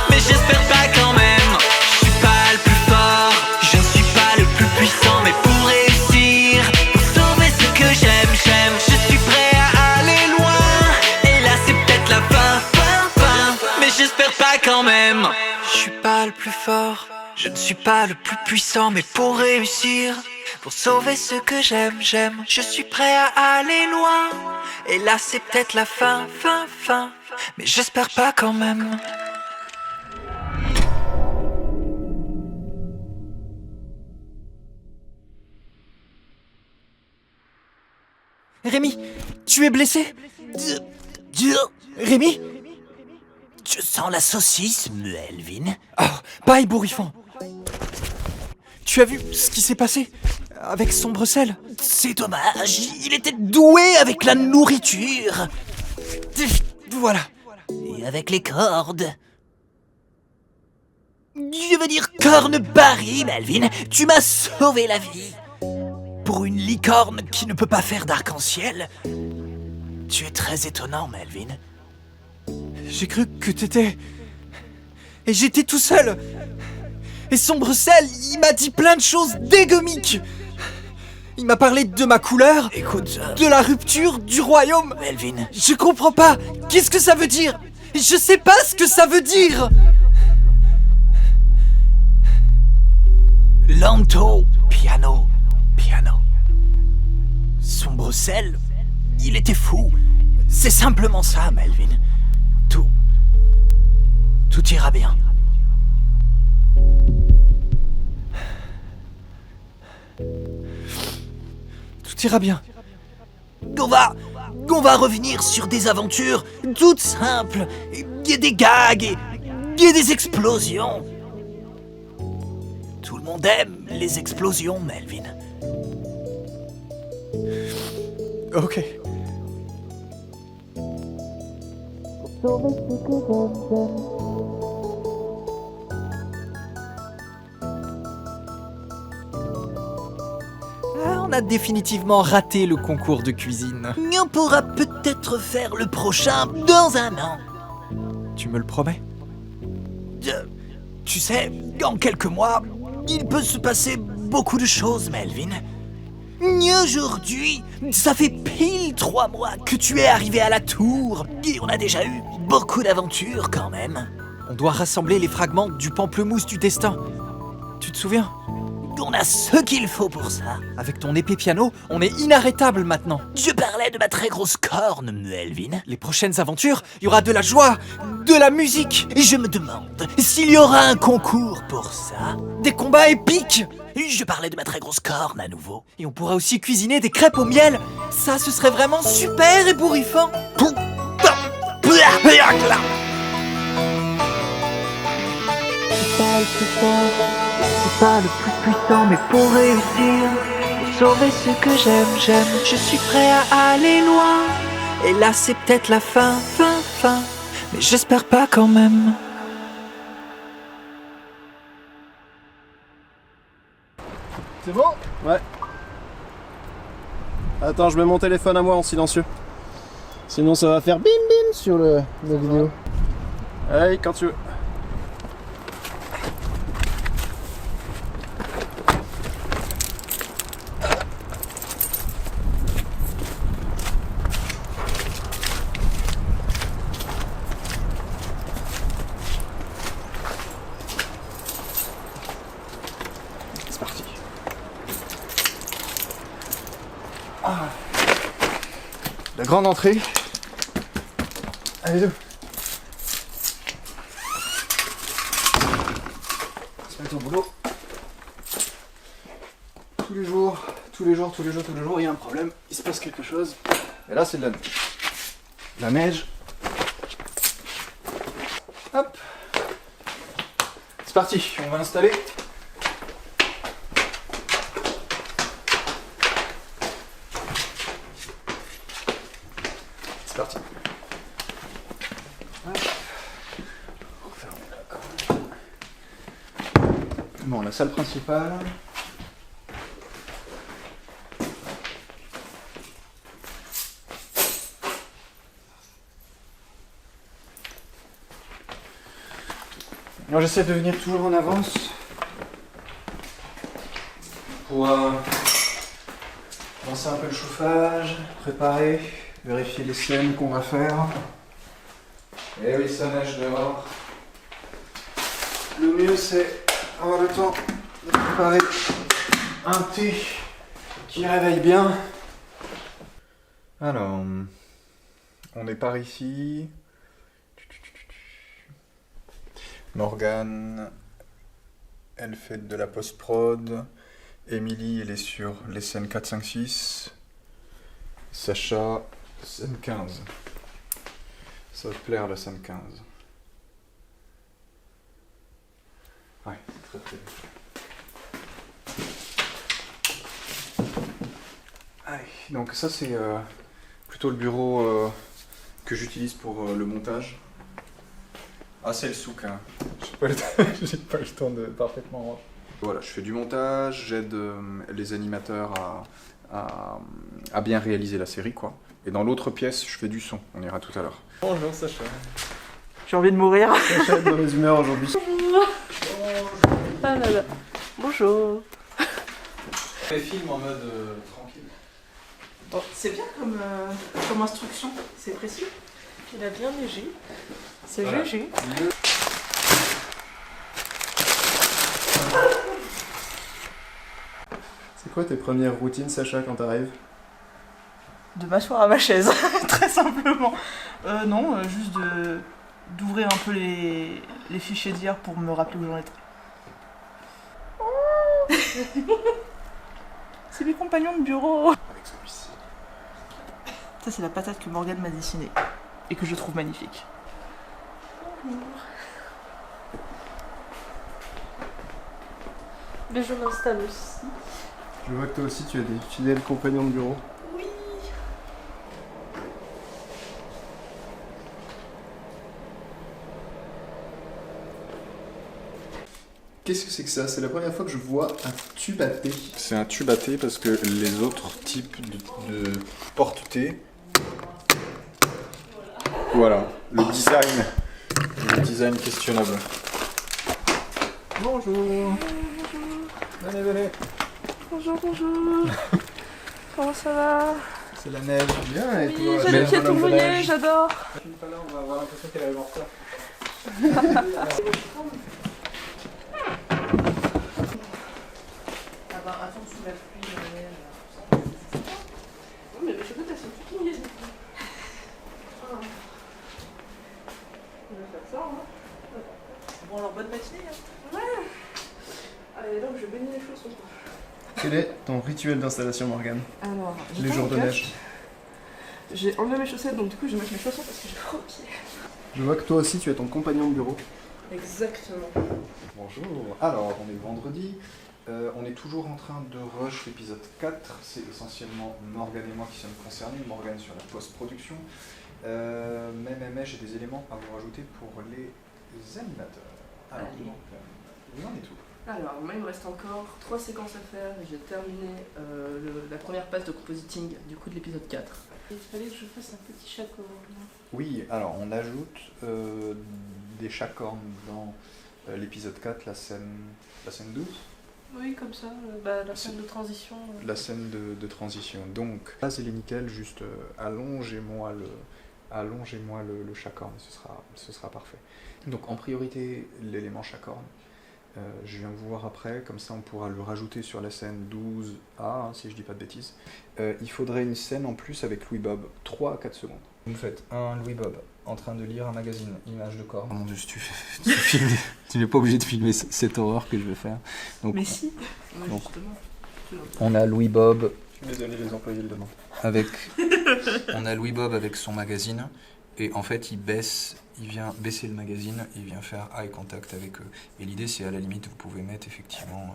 mais j'espère pas quand même. Je suis pas le plus fort, je ne suis pas le plus puissant, mais pour réussir, pour sauver ce que j'aime, je suis prêt à aller loin. Et là c'est peut-être la fin, mais j'espère pas quand même. Je suis pas le plus fort, je ne suis pas le plus puissant, mais pour réussir, pour sauver ce que j'aime, je suis prêt à aller loin. Et là c'est peut-être la fin, mais j'espère pas quand même. Rémi, tu es blessé? Rémi? Je sens la saucisse, Melvin. Oh, pas ébouriffant. Tu as vu ce qui s'est passé avec Sombre Sel? C'est dommage, il était doué avec la nourriture. Voilà. Et avec les cordes. Je veux dire corne-barry, Melvin. Tu m'as sauvé la vie. Pour une licorne qui ne peut pas faire d'arc-en-ciel, tu es très étonnant, Melvin. J'ai cru que t'étais... Et j'étais tout seul. Et Sombre Sel, il m'a dit plein de choses dégueumiques. Il m'a parlé de ma couleur, écoute, de la rupture du royaume. Melvin. Je comprends pas. Qu'est-ce que ça veut dire? Je sais pas ce que ça veut dire. Lento, piano. Sombre Sel, il était fou. C'est simplement ça, Melvin. Tout ira bien. Tout ira bien. On va revenir sur des aventures toutes simples. Il y a des gags et il y a des explosions. Tout le monde aime les explosions, Melvin. Ok. Ah, on a définitivement raté le concours de cuisine. On pourra peut-être faire le prochain dans un an. Tu me le promets? Tu sais, en quelques mois, il peut se passer beaucoup de choses, Melvin. Aujourd'hui, ça fait pile 3 mois que tu es arrivé à la tour. Et on a déjà eu beaucoup d'aventures quand même. On doit rassembler les fragments du pamplemousse du destin. Tu te souviens? On a ce qu'il faut pour ça. Avec ton épée piano, on est inarrêtable maintenant. Je parlais de ma très grosse corne, Melvin. Les prochaines aventures, il y aura de la joie, de la musique. Et je me demande s'il y aura un concours pour ça. Des combats épiques. Je parlais de ma très grosse corne à nouveau. Et on pourra aussi cuisiner des crêpes au miel. Ça, ce serait vraiment super ébouriffant. C'est pas le plus puissant, mais pour réussir, pour sauver ce que j'aime, je suis prêt à aller loin. Et là, c'est peut-être la fin, mais j'espère pas quand même. C'est bon? Ouais. Attends, je mets mon téléphone à moi en silencieux. Sinon ça va faire bim bim sur la vidéo. Allez, quand tu veux. C'est parti. La grande entrée. Allez, deux. Se mettre au boulot. Tous les jours, il y a un problème. Il se passe quelque chose. Et là, c'est de la neige. La neige. Hop. C'est parti, on va installer. C'est parti. Bon, la salle principale. Alors j'essaie de venir toujours en avance pour lancer un peu le chauffage, préparer, vérifier les scènes qu'on va faire. Et oui, ça neige dehors. Le mieux c'est avoir le temps de préparer un thé qui réveille bien. Alors, on est par ici. Morgane, elle fait de la post-prod. Émilie, elle est sur les scènes 4, 5, 6. Sacha, scène 15. Ça va te plaire la scène 15. Ouais, c'est très bien. Allez, donc ça c'est plutôt le bureau que j'utilise pour le montage. Ah, c'est le souk, hein. J'ai pas le temps de parfaitement ranger. Voilà, je fais du montage, j'aide les animateurs à bien réaliser la série, quoi. Et dans l'autre pièce, je fais du son. On ira tout à l'heure. Bonjour Sacha. J'ai envie de mourir. Sacha est de mauvaise humeur aujourd'hui. Ah là là. Bonjour. Les films en mode tranquille. Bon, c'est bien comme instruction, c'est précis. Il a bien neigé. C'est voilà. GG. C'est quoi tes premières routines, Sacha, quand t'arrives? De m'asseoir à ma chaise, très simplement. Non, juste d'ouvrir un peu les fichiers d'hier pour me rappeler où j'en étais. C'est mes compagnons de bureau. Avec celui-ci. Ça, c'est la patate que Morgane m'a dessinée et que je trouve magnifique. Mais je m'installe aussi. Je vois que toi aussi tu as des fidèles compagnons de bureau. Oui. Qu'est-ce que c'est que ça? C'est la première fois que je vois un tube à thé. C'est un tube à thé parce que les autres types de porte-thé... Voilà, le design questionnable. Bonjour. Venez, venez. Bonjour. Comment ça va? C'est la neige. Bien, et toi? J'ai les pieds tout mouillés, j'adore. Je suis pas là, on va avoir l'impression qu'elle arrive en retard. Ah bah attends, sous la pluie, oui, mais mes cheveux, elles sont toutes mouillées. On va faire ça, hein. Bon, alors bonne matinée, hein. Ouais. Allez, donc je vais baigner les chaussons. Quel est ton rituel d'installation, Morgane? Alors, les jours de neige. J'ai enlevé mes chaussettes, donc du coup je vais mettre mes chaussons parce que j'ai froid aux pieds. Je vois que toi aussi tu as ton compagnon de bureau. Exactement. Bonjour. Alors, on est le vendredi. On est toujours en train de rush l'épisode 4. C'est essentiellement Morgane et moi qui sommes concernés. Morgane sur la post-production. Mais j'ai des éléments à vous rajouter pour les animateurs. Alors, donc, vous en êtes où? Alors, moi il me reste encore 3 séquences à faire. J'ai terminé la première passe de compositing du coup de l'épisode 4. Il fallait que je fasse un petit chacorn. Oui, alors on ajoute des chacorns dans l'épisode 4, la scène 12. Oui, comme ça, la scène de transition. La scène de transition. Donc, là c'est les nickel, juste allongez-moi le chacorn, ce sera parfait. Donc en priorité, l'élément chacorn. Je viens vous voir après, comme ça on pourra le rajouter sur la scène 12A, hein, si je dis pas de bêtises. Il faudrait une scène en plus avec Louis Bob, 3 à 4 secondes. Vous me faites un Louis Bob en train de lire un magazine, image de corps. Oh mon dieu, tu filmes, tu n'es pas obligé de filmer cette horreur que je vais faire. Donc, mais si, donc, justement. On a Louis Bob. Je suis désolé, les employés le demandent. On a Louis Bob avec son magazine. Et en fait, il vient baisser le magazine, il vient faire eye contact avec eux. Et l'idée, c'est à la limite, vous pouvez mettre effectivement,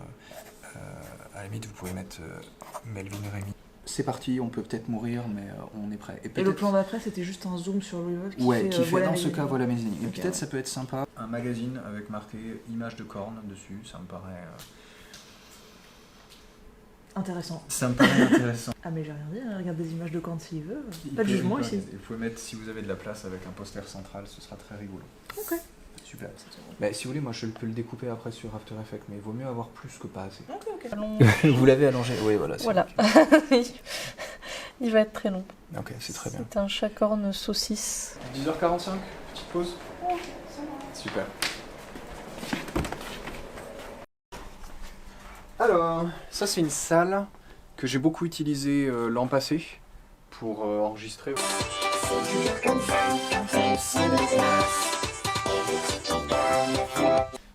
Melvin Rémy. C'est parti, on peut peut-être mourir, mais on est prêt. Et le plan d'après, c'était juste un zoom sur Louis Bob qui fait voilà dans ce cas, voilà mes énigmes. Et okay, peut-être ça peut être sympa. Un magazine avec marqué image de corne dessus, ça me paraît... Intéressant. Ça me paraît intéressant. Ah mais j'ai rien dit, hein, regarde des images de corne s'il veut. Pas de jugement ici. Vous pouvez mettre, si vous avez de la place, avec un poster central, ce sera très rigolo. Ok. Super. Bah, si vous voulez, moi je peux le découper après sur After Effects, mais il vaut mieux avoir plus que pas assez. Ok. Vous l'avez allongé? Oui, voilà. Voilà. Il va être très long. Ok, c'est très bien. C'est un chacorn saucisse. 10h45, petite pause. Oh, super. Alors, ça c'est une salle que j'ai beaucoup utilisée l'an passé pour enregistrer.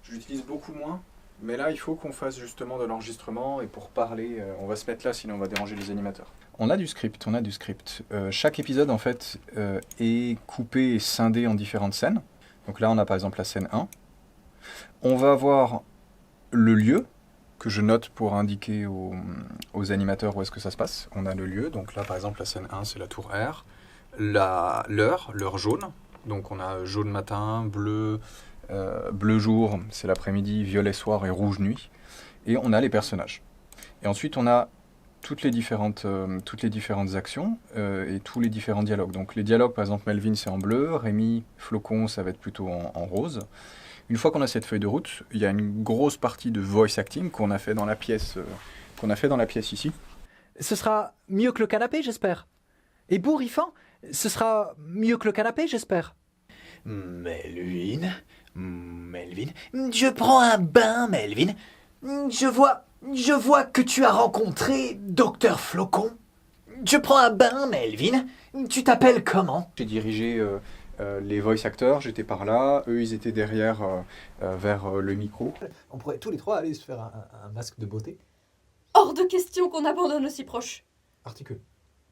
Je l'utilise beaucoup moins, mais là il faut qu'on fasse justement de l'enregistrement et pour parler, on va se mettre là sinon on va déranger les animateurs. On a du script. Chaque épisode en fait est coupé et scindé en différentes scènes. Donc là on a par exemple la scène 1. On va avoir le lieu que je note pour indiquer aux animateurs où est-ce que ça se passe. On a le lieu, donc là par exemple la scène 1 c'est la tour R. L'heure jaune, donc on a jaune matin, bleu jour, c'est l'après-midi, violet soir et rouge nuit. Et on a les personnages. Et ensuite on a toutes les différentes actions et tous les différents dialogues. Donc les dialogues, par exemple Melvin c'est en bleu, Rémy, Flocon ça va être plutôt en rose. Une fois qu'on a cette feuille de route, il y a une grosse partie de voice acting qu'on a fait dans la pièce, ici. Ce sera mieux que le canapé, j'espère. Et bourrifant, ce sera mieux que le canapé, j'espère. Melvin, je prends un bain, Melvin. Je vois que tu as rencontré Dr Flocon. Je prends un bain, Melvin. Tu t'appelles comment? J'ai dirigé les voice actors, j'étais par là, eux ils étaient derrière vers le micro. On pourrait tous les trois aller se faire un masque de beauté. Hors de question qu'on abandonne aussi proche. Articule.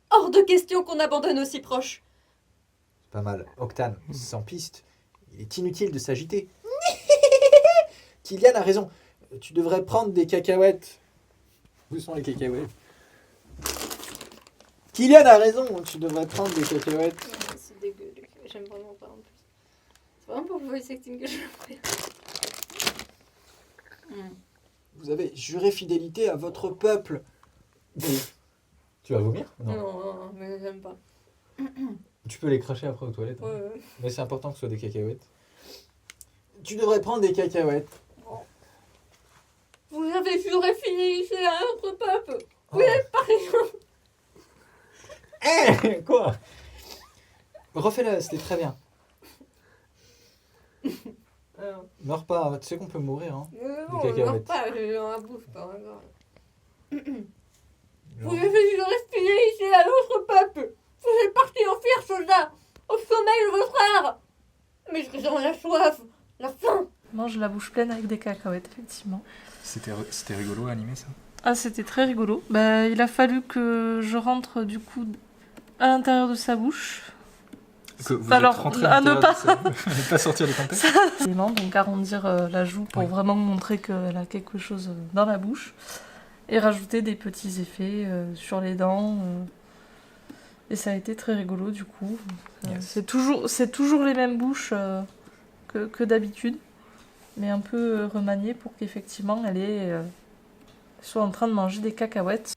Hors de question qu'on abandonne aussi proche. Pas mal. Octane, sans piste. Il est inutile de s'agiter. Kylian a raison. Tu devrais prendre des cacahuètes. Où sont les cacahuètes? Kylian a raison. Tu devrais prendre des cacahuètes. C'est dégueu. J'aime vraiment pas en plus. C'est vraiment pour le voice acting que je le fais. Vous avez juré fidélité à votre peuple. Tu vas vomir? Non, mais j'aime pas. Tu peux les cracher après aux toilettes. Ouais, ouais. Mais c'est important que ce soit des cacahuètes. Tu devrais prendre des cacahuètes. Vous avez juré fidélité à notre peuple. Vous n'êtes pas rien. Quoi? Refais-le, c'était très bien. Meurs pas, tu sais qu'on peut mourir, hein. Non, des je meurs cacahuètes. pas, j'ai dans la bouche, par exemple. Vous avez juré fidélité à notre peuple. Vous êtes partis en fiers soldats, au sommeil de votre art. Mais je ressens la soif, la faim. Mange la bouche pleine avec des cacahuètes, effectivement. C'était rigolo à animer ça? Ah, c'était très rigolo. Bah, il a fallu que je rentre du coup à l'intérieur de sa bouche. Que vous Alors, êtes rentré à ne pas... ne pas sortir les contextes. Donc arrondir la joue pour vraiment montrer qu'elle a quelque chose dans la bouche. Et rajouter des petits effets sur les dents. Et ça a été très rigolo du coup. C'est toujours les mêmes bouches que d'habitude. Mais un peu remaniées pour qu'effectivement elle soit en train de manger des cacahuètes.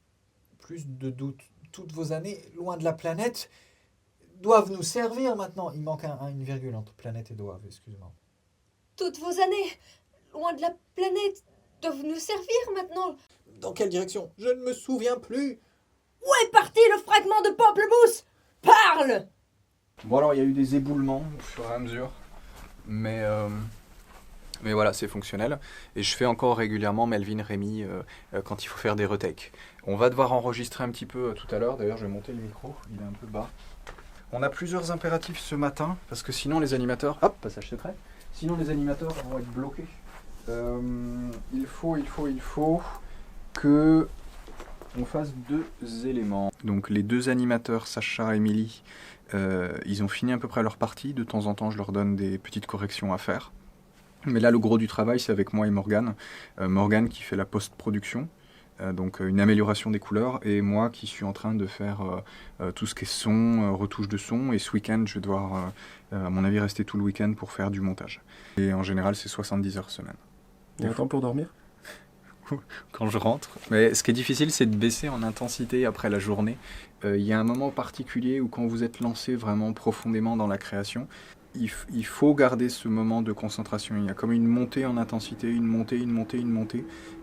Plus de doute. Toutes vos années, loin de la planète, doivent nous servir maintenant. Il manque une virgule entre planète et doivent, excuse-moi. Toutes vos années, loin de la planète, doivent nous servir maintenant. Dans quelle direction? Je ne me souviens plus. Où est parti le fragment de pamplemousse? Parle! Bon alors il y a eu des éboulements au fur et à mesure, mais voilà, c'est fonctionnel. Et je fais encore régulièrement Melvin, Rémi quand il faut faire des retakes. On va devoir enregistrer un petit peu tout à l'heure, d'ailleurs je vais monter le micro, il est un peu bas. On a plusieurs impératifs ce matin, parce que sinon les animateurs... Hop, passage secret. Sinon les animateurs vont être bloqués. Il faut que on fasse 2 éléments. Donc les 2 animateurs, Sacha et Émilie, ils ont fini à peu près leur partie. De temps en temps, je leur donne des petites corrections à faire. Mais là, le gros du travail, c'est avec moi et Morgane. Morgane qui fait la post-production, donc une amélioration des couleurs, et moi qui suis en train de faire tout ce qui est son, retouche de son. Et ce week-end, je vais devoir, à mon avis, rester tout le week-end pour faire du montage. Et en général, c'est 70 heures semaine. Il y a un temps pour dormir? Quand je rentre. Mais ce qui est difficile, c'est de baisser en intensité après la journée. Il y a un moment particulier où quand vous êtes lancé vraiment profondément dans la création, il faut garder ce moment de concentration. Il y a comme une montée en intensité, une montée.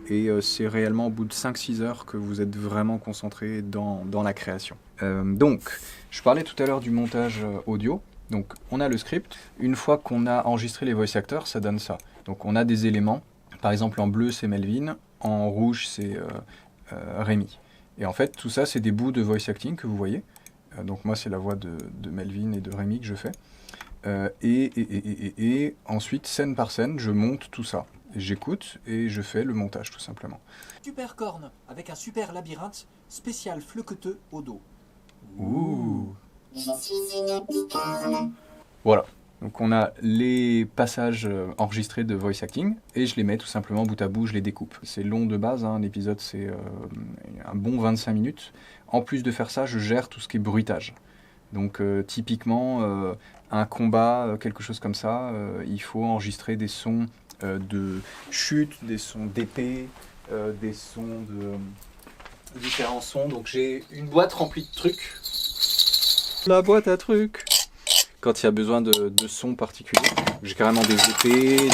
Et c'est réellement au bout de 5-6 heures que vous êtes vraiment concentré dans la création. Donc, je parlais tout à l'heure du montage audio. Donc, on a le script. Une fois qu'on a enregistré les voice actors, ça donne ça. Donc, on a des éléments. Par exemple, en bleu, c'est Melvin. En rouge, c'est Rémi. Et en fait, tout ça, c'est des bouts de voice acting que vous voyez. Donc moi, c'est la voix de Melvin et de Rémi que je fais. Et ensuite, scène par scène, je monte tout ça. J'écoute et je fais le montage, tout simplement. Super corne, avec un super labyrinthe spécial fleuqueteux au dos. Ouh. Je suis une bicorne. Voilà. Donc on a les passages enregistrés de voice acting et je les mets tout simplement bout à bout, je les découpe. C'est long de base, hein, un épisode c'est un bon 25 minutes. En plus de faire ça, je gère tout ce qui est bruitage. Donc typiquement un combat, quelque chose comme ça, il faut enregistrer des sons de chute, des sons d'épée, des sons de différents sons. Donc j'ai une boîte remplie de trucs. La boîte à trucs. Quand il y a besoin de sons particuliers. J'ai carrément des épées,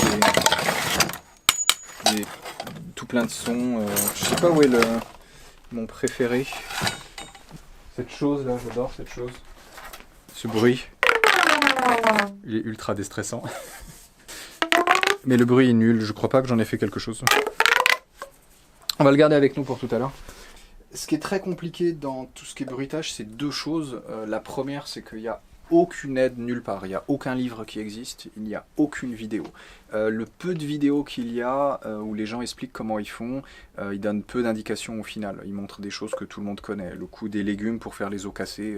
tout plein de sons. Je sais pas où est mon préféré. Cette chose là, j'adore cette chose. Ce bruit. Il est ultra déstressant. Mais le bruit est nul, je crois pas que j'en ai fait quelque chose. On va le garder avec nous pour tout à l'heure. Ce qui est très compliqué dans tout ce qui est bruitage, c'est 2 choses. La première, c'est qu'il y a aucune aide nulle part, il n'y a aucun livre qui existe, il n'y a aucune vidéo. Le peu de vidéos qu'il y a, où les gens expliquent comment ils font, ils donnent peu d'indications au final. Ils montrent des choses que tout le monde connaît. Le coup des légumes pour faire les os cassés,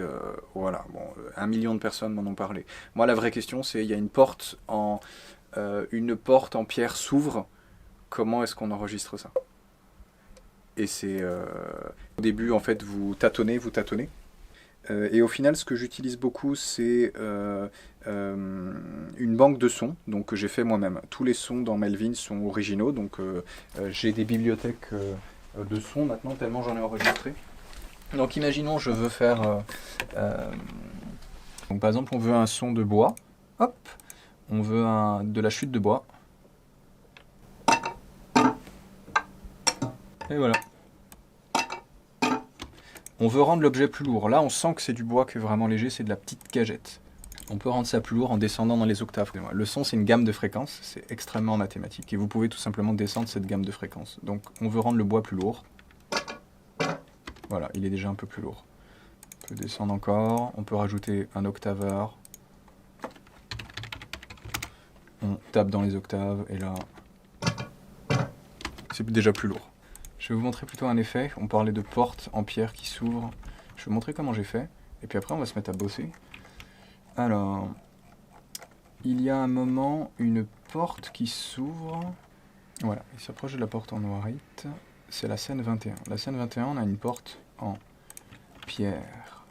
voilà. Bon, 1 million de personnes m'en ont parlé. Moi, la vraie question, c'est, il y a une porte en pierre s'ouvre, comment est-ce qu'on enregistre ça? Et c'est... au début, en fait, vous tâtonnez. Et au final, ce que j'utilise beaucoup, c'est une banque de sons, donc que j'ai fait moi-même. Tous les sons dans Melvin sont originaux, donc j'ai des bibliothèques de sons maintenant, tellement j'en ai enregistré. Donc imaginons, je veux faire... donc par exemple, on veut un son de bois. Hop, on veut de la chute de bois. Et voilà. On veut rendre l'objet plus lourd. Là, on sent que c'est du bois qui est vraiment léger, c'est de la petite cagette. On peut rendre ça plus lourd en descendant dans les octaves. Le son, c'est une gamme de fréquences, c'est extrêmement mathématique. Et vous pouvez tout simplement descendre cette gamme de fréquences. Donc, on veut rendre le bois plus lourd. Voilà, il est déjà un peu plus lourd. On peut descendre encore, on peut rajouter un octaveur. On tape dans les octaves, et là, c'est déjà plus lourd. Je vais vous montrer plutôt un effet. On parlait de portes en pierre qui s'ouvrent. Je vais vous montrer comment j'ai fait. Et puis après, on va se mettre à bosser. Alors, il y a un moment, une porte qui s'ouvre. Voilà, il s'approche de la porte en noirite. C'est la scène 21. La scène 21, on a une porte en pierre.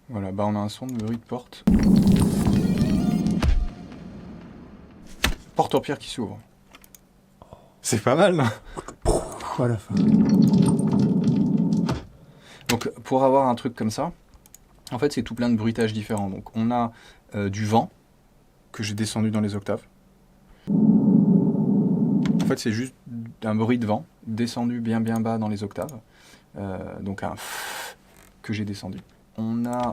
Voilà, bah on a un son de bruit de porte. Porte en pierre qui s'ouvre. C'est pas mal, non ? À la fin. Donc pour avoir un truc comme ça, en fait c'est tout plein de bruitages différents. Donc on a du vent que j'ai descendu dans les octaves. En fait c'est juste un bruit de vent descendu bien bas dans les octaves. Donc un que j'ai descendu. On a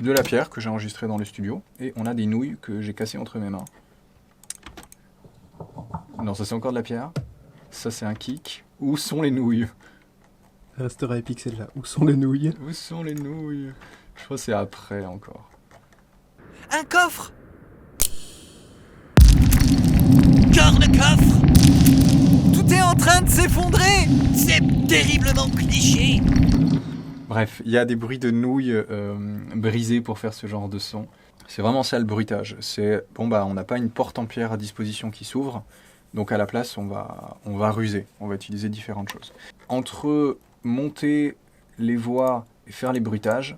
de la pierre que j'ai enregistrée dans le studio et on a des nouilles que j'ai cassées entre mes mains. Non, ça c'est encore de la pierre. Ça c'est un kick. Où sont les nouilles ? Ça restera épique celle-là. Où sont les nouilles ? Où sont les nouilles ? Je crois que c'est après encore. Un coffre! Corne-coffre! Tout est en train de s'effondrer! C'est terriblement cliché! Bref, il y a des bruits de nouilles brisées pour faire ce genre de son. C'est vraiment ça le bruitage. C'est, bon bah on n'a pas une porte en pierre à disposition qui s'ouvre. Donc à la place, on va ruser, on va utiliser différentes choses. Entre monter les voix et faire les bruitages,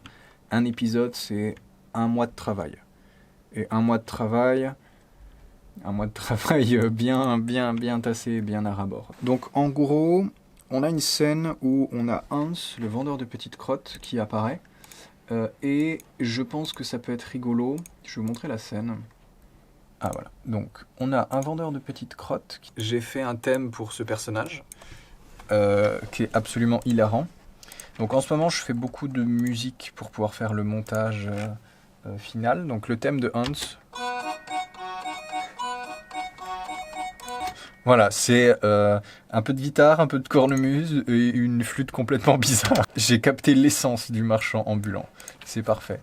un épisode, c'est 1 mois de travail. Et 1 mois de travail bien tassé, bien à ras-bord. Donc en gros, on a une scène où on a Hans, le vendeur de petites crottes, qui apparaît. Et je pense que ça peut être rigolo. Je vais vous montrer la scène. Ah voilà, donc on a un vendeur de petites crottes. J'ai fait un thème pour ce personnage qui est absolument hilarant. Donc en ce moment je fais beaucoup de musique pour pouvoir faire le montage final. Donc le thème de Hans. Voilà, c'est un peu de guitare, un peu de cornemuse et une flûte complètement bizarre. J'ai capté l'essence du marchand ambulant, c'est parfait.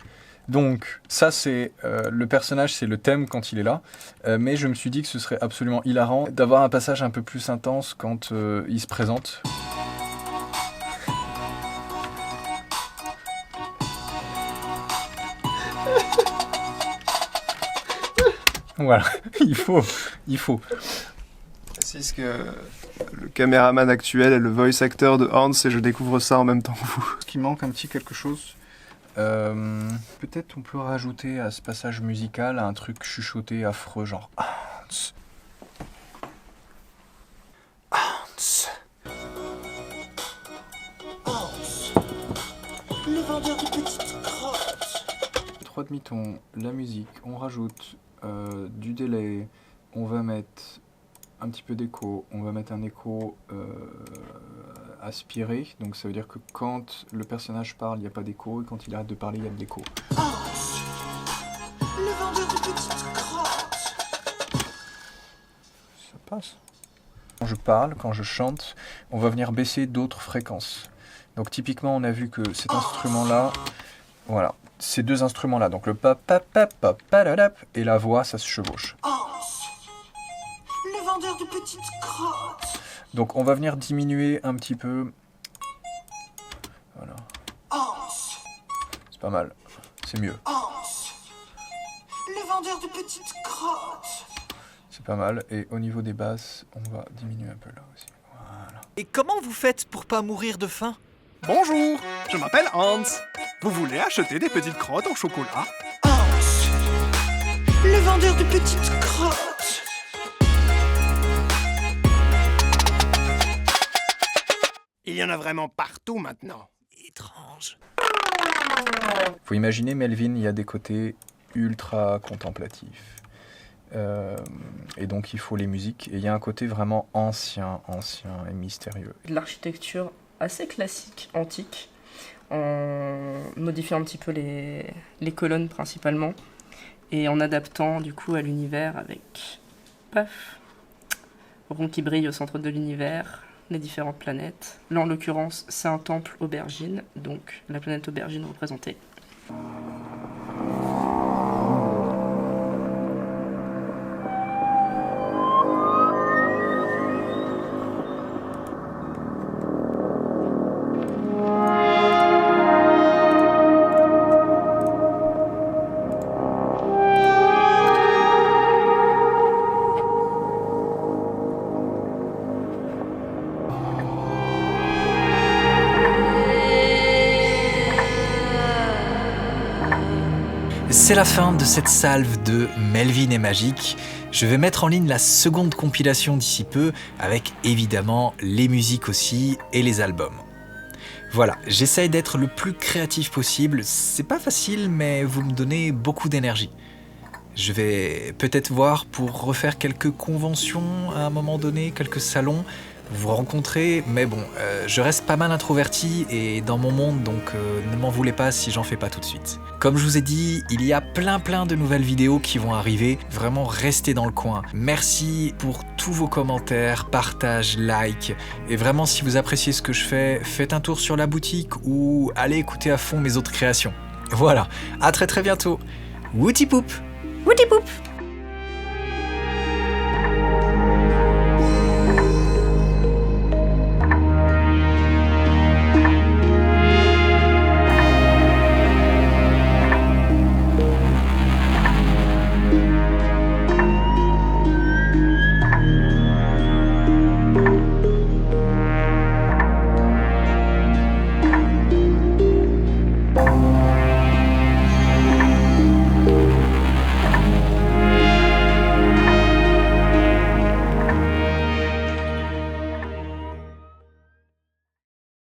Donc ça c'est le personnage, c'est le thème quand il est là, mais je me suis dit que ce serait absolument hilarant d'avoir un passage un peu plus intense quand il se présente. Voilà, il faut. C'est ce que le caméraman actuel est le voice actor de Hans et je découvre ça en même temps que vous. Il manque un petit quelque chose. Peut-être on peut rajouter à ce passage musical un truc chuchoté affreux genre Hans. Hans. Hans. Le vendeur de petites crottes. 3 demi-tons, la musique, on rajoute du délai, on va mettre un petit peu d'écho, on va mettre un écho aspiré, donc ça veut dire que quand le personnage parle, il n'y a pas d'écho, et quand il arrête de parler, il y a de l'écho. Le vendeur de petites crottes! Ça passe. Quand je parle, quand je chante, on va venir baisser d'autres fréquences. Donc typiquement, on a vu que cet instrument-là, voilà, ces deux instruments-là, donc le pa pa pa pa pa la lap et la voix, ça se chevauche. Le vendeur de petites crottes! Donc on va venir diminuer un petit peu. Voilà. C'est pas mal. C'est mieux. Le vendeur de petites crottes! C'est pas mal. Et au niveau des basses, on va diminuer un peu là aussi. Voilà. Et comment vous faites pour pas mourir de faim? Bonjour, je m'appelle Hans. Vous voulez acheter des petites crottes en chocolat? Le vendeur de petites crottes. Il y en a vraiment partout maintenant. Étrange. Faut imaginer Melvin, il y a des côtés ultra contemplatifs. Et donc il faut les musiques. Et il y a un côté vraiment ancien et mystérieux. De l'architecture assez classique, antique, en modifiant un petit peu les colonnes principalement, et en adaptant du coup à l'univers avec paf, rond qui brille au centre de l'univers, les différentes planètes. Là en l'occurrence c'est un temple aubergine, donc la planète aubergine représentée. C'est la fin de cette salve de Melvin est magique. Je vais mettre en ligne la seconde compilation d'ici peu, avec évidemment les musiques aussi et les albums. Voilà, j'essaye d'être le plus créatif possible. C'est pas facile, mais vous me donnez beaucoup d'énergie. Je vais peut-être voir pour refaire quelques conventions à un moment donné, quelques salons, vous rencontrer, mais bon, je reste pas mal introverti et dans mon monde, donc ne m'en voulez pas si j'en fais pas tout de suite. Comme je vous ai dit, il y a plein de nouvelles vidéos qui vont arriver, vraiment restez dans le coin. Merci pour tous vos commentaires, partages, likes, et vraiment si vous appréciez ce que je fais, faites un tour sur la boutique ou allez écouter à fond mes autres créations. Voilà, à très bientôt. Wouti poup! Wouti poup!